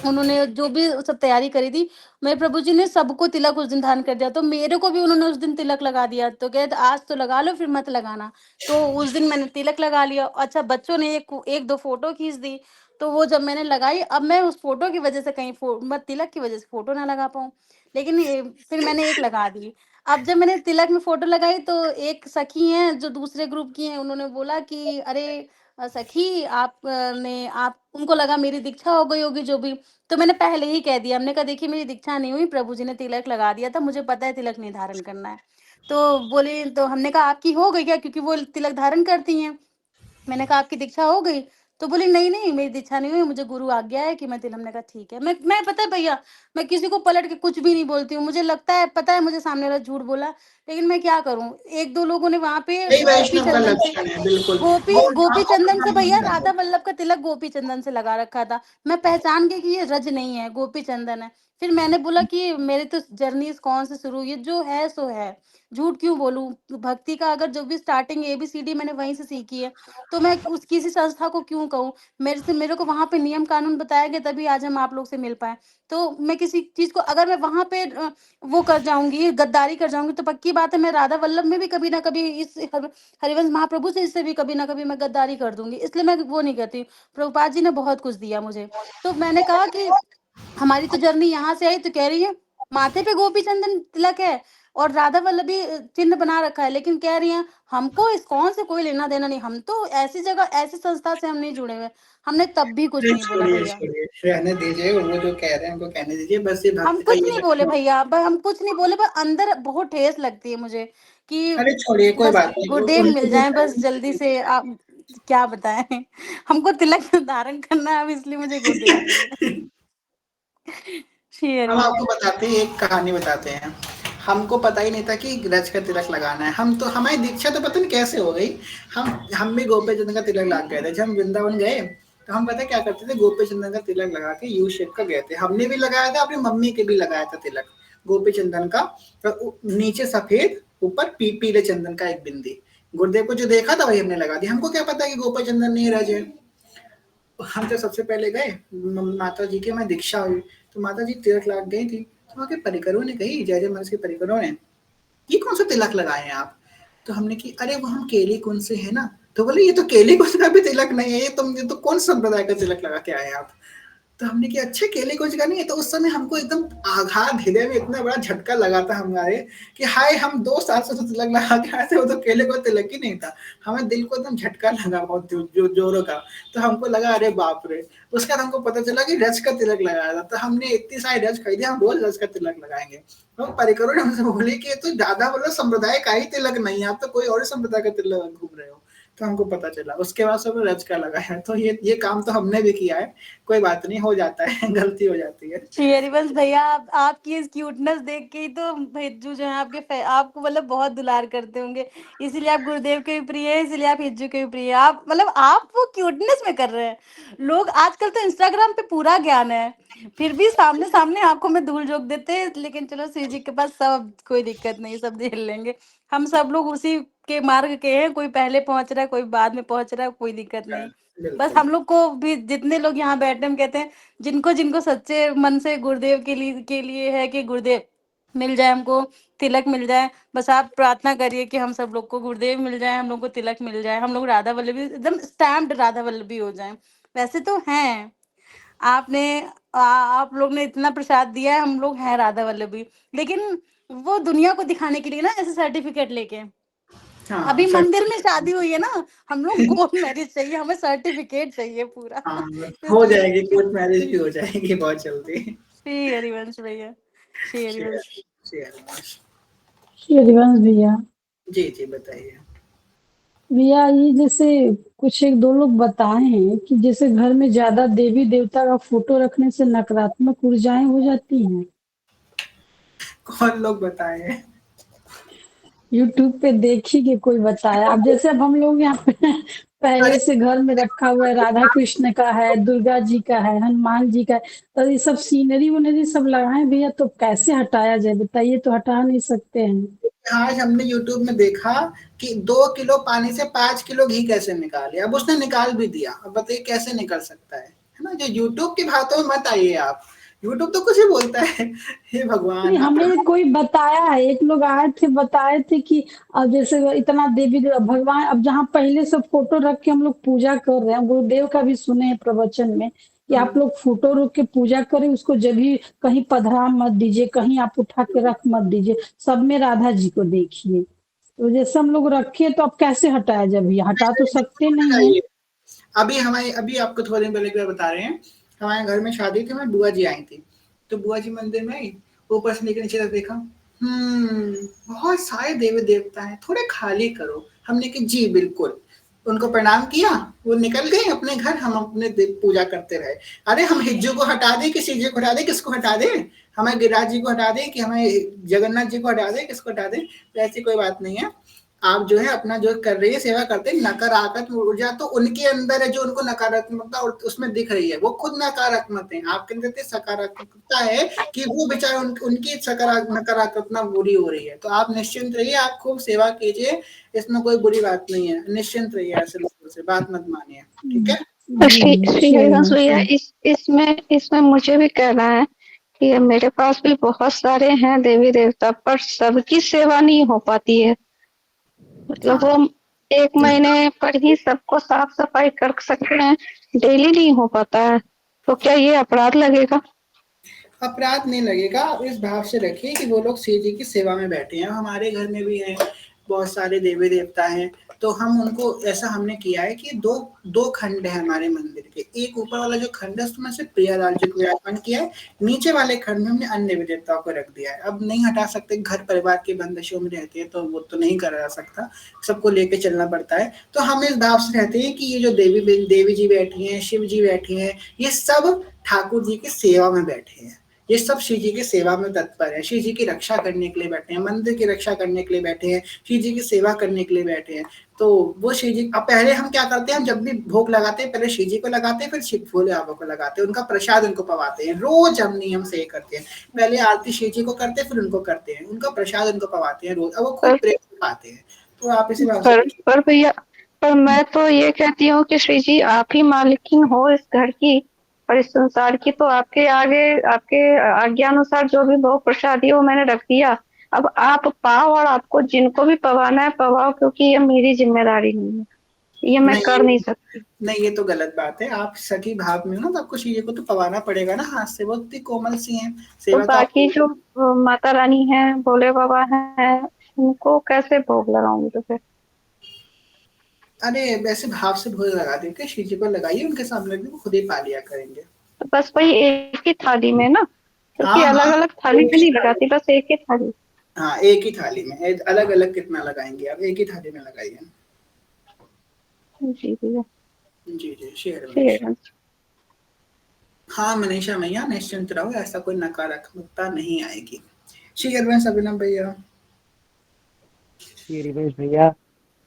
उन्होंने जो भी सब तैयारी करी थी, मेरे प्रभु जी ने सबको तिलक उस दिन धारण कर दिया, तो मेरे को भी उन्होंने उस दिन तिलक लगा दिया, तो कहते आज तो लगा लो, फिर मत लगाना। तो उस दिन मैंने तिलक लगा लिया। अच्छा, बच्चों ने एक दो फोटो खींच दी, तो वो जब मैंने लगाई, अब मैं उस फोटो की वजह से कहीं मैं तिलक की वजह से फोटो ना लगा पाऊं, लेकिन फिर मैंने एक लगा दी। अब जब मैंने तिलक में फोटो लगाई, तो एक सखी हैं जो दूसरे ग्रुप की हैं, उन्होंने बोला कि अरे सखी, ने आप उनको लगा मेरी दीक्षा हो गई होगी जो भी। तो मैंने पहले ही कह दिया, हमने कहा देखिए मेरी दीक्षा नहीं हुई, प्रभु जी ने तिलक लगा दिया था, मुझे पता है तिलक नहीं धारण करना है। तो बोले, तो हमने कहा आपकी हो गई क्या, क्योंकि वो तिलक धारण करती हैं। मैंने कहा आपकी दीक्षा हो गई? तो बोली नहीं नहीं, मेरी दीक्षा नहीं हुई, मुझे गुरु आज्ञा है कि मैं तिलक। हमने कहा ठीक है। मैं पता है भैया, मैं किसी को पलट के कुछ भी नहीं बोलती हूँ, मुझे लगता है पता है मुझे सामने वाला झूठ बोला, लेकिन मैं क्या करूँ। एक दो लोगों ने वहां पे यही गोपी वैष्णव का चंदन से, लक्षण है, बिल्कुल। गोपी वो गोपी नामों चंदन का से नाम नहीं भैया, करते। राधा वल्लभ का तिलक गोपी चंदन से लगा रखा था। मैं पहचान गई कि ये रज नहीं है, गोपी चंदन है। फिर मैंने बोला कि मेरी तो जर्नी कौन से शुरू हुई है, जो है सो है, झूठ क्यों बोलूं। भक्ति का अगर जो भी स्टार्टिंग ABCD मैंने वहीं से सीखी है, तो मैं उस किसी संस्था को क्यों कहूँ। मेरे को वहां पे नियम कानून बताया गया, तभी आज हम आप लोग से मिल पाए। तो मैं किसी चीज को अगर मैं वहां पे वो कर जाऊंगी, गद्दारी कर जाऊंगी, तो पक्की बात है मैं राधा वल्लभ में भी कभी ना कभी इस हरिवंश महाप्रभु से इससे भी कभी ना कभी मैं गद्दारी कर दूंगी, इसलिए मैं वो नहीं करती। प्रभुपाद जी ने बहुत कुछ दिया मुझे। तो मैंने कहा कि हमारी तो जर्नी यहाँ से आई, तो कह रही है माथे पे गोपी चंदन तिलक है और राधा वल्लभी चिन्ह बना रखा है, लेकिन कह रही हैं हमको इस्कॉन से कोई लेना देना नहीं, हम तो ऐसी जगह ऐसी संस्था से हम नहीं जुड़े हुए। हमने तब भी कुछ नहीं, नहीं बोला छोड़िए भैया, छोड़िए, रहने दीजिए, वो जो कह रहे हैं उनको कहने दीजिए, बस ये हम भक्त का कुछ ये नहीं बोले लक्षण होता भैया, हम कुछ नहीं बोले, पर अंदर बहुत ठेस लगती है मुझे कि है। अरे छोड़िए, कोई बस बात नहीं, वो गुरुदेव उनको मिल जो जाए बस जल्दी चाहिए। से। आप क्या बताएं, हमको तिलक धारण करना है, अब इसलिए मुझे गुरुदेव चाहिए। श्री हम आपको हरिवंश। बताते हैं, एक कहानी बताते हैं। हमको पता ही नहीं था कि रज का तिलक लगाना है, हम तो हमारी दीक्षा तो पता नहीं कैसे हो गई। हम भी गोपी चंदन का तिलक लगा गए थे, जब हम वृंदावन गए तो हम पता क्या करते थे, गोपी चंदन का तिलक लगा के यू शेप का गए थे। हमने भी लगाया था, अपनी मम्मी के भी लगाया था तिलक गोपी चंदन का, तो नीचे सफेद, ऊपर पीले चंदन का एक बिंदी। गुरुदेव को जो देखा था वही हमने लगा दिया, हमको क्या पता कि गोपी चंदन नहीं रज है। हम तो सबसे पहले गए, माता जी के मैं दीक्षा हुई, तो माता जी तिलक लगा गई थी, तो वहाँ के परिकरों ने कही, जय जय महर्षि के परिकरों ने, ये कौन सा तिलक लगाए हैं आप? तो हमने की अरे वो हम केली कुंज से है ना। तो बोले ये तो केली कुंज का भी तिलक नहीं है, ये तो कौन संप्रदाय का तिलक लगा के आए आप? तो हमने कि अच्छे केले को जगह नहीं है। तो उस समय हमको एकदम आघात, हृदय में इतना बड़ा झटका लगा था हमारे कि हाय, हम 2 साल से तो तिलक लगा के आए थे, वो तो केले को तिलक ही नहीं था। हमें दिल को एकदम झटका लगा बहुत जोरों का। तो हमको लगा अरे बाप रे! उसके बाद हमको पता चला कि रज का तिलक लगाया था। तो हमने इतनी सारी रज खरीदी, हम रोज रज का तिलक लगाएंगे। तो परिकरों ने हमसे बोले कि तो ज्यादा मतलब संप्रदाय का ही तिलक नहीं है, आप तो कोई और संप्रदाय का तिलक घूम रहे हो। तो हमको पता चला, उसके बाद सब रज का लगाया। तो ये काम तो हमने भी किया है। कोई बात नहीं, हो जाता है, गलती हो जाती है। श्री हरिवंश भैया, आपकी इस क्यूटनेस देख के ही तो हिज्जू जो है आपके आपको मतलब बहुत दुलार करते होंगे, इसीलिए आप गुरुदेव के भी प्रिय है, इसीलिए आप हिज्जू के भी प्रिय है। आप मतलब आप वो क्यूटनेस में कर रहे हैं। लोग आजकल तो इंस्टाग्राम पे पूरा ज्ञान है, फिर भी सामने सामने आंखों में धूल झोंक देते हैं। लेकिन चलो, श्री जी के पास सब, कोई दिक्कत नहीं, सब झेल लेंगे। हम सब लोग उसी के मार्ग के हैं, कोई पहले पहुंच रहा है, कोई बाद में पहुंच रहा है, कोई दिक्कत नहीं। बस बिल्कुल। हम लोग को भी, जितने लोग यहाँ बैठे, हम कहते हैं जिनको जिनको सच्चे मन से गुरुदेव के लिए है कि गुरुदेव मिल जाए, हमको तिलक मिल जाए। बस आप प्रार्थना करिए कि हम सब लोग को गुरुदेव मिल जाए, हम लोग को तिलक मिल जाए, हम लोग राधा वल्लभी एकदम स्टैम्प्ड राधा वल्लभी हो जाए। वैसे तो हैं, आपने आप लोग ने इतना प्रसाद दिया है, हम लोग हैं राधा वल्लभी। लेकिन वो दुनिया को दिखाने के लिए ना, ऐसे सर्टिफिकेट लेके। हाँ, अभी सर। मंदिर में शादी हुई है ना, हम लोग कोर्ट मैरिज चाहिए, हमें सर्टिफिकेट चाहिए पूरा। हाँ, हो इसलिए जाएगी, कोर्ट मैरिज भी हो जाएगी बहुत जल्दी। श्री हरिवंश भैया, श्री शेयर हरिवंश। शेयर। हरिवंश भैया, जी जी, बताइए। भैया ये जैसे कुछ एक दो लोग बताए हैं कि जैसे घर में ज्यादा देवी देवता का फोटो रखने से नकारात्मक ऊर्जाएं हो जाती हैं। कौन लोग बताए हैं? यूट्यूब पे देखी कि कोई बताया। अब जैसे अब हम लोग यहाँ पे पहले अरे से घर में रखा हुआ है, राधा कृष्ण का है, दुर्गा जी का है, हनुमान जी का है, तो ये सब सीनरी वनरी सब लगाए भैया, तो कैसे हटाया जाए बताइए? तो हटा नहीं सकते हैं। आज हमने यूट्यूब में देखा कि 2 किलो पानी से 5 किलो घी कैसे निकाले। अब उसने निकाल भी दिया, अब बताइए कैसे निकल सकता है ना? जो यूट्यूब की बातों में मत आइए आप। यूट्यूब तो कुछ ही बोलता है। हे नहीं, भगवान! अब हमें कोई बताया है, एक लोग आए थे बताए थे कि अब जैसे इतना देवी भगवान, अब जहाँ पहले सब फोटो रख के हम लोग पूजा कर रहे हैं, गुरुदेव का भी सुने हैं प्रवचन में कि आप लोग फोटो रख के पूजा करें, उसको जब भी कहीं पधरा मत दीजिए, कहीं आप उठा के रख मत दीजिए, सब में राधा जी को देखिए। तो जैसे हम लोग रखे तो अब कैसे हटाया जाए भैया? हटा तो सकते नहीं है। बताइए। अभी आपको थोड़े दिन पहले की बात बता रहे हैं। हमारे घर में शादी थी, हमारी बुआ जी आई थी। तो बुआ जी मंदिर में आई, ऊपर से लेकर नीचे तक देखा, बहुत सारे देवी देवता हैं, थोड़े खाली करो। हमने कि जी बिल्कुल। उनको प्रणाम किया, वो निकल गए अपने घर, हम अपने पूजा करते रहे। अरे हम हिज्जू को हटा दें कि श्री जी को हटा दें, किसको हटा दें? हमें गिरिराज जी को हटा दें कि हमें जगन्नाथ जी को हटा दें, किसको हटा दें? तो ऐसी कोई बात नहीं है। आप जो है अपना जो कर रही है, सेवा करते हैं। नकारात्मक ऊर्जा तो उनके अंदर है, जो उनको नकारात्मकता उसमें दिख रही है, वो खुद नकारात्मक है। आपके अंदर सकारात्मकता है कि वो बेचारे उनकी नकारात्मकता बुरी हो रही है। तो आप निश्चिंत रहिए, आप खूब सेवा कीजिए, इसमें कोई बुरी बात नहीं है। निश्चिंत रहिए, ऐसे लोगों से बात मत मानिए, ठीक है? तो जी श्री श्री हरिवंश भैया, जी। इसमें मुझे भी कहना है कि मेरे पास भी बहुत सारे हैं देवी देवता, पर सबकी सेवा नहीं हो पाती है। मतलब हाँ, वो एक महीने पर ही सबको साफ सफाई कर सकते हैं, डेली नहीं हो पाता है। तो क्या ये अपराध लगेगा? अपराध नहीं लगेगा। आप इस भाव से रखिए कि वो लोग शिव जी की सेवा में बैठे हैं। हमारे घर में भी हैं, बहुत सारे देवी देवता हैं। तो हम उनको, ऐसा हमने किया है कि दो दो खंड है हमारे मंदिर के। एक ऊपर वाला जो खंड है उसमें से प्रियालाल जी को विराजमान किया है। नीचे वाले खंड में हमने अन्य देवी देवताओं को रख दिया है। अब नहीं हटा सकते, घर परिवार की बंदिशों में रहती है तो वो तो नहीं करा जा सकता, सबको लेके चलना पड़ता है। तो हम इस भाव से रहते हैं कि ये जो देवी जी बैठी हैं, शिव जी बैठी हैं, ये सब ठाकुर जी की सेवा में बैठे हैं। ये सब श्री जी की सेवा में तत्पर है, श्री जी की रक्षा करने के लिए बैठे हैं, मंदिर की रक्षा करने के लिए बैठे हैं, श्री जी की सेवा करने के लिए बैठे हैं। तो वो श्री जी, अब पहले हम क्या करते हैं, हम जब भी भोग लगाते हैं, पहले श्री जी को लगाते हैं, फिर शिव भोले बाबा को लगाते हैं, उनका प्रसाद उनको पवाते हैं। रोज हम नियम से करते हैं, पहले आरती श्री जी को करते हैं, फिर उनको करते हैं, उनका प्रसाद उनको पवाते हैं रोज, और वो खूब पर प्रेम से खाते हैं। तो आप इसी बात पर से पर भैया, पर मैं तो ये कहती हूँ कि श्री जी आप ही मालिकिन हो इस घर की और इस संसार की, तो आपके आगे, आपके आज्ञानुसार जो भी भोग प्रसाद है वो मैंने रख दिया। अब आप पाओ, और आपको जिनको भी पवाना है पवाओ, क्योंकि ये मेरी जिम्मेदारी नहीं है। ये मैं कर नहीं नहीं, सकती। नहीं ये तो गलत बात है। आप सगी भाव में हो ना, तो आपको चीज़ों को तो पवाना पड़ेगा ना हाथ से, वो इतनी कोमल सी हैं, तो सेवा तो बाकी आपको। जो माता रानी है, भोले बाबा है, उनको कैसे भोग लगाऊंगी तो फिर? अरे वैसे भाव से भोग लगा दें क्या, शिव जी को लगाइए, उनके सामने भी वो खुद ही पा लिया करेंगे। तो बस वही एक ही थाली में ना, क्योंकि हाँ, अलग हाँ, अलग थाली एक में ही नहीं थाली लगाती, बस एक ही थाली। हाँ, एक ही थाली में। अलग-अलग कितना लगाएँगे आप, एक ही थाली में लगाइए। जी भैया। जी, जी, शेयर में। ठीक है। हाँ, मनीषा भैया निश्चिंत रहो, ऐसा कोई नकारात्मकता नहीं आएगी। शेयर में अभिनव भैया। ये रिवेंज भैया।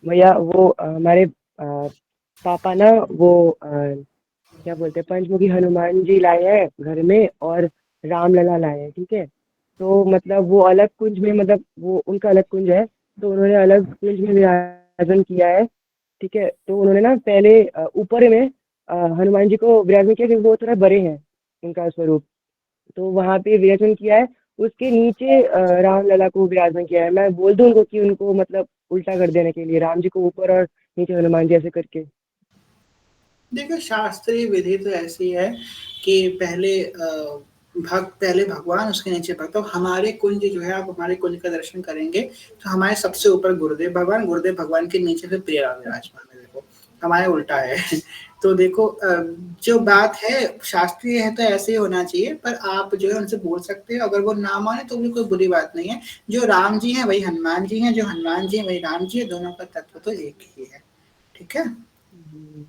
भैया वो हमारे पापा ना वो क्या बोलते हैं, पंचमुखी हनुमान जी लाए हैं घर में, और रामलला लाए हैं, ठीक है। तो मतलब वो अलग कुंज में, मतलब वो उनका अलग कुंज है, तो उन्होंने अलग कुंज में विराजन किया है, ठीक है। तो उन्होंने ना पहले ऊपर में हनुमान जी को विराजन किया, क्योंकि वो थोड़ा बड़े हैं उनका स्वरूप, तो वहां पे विराजन किया है। उसके नीचे रामलला को विराजमान किया है। मैं बोल दूं उनको कि उनको मतलब उल्टा कर देने के लिए, राम जी को ऊपर और नीचे हनुमान जी ऐसे करके। देखिए शास्त्रीय विधि तो ऐसी है कि पहले भगवान उसके नीचे भक्त। तो हमारे कुंज जो है, आप हमारे कुंज का दर्शन करेंगे तो हमारे सबसे ऊपर गुरुदेव भगवान के नीचे फिर प्रिया विराजमान है। देखो हमारे उल्टा है। तो देखो जो बात है शास्त्रीय है तो ऐसे ही होना चाहिए, पर आप जो है उनसे बोल सकते हो, अगर वो ना माने तो भी कोई बुरी बात नहीं है। जो राम जी हैं वही हनुमान जी हैं, जो हनुमान जी हैं वही राम जी है, दोनों का तत्व तो एक ही है। ठीक है। हम्म।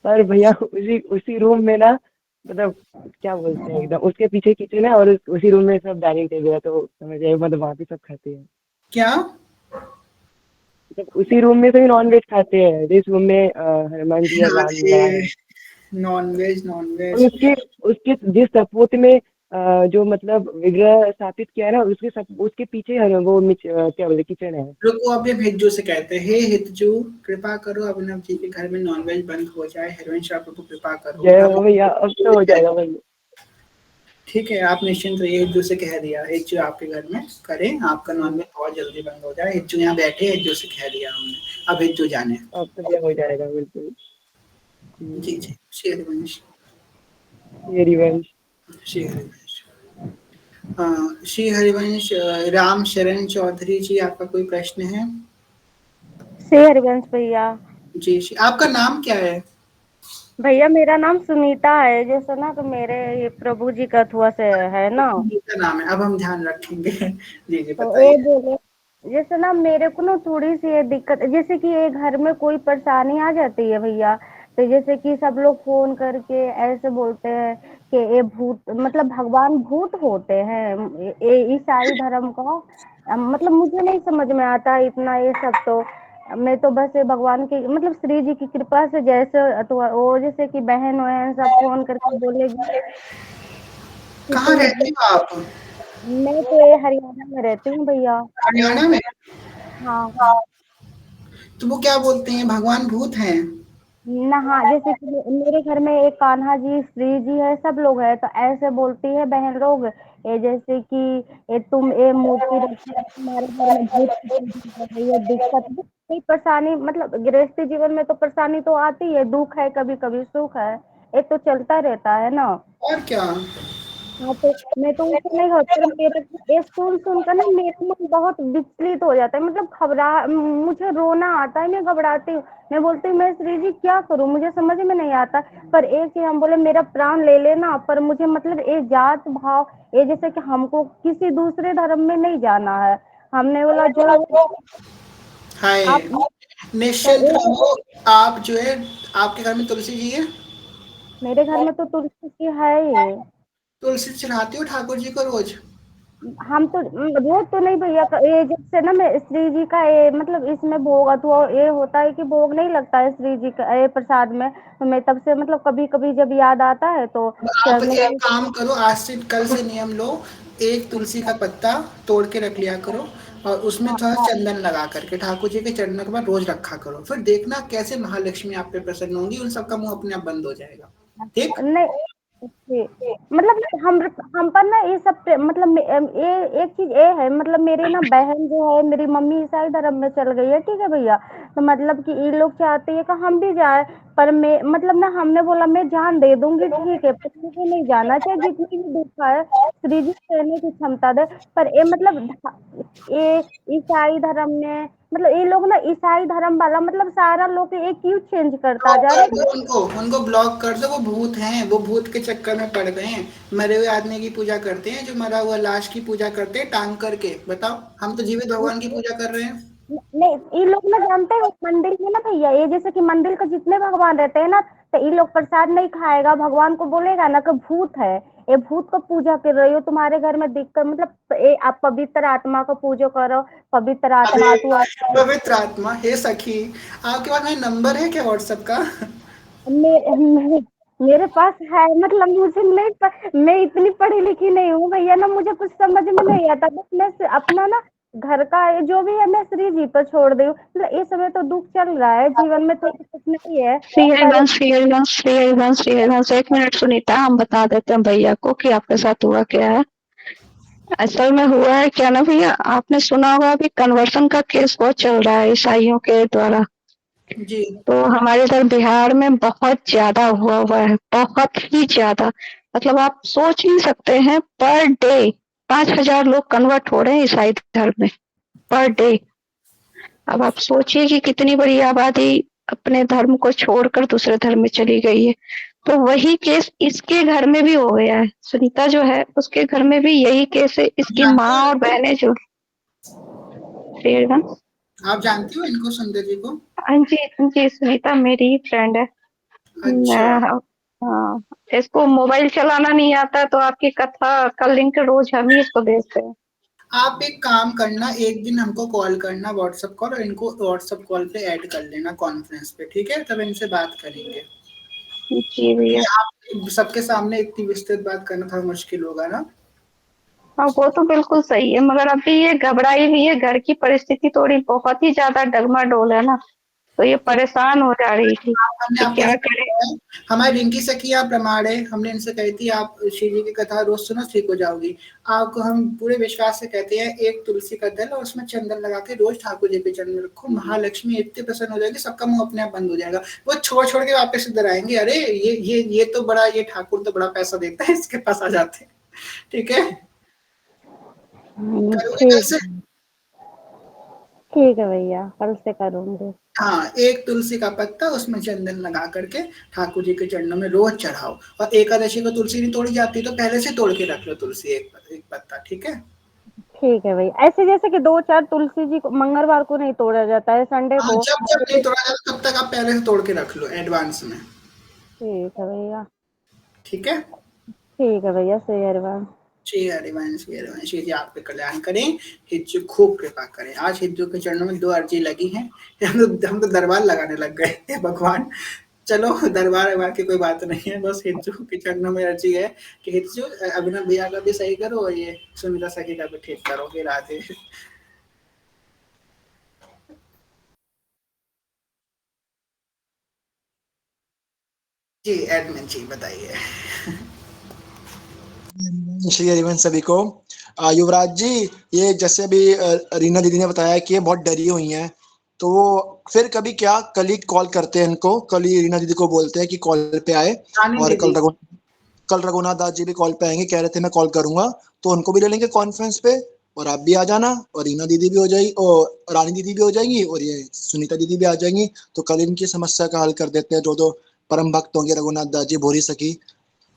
पर भैया उसी उसी रूम में ना, मतलब क्या बोलते हैं, एकदम उसके पीछे किचन है, और उसी रूम में सब डाइनिंग टेबल है, तो समझ आइए, मतलब वहाँ पे सब खाते हैं। क्या? मतलब उसी रूम में सभी नॉन वेज खाते हैं, जिस रूम में हनुमान जी और राम लला अरे है। नॉनवेज और नॉनवेज। उसके उसके जिस सपोत में जो मतलब विग्रह स्थापित किया है ना, उसके पीछे है ना वो क्या बोलते, किचन है। रुको, अब ये हिज्जू से कहते हैं, हे हिज्जू कृपा करो अभिनव जी के घर में नॉनवेज बंद हो जाए, हेरोइन शाह प्रभु कृपा करो जय अब। हो भैया, अब तो हो जाएगा भाई। ठीक है, आप निश्चिंत रहिए, हिज्जू से कह दिया, हिज्जू आपके घर में करें, आपका नॉनवेज बहुत जल्दी बंद हो जाए। हिज्जू यहाँ बैठे, हिज्जू से कह दिया हमने। अब हिज्जू जाने। अब तो भैया हो जाएगा बिल्कुल। जी जी, श्री हरिवंश। ये रिवेंज। श्री हरिवंश। श्री हरिवंश, राम शरण चौधरी जी, आपका कोई प्रश्न है? से हरिवंश भैया। जी, आपका नाम क्या है? भैया मेरा नाम सुनीता है, जैसे ना तो मेरे ये प्रभु जी का थुआ से है ना। का नाम है, अब हम ध्यान रखेंगे। जी जी, तो ये बताइए। बोले, जैसे ना मेरे को ना थोड़ी सी ये दिक्कत, जैसे कि ये घर में कोई परेशानी आ जाती है भैया, तो जैसे कि सब लोग फोन करके ऐसे बोलते हैं कि ये भूत, मतलब भगवान भूत होते हैं ये ईसाई धर्म का। मतलब मुझे नहीं समझ में आता इतना ये सब। तो मैं तो बस ये भगवान की, मतलब श्री जी की कृपा से, जैसे तो वो जैसे कि बहन वहन सब फोन करके बोलेगी कि कहाँ तुम रहते हो आप? मैं तो ये हरियाणा में रहती हूँ भैया। हरियाणा में? हाँ। तो वो क्या बोलते हैं, भगवान भूत हैं? ना हाँ, जैसे कि मेरे घर में एक कान्हा जी श्री जी है, सब लोग है, तो ऐसे बोलती है बहन लोग, ये जैसे कि ये तुम ये मूर्ति रखी है, तुम्हारे घर में भूत की पूजा कर रही है, दिक्कत कोई परेशानी, मतलब गृहस्थी जीवन में तो परेशानी तो आती है, दुख है, कभी कभी सुख है, ये तो चलता रहता है ना। और क्या? हाँ, तो मैं तो उससे नहीं होता, पर मेरे ये सुन सुनकर ना मेरा मन बहुत विचलित हो जाता है, मतलब मुझे रोना आता है, मैं घबराती हूँ। मैं बोलती हूँ मैं श्री जी क्या करूँ, मुझे समझ में नहीं आता। पर एक चीज हम बोले, मेरा प्राण ले लेना, पर मुझे मतलब ये जात भाव, ये जैसे कि हमको किसी दूसरे धर्म में नहीं जाना है, हमने बोला जो हाय, आप। तो निश्चिंत रहो। आप जो है, आपके घर में तुलसी जी है? मेरे घर में तो तुलसी की है ही। तुलसी चढ़ाती हो ठाकुर जी को रोज? हम तो रोज तो नहीं भैया, ये जब से ना मैं श्री जी का ये मतलब इसमें भोग अथवा ये होता है कि भोग नहीं लगता है श्री जी का ये प्रसाद में, तो मैं तब से मतलब कभी कभी जब याद आता है तो आप चढ़ने एक की। काम करो, आज से कल से नियम लो, एक तुलसी का पत्ता तोड़ के रख लिया करो, और उसमें हाँ थोड़ा चंदन लगा करके ठाकुर जी के चरणों के बाद रोज रखा करो, फिर देखना कैसे महालक्ष्मी आप पे प्रसन्न होंगी, उन सबका मुंह अपने आप बंद हो जाएगा। ठीक? नहीं जी, मतलब हम पर ना ये सब मतलब ये एक चीज ये है, मतलब मेरी ना बहन जो है, मेरी मम्मी ईसाई धर्म में चल गई है, ठीक है भैया। तो मतलब कि ये लोग चाहते हैं कि हम भी जाए, पर मैं मतलब ना हमने बोला मैं जान दे दूंगी ठीक है, पर मुझे नहीं जाना चाहे जितनी भी दुख है, श्री जी सहने की क्षमता दे। पर ये मतलब ये ईसाई धर्म ने मतलब ये लोग ना ईसाई धर्म वाला मतलब सारा लोग ये क्यों चेंज करता ब्लॉक जा कर रहा दो है। उनको, उनको ब्लॉक कर दो, वो भूत हैं, वो भूत के चक्कर में पड़ गए हैं। मरे हुए आदमी की पूजा करते हैं, जो मरा हुआ लाश की पूजा करते हैं टांग करके। बताओ, हम तो जीवित भगवान की पूजा कर रहे हैं। नहीं ये लोग ना जानते हैं मंदिर में ना भैया, ये जैसे कि मंदिर का जितने भगवान रहते हैं ना, तो ये लोग प्रसाद नहीं खाएगा, भगवान को बोलेगा ना कि भूत है, ये भूत को पूजा कर रही हो, तुम्हारे घर में दिक्कत मतलब ये आप पवित्र आत्मा को पूजा करो, पवित्र आत्मा अरे तू पवित्र आत्मा, हे सखी, आपके पास मेरा नंबर है क्या व्हाट्सएप का? मेरे मेरे पास है मतलब मुझे नहीं मैं इतनी पढ़ी लिखी नहीं हूँ भैया ना, मुझे कुछ समझ में नहीं आता, बस मैं अपना ना घर का ये जो भी है मैं श्री जी पर छोड़ दी हूँ। मतलब इस समय तो दुख चल रहा है जीवन में, तो कुछ नहीं है श्री पर हरिवंश, श्री हरिवंश, श्री हरिवंश, श्री हरिवंश, 1 मिनट सुनीता, हम बता देते हैं भैया को कि आपके साथ हुआ क्या है। असल में हुआ है क्या ना भैया, आपने सुना होगा अभी कन्वर्सन का केस बहुत चल रहा है ईसाइयों के द्वारा। जी। तो हमारे इधर बिहार में बहुत ज्यादा हुआ है, बहुत ही ज्यादा। मतलब आप सोच नहीं सकते हैं, पर डे 5,000 लोग कन्वर्ट हो रहे हैं ईसाई धर्म में, पर डे। अब आप सोचिए कि कितनी बड़ी आबादी अपने धर्म को छोड़कर दूसरे धर्म में चली गई है। तो वही केस इसके घर में भी हो गया है। सुनीता जो है उसके घर में भी यही केस है, इसकी जानते माँ हो और इनको? बहनें जो शेरगन। आप जानती हो इनको, सुंदर जी को? हाँ जी, जी सुनीता मेरी ही फ्रेंड है। अच्छा। मैं हाँ, इसको मोबाइल चलाना नहीं आता, तो आपकी कथा का लिंक रोज हम ही इसको भेजते हैं। आप एक काम करना, एक दिन हमको कॉल करना, व्हाट्सएप कॉल, और इनको व्हाट्सएप कॉल पे ऐड कर लेना कॉन्फ्रेंस पे, ठीक है? तब इनसे बात करेंगे। जी भैया। आप सबके सामने इतनी विस्तृत बात करना थोड़ा मुश्किल होगा ना? हाँ वो तो बिल्कुल सही है, मगर अभी ये घबराई हुई है, घर की परिस्थिति थोड़ी बहुत ही ज्यादा डगमाडोल है ना, तो ये परेशान हो जा रही थी हमने कि आपको क्या ऐसे करे। बताया, हमारी रिंकी सखी आप प्रमाण है, हमने इनसे कही थी आप श्री जी की कथा रोज सुनो ठीक हो जाओगी। आपको हम पूरे विश्वास से कहते हैं, एक तुलसी का दल और उसमें चंदन लगा के रोज ठाकुर जी के चरण में रखो, महालक्ष्मी इतने प्रसन्न हो जाएगी, सबका मुंह अपने आप बंद हो जाएगा। वो छोड़ छोड़ के वापस इधर आएंगे, अरे ये तो बड़ा, ये ठाकुर तो बड़ा पैसा देता है, इसके पास आ जाते हैं। ठीक है, करोगे कल ठीक से? ठीक है भैया, कल से करूंगी। हाँ, एक तुलसी का पत्ता उसमें चंदन लगा करके ठाकुर जी के चरणों में रोज चढ़ाओ। और एकादशी को तुलसी नहीं तोड़ी जाती तो पहले से तोड़ के रख लो तुलसी, एक पत्ता, ठीक है? ठीक है भैया, ऐसे जैसे कि 2-4 तुलसी जी को मंगलवार को नहीं तोड़ा जाता है, संडे हाँ, को। जब जब नहीं तोड़ा जाता तब तक आप पहले से तोड़ के रख लो एडवांस में। ठीक है भैया। ठीक है? ठीक है भैया, शेरवान। श्री हरिवंश, श्री हरिवंश, श्री जी आपके कल्याण करें, हिज्जू खूब कृपा करें। आज हिज्जू के चरणों में 2 अर्जी लगी हैं। हम तो दरबार लगाने लग गए, हे भगवान! चलो, दरबार वरबार की कोई बात नहीं है, बस हिज्जू के चरणों में अर्जी है कि हिज्जू अभिनव भैया का भी सही करो और ये सुनीता सखी का भी ठीक करो। हे राधे। जी, एडमिन जी बताइए। श्री हरिवंश सभी को। युवराज जी, ये जैसे अभी रीना दीदी ने बताया कि ये बहुत डरी हुई हैं, तो फिर कभी क्या कल ही कॉल करते हैं इनको, कल ही रीना दीदी को बोलते हैं कि कॉल पे आए। रानी और दीदी। कल रघुनाथ दास जी भी कॉल पे आएंगे, कह रहे थे मैं कॉल करूंगा, तो उनको भी ले लेंगे कॉन्फ्रेंस पे, और आप भी आ जाना, और रीना दीदी भी हो जाएगी, और रानी दीदी भी हो जाएंगी, और ये सुनीता दीदी भी आ जाएंगी। तो कल इनकी समस्या का हल कर देते हैं, जो दो परम भक्त होंगे रघुनाथ दास जी भोरी सखी।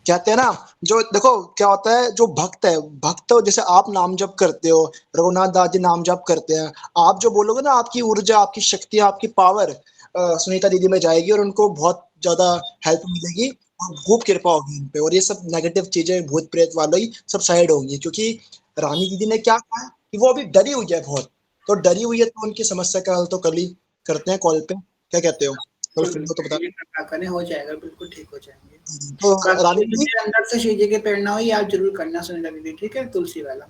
कहते हैं ना, जो देखो क्या होता है, जो भक्त है, भक्त जैसे आप नाम जप करते हो, रघुनाथ दास जी नाम जप करते हैं, आप जो बोलोगे ना, आपकी ऊर्जा, आपकी शक्ति, आपकी पावर सुनीता दीदी में जाएगी, और उनको बहुत ज्यादा हेल्प मिलेगी, और खूब कृपा होगी उन पे, और ये सब नेगेटिव चीजें भूत प्रेत वाले ही सब साइड होंगी। क्योंकि रानी दीदी ने क्या कहा कि वो अभी डरी हुई है बहुत, तो डरी हुई है, तो उनकी समस्या का हल तो कल ही करते हैं कॉल पे। क्या कहते हो? कल बिल्कुल, फ्री हो तो बता। ये कृपा करें, हो जाएगा, बिल्कुल ठीक हो जाएंगे। तो बाकी रानी जो दीदी, मेरे अंदर से शिव जी की प्रेरणा हुई आप जरूर करना सुनीता दीदी, ठीक है? तुलसी वाला।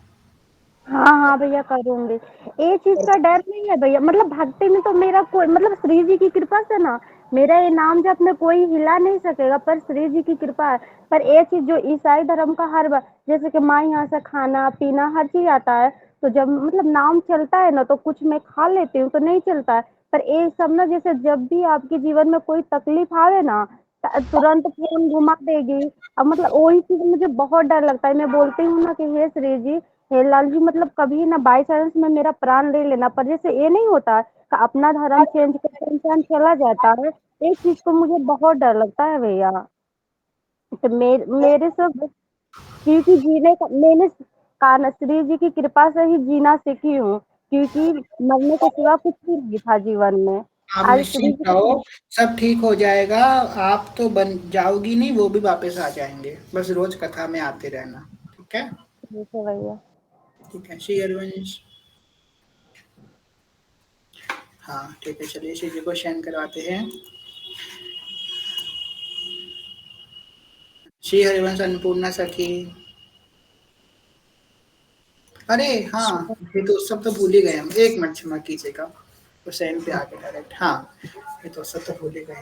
हाँ हाँ भैया करूंगी। ये चीज का डर नहीं है भैया, मतलब भक्ति में तो मेरा कोई मतलब श्री जी की कृपा से ना मेरा ये नाम जब में कोई हिला नहीं सकेगा, पर श्री जी की कृपा है। पर ये चीज जो ईसाई धर्म का हर बार जैसे कि माँ यहाँ से खाना पीना हर चीज आता है, तो जब मतलब नाम चलता है ना तो कुछ मैं खा लेती हूँ तो नहीं चलता है, पर एक सब ना जैसे जब भी आपके जीवन में कोई तकलीफ आवे ना तुरंत फोन घुमा देगी। अब मतलब वही चीज मुझे बहुत डर लगता है। मैं बोलती हूँ ना कि हे श्री जी, हे लाल जी, मतलब कभी ना बाई चांस में मेरा प्राण ले लेना, पर जैसे ये नहीं होता कि अपना धर्म चेंज करके इंसान चला जाता है, एक चीज को मुझे बहुत डर लगता है भैया। तो मेरे सब क्योंकि जीने का मैंने कान्हा श्री जी की कृपा से ही जीना सीखी हूँ, क्योंकि मरने के सिवा कुछ भी नहीं था जीवन में। आप आज श्री निश्चिंत जी रहो, की सब ठीक हो जाएगा। आप तो बन जाओगी नहीं, वो भी वापस आ जाएंगे। बस रोज कथा में आते रहना, ठीक है? ठीक है भैया। ठीक है श्री हरिवंश। हाँ ठीक है, चलिए श्री जी को शयन करवाते हैं। श्री हरिवंश अन्नपूर्णा सखी। अरे हाँ, ये तो सब तो भूल ही गए हम। एक मिनट क्षमा कीजिएगा, तो शयन पे आके डायरेक्ट। हाँ, ये तो सब तो भूल ही गए।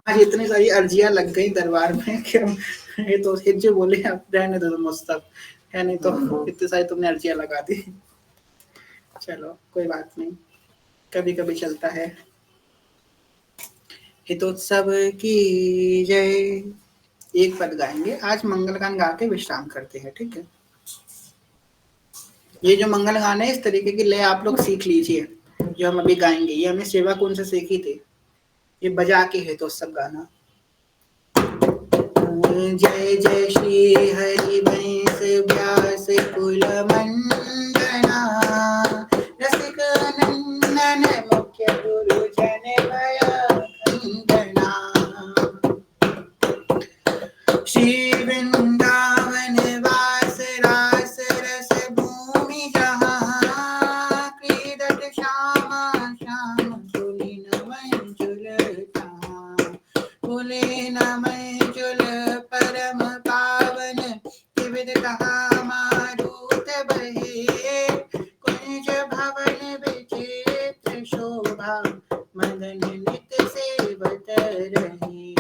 आज इतनी सारी अर्जियां लग गई दरबार में कि ये तो हिज्जे बोले अब रहने दो मुस्तक है, नहीं तो इतनी सारी तुमने अर्जियां लगा दी। चलो कोई बात नहीं, कभी कभी चलता है। हितोत्सव की जय। एक पद गाएंगे आज, मंगल गान गा के विश्राम करते हैं, ठीक है? ये जो मंगल गान है इस तरीके की लय आप लोग सीख लीजिए, जो हम अभी गाएंगे ये हमने सेवा कुंज से सीखी थी। ये बजा के हितोत्सव गाना। जय जय श्री हरिवंश व्यास कुल मंडना, रसिक नंदन मुख्य गुरु जन भय खंडना। श्री वृंदावन वास रास रस भूमि जहाँ, क्रीडत श्यामा श्याम कुलीन मंजुल तहाँ। कुलीन मंजुल परम पावन, त्रिविध कहा मारुत बहे। कुंज भवन विचित्र शोभा, मदन नित सेवत रहे।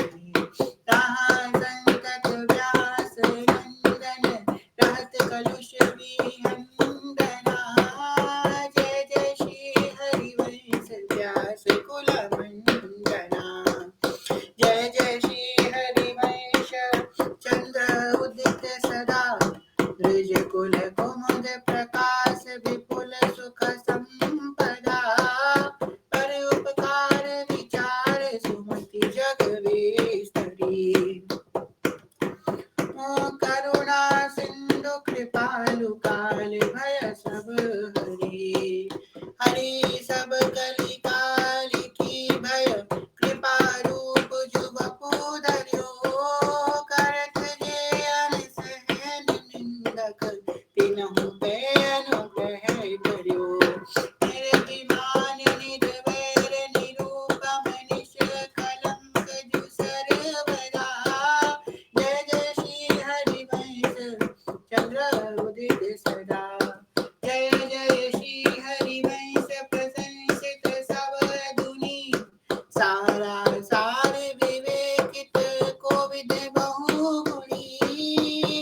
तहाँ संतत व्यास नंदन, रहत कलुष विहंगना। जय जय श्री हरिवंश व्यास कुल मंडना। जय जय श्री हरिवंश चंद्र उदित सदा, द्विज कुल कुमुद प्रकाश विपुल सुख संपदा। पर उपकार विचार सुमति जग विस्तरी, करुणा सिंधु कृपालु काल भय सब हरि। हरि सब कलि काल की भय, कृपा रूप जुब धर्यो। करत जे अनसहन निंदक, तिनहु पे अनुग्रह कर्यो। निर्भिमान निर्वैर निरूपम निश कलंक जुसर बरा। जय जय श्री हरिवंश चंद्र उदित सदा। जय जय श्री हरिवंश प्रशंसित सब दुनि, सारा सार विवेकित कोविद बहुगुणी।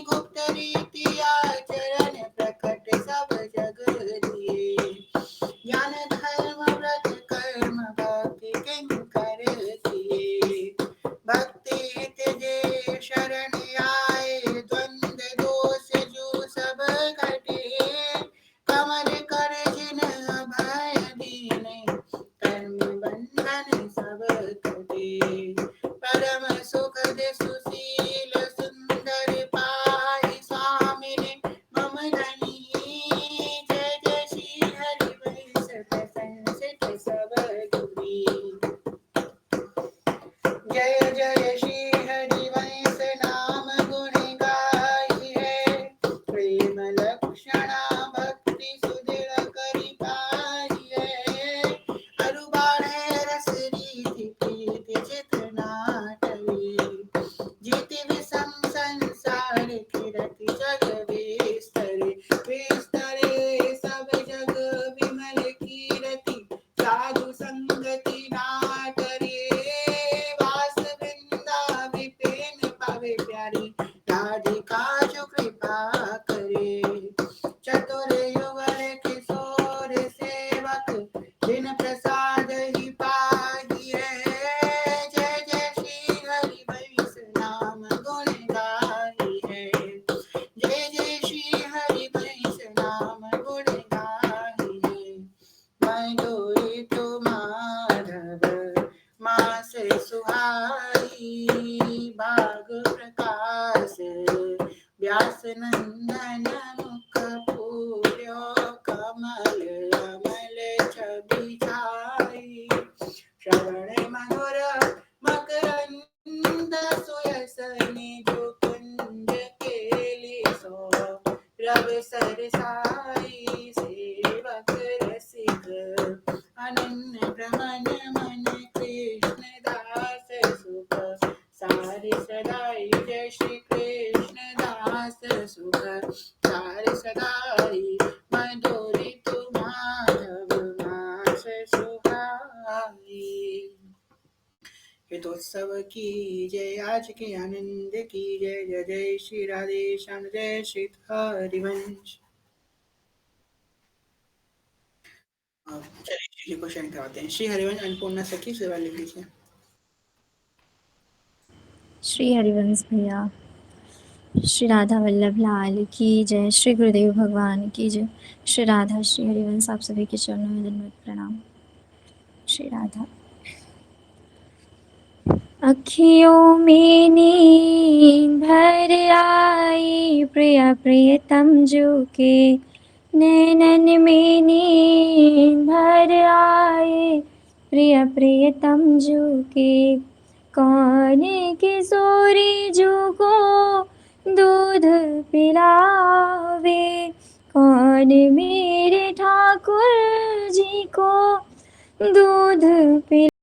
गुप्त रीति आचरण प्रकट सब जग दिए, ज्ञान धर्म व्रत कर्म भक्ति किंकर किए। भक्ति त्यजे शरण आए, द्वंद दोष जो सब घटे। कमल कर जिन अभय दीने, कर्म बंधन सब कटे। परम सुखद सुशील सुंदर पाहि, स्वामिने मम धनी। जय जय श्री हरिवंश प्रशंसित सब दुनि। जय जय श्री हरिवंश नाम गुण गाई है। प्रेम लक्षणा भक्ति सुदृढ़ करि पाई है। अरु बाढ़े रस रीति प्रीति चित ना टले। जीति विषम संसार किरति जग विस्तरे। विस्तरे सब जग विमल कीरति, साधु संगति ना करे। वास वृंदा विपिन पावे प्यारी, राधिका जो कृपा करे। चतुर युगल किशोर सेवक, जिन प्रसन्न तो माधव मास सुहाई भाग प्रकाश व्यास नंदन मुख फूल्यो कमल अमल छवि छाई श्रवण मधुर मकरंद सुयसनि जो कुंज केली सो रव सरसाई सेवक रसिक अनन्य भ्रमण मन कृष्ण दास सुख सारि सदाई जय श्री कृष्ण दास सुख सारि सदाई मधुरी माधव मास सुहाई। हितोत्सव की जय आज के आनंद की जय जय जय श्री राधे श्याम जय श्री हरिवंश। चलिए श्री को शयन करवाते हैं। श्री हरिवंश अन्नपूर्णा सखी सेवा ले लीजिए। श्री हरिवंश भैया। श्री राधा वल्लभ लाल की जय। श्री गुरुदेव भगवान की जय। श्री राधा श्री हरिवंश आप सभी के चरणों में दंडवत प्रणाम। श्री राधा। अखियों में नींद भर आई प्रिया प्रियतम जो के नैनन में नींद भर आए प्रिया प्रियतम जो के कौन किशोरी जो को दूध पिलावे कौन मेरे ठाकुर जी को दूध पिला